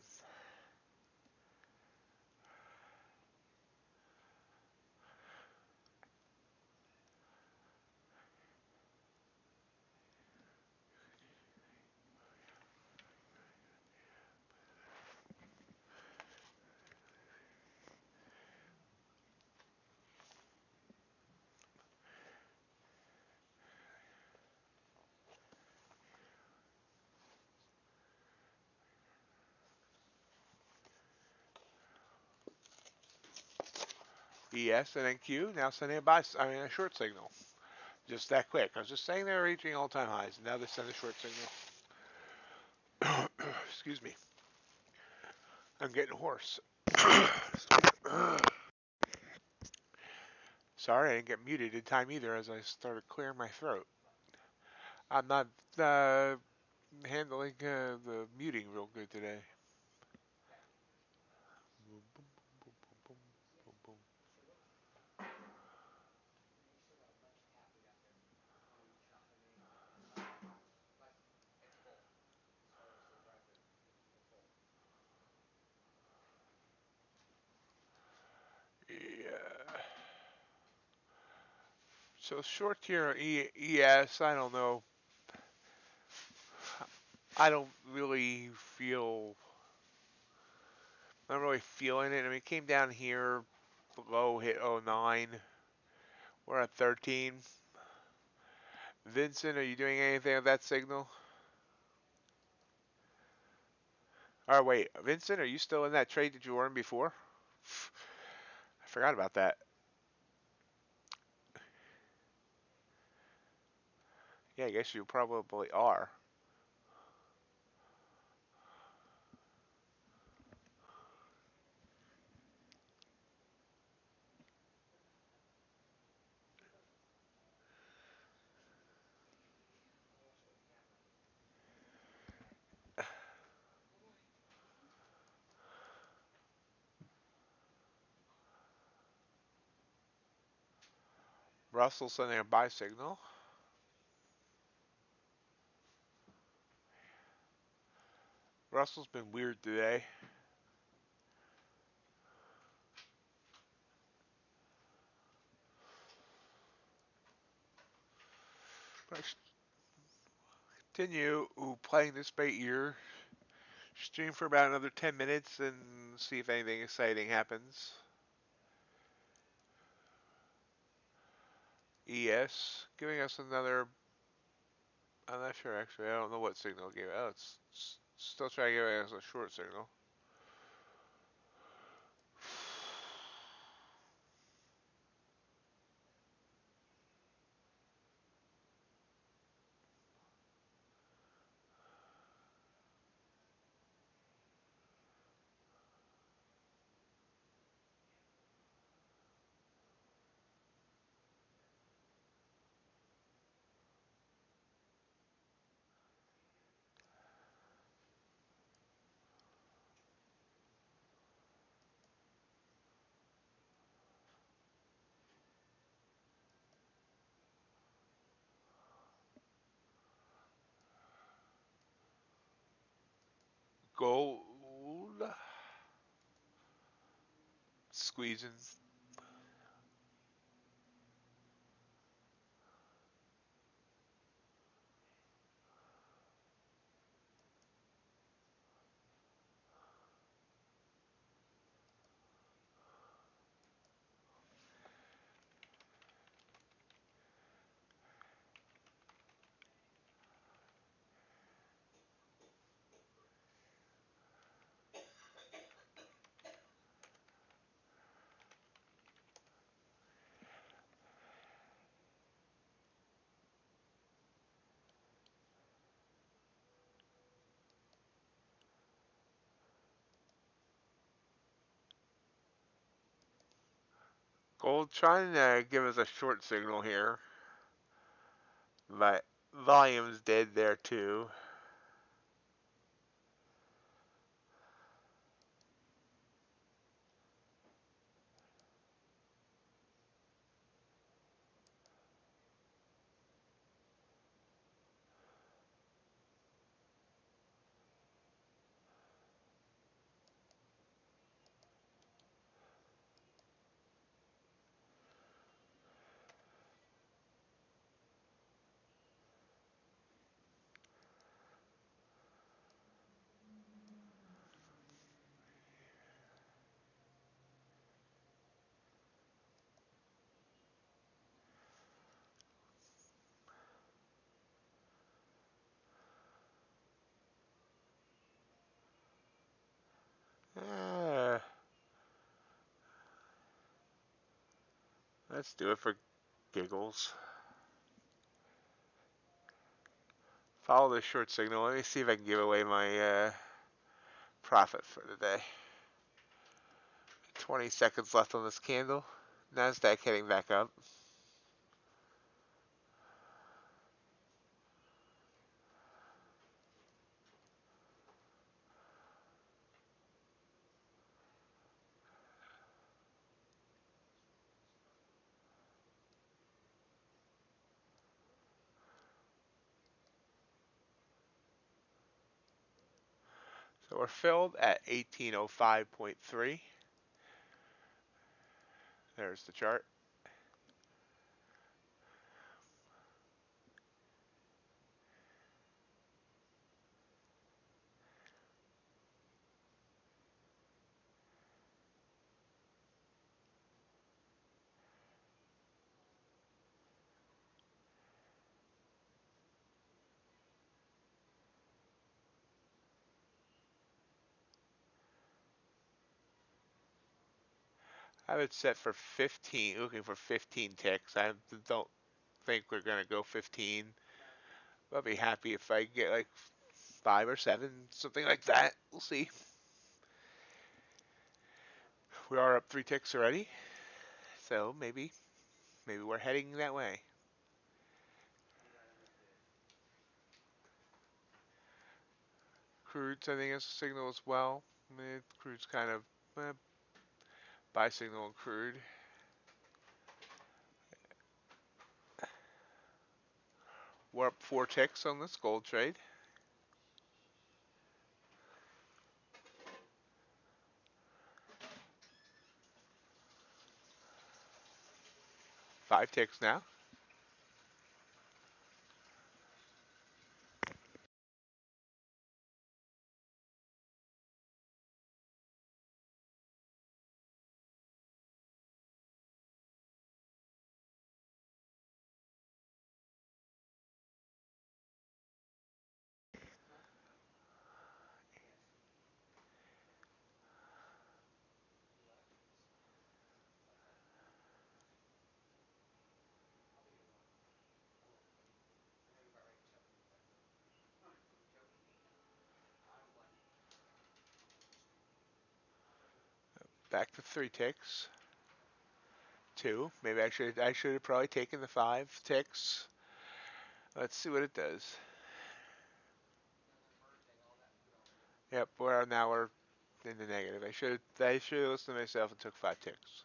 ES and then Q now sending a short signal. Just that quick. I was just saying they were reaching all-time highs, and now they send a short signal. Excuse me. I'm getting hoarse. Sorry, I didn't get muted in time either as I started clearing my throat. I'm not handling the muting real good today. Yeah. So short tier ES, I don't know. I don't really feel. I'm not really feeling it. I mean, it came down here, below hit '09. We're at 13. Vincent, are you doing anything with that signal? Oh wait, Vincent, are you still in that trade that you were in before? I forgot about that. Yeah, I guess you probably are. Russell's sending a buy signal. Russell's been weird today. Let's continue playing this bait here. Stream for about another 10 minutes and see if anything exciting happens. ES giving us another. I'm not sure actually. I don't know what signal it gave. Oh, it's still trying to give us a short signal. Gold squeezing. Gold trying to give us a short signal here, but volume's dead there too. Uh, let's do it for giggles. Follow the short signal. Let me see if I can give away my profit for the day. 20 seconds left on this candle. Nasdaq heading back up. So we're filled at 1805.3. There's the chart. I would set for 15, looking for 15 ticks. I don't think we're going to go 15. I'll be happy if I get like 5 or 7, something like that. We'll see. We are up 3 ticks already, so maybe we're heading that way. Crude sending us a signal as well. Crude's kind of buy signal on crude. We're up 4 ticks on this gold trade. Five ticks now. Back to 3 ticks. 2. Maybe I should have probably taken the 5 ticks. Let's see what it does. Yep, we're in the negative. I should have listened to myself and took 5 ticks.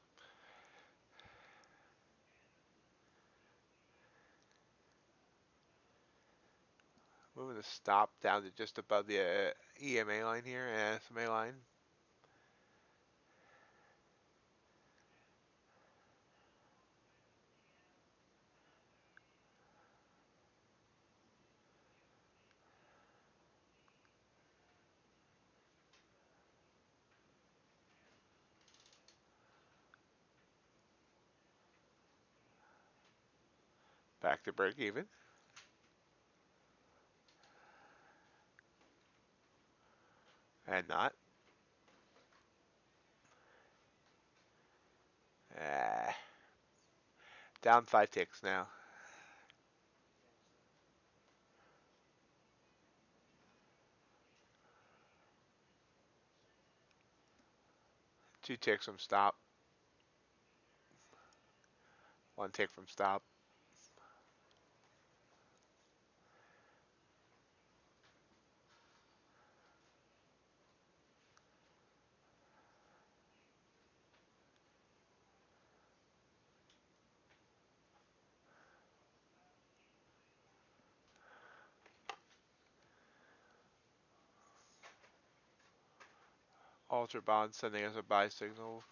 Moving the stop down to just above the EMA line here, SMA line. Back to break even. And not. Uh, Down 5 ticks now. 2 ticks from stop. One tick from stop. UltraBond sending us a buy signal.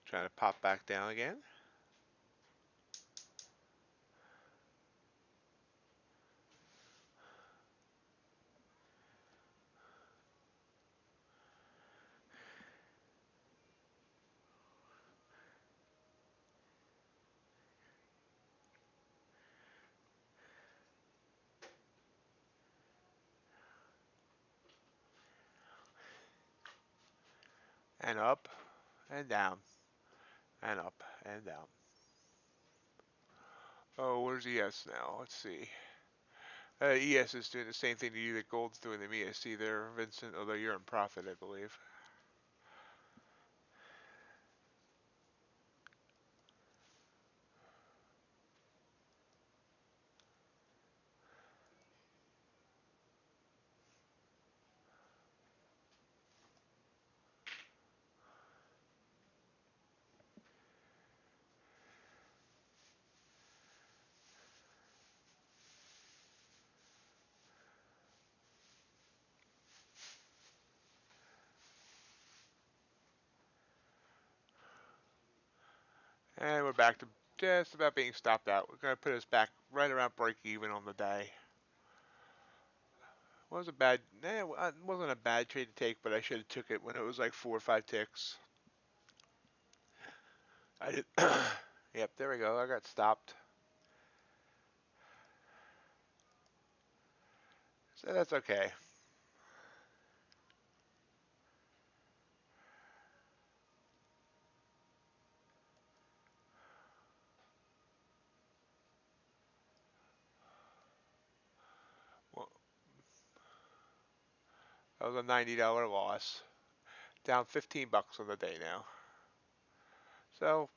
Trying to pop back down again. And up and down. And up and down. Oh, where's ES now? Let's see. ES is doing the same thing to you that Gold's doing to me. I see there, Vincent, although you're in profit, I believe. And we're back to just about being stopped out. We're going to put us back right around break even on the day. Was a bad, it wasn't a bad trade to take, but I should have took it when it was like 4 or 5 ticks. I did. Yep, there we go. I got stopped. So that's okay. Well, that was a $90 loss. Down 15 bucks on the day now. So,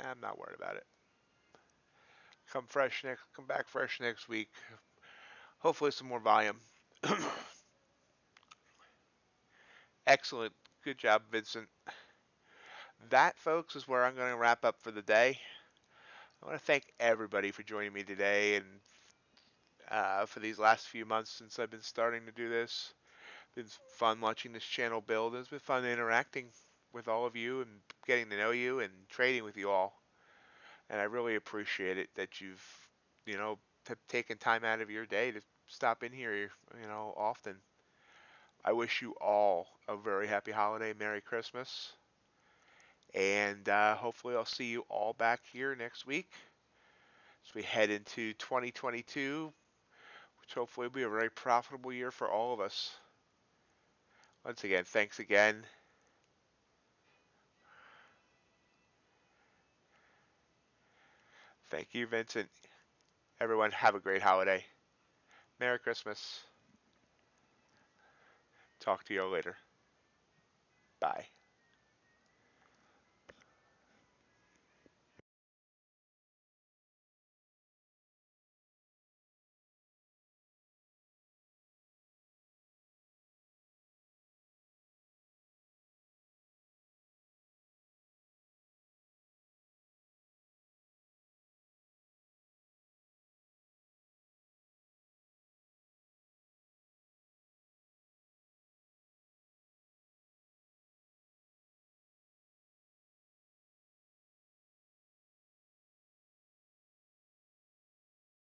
I'm not worried about it. Come back fresh next week. Hopefully some more volume. Excellent. Good job, Vincent. That, folks, is where I'm going to wrap up for the day. I want to thank everybody for joining me today and for these last few months since I've been starting to do this. It's been fun watching this channel build. It's been fun interacting with all of you and getting to know you and trading with you all. And I really appreciate it that you've, taken time out of your day to stop in here, often. I wish you all a very happy holiday, Merry Christmas, and hopefully I'll see you all back here next week as we head into 2022, which hopefully will be a very profitable year for all of us. Once again, thanks again. Thank you, Vincent. Everyone, have a great holiday. Merry Christmas. Talk to you all later. Bye.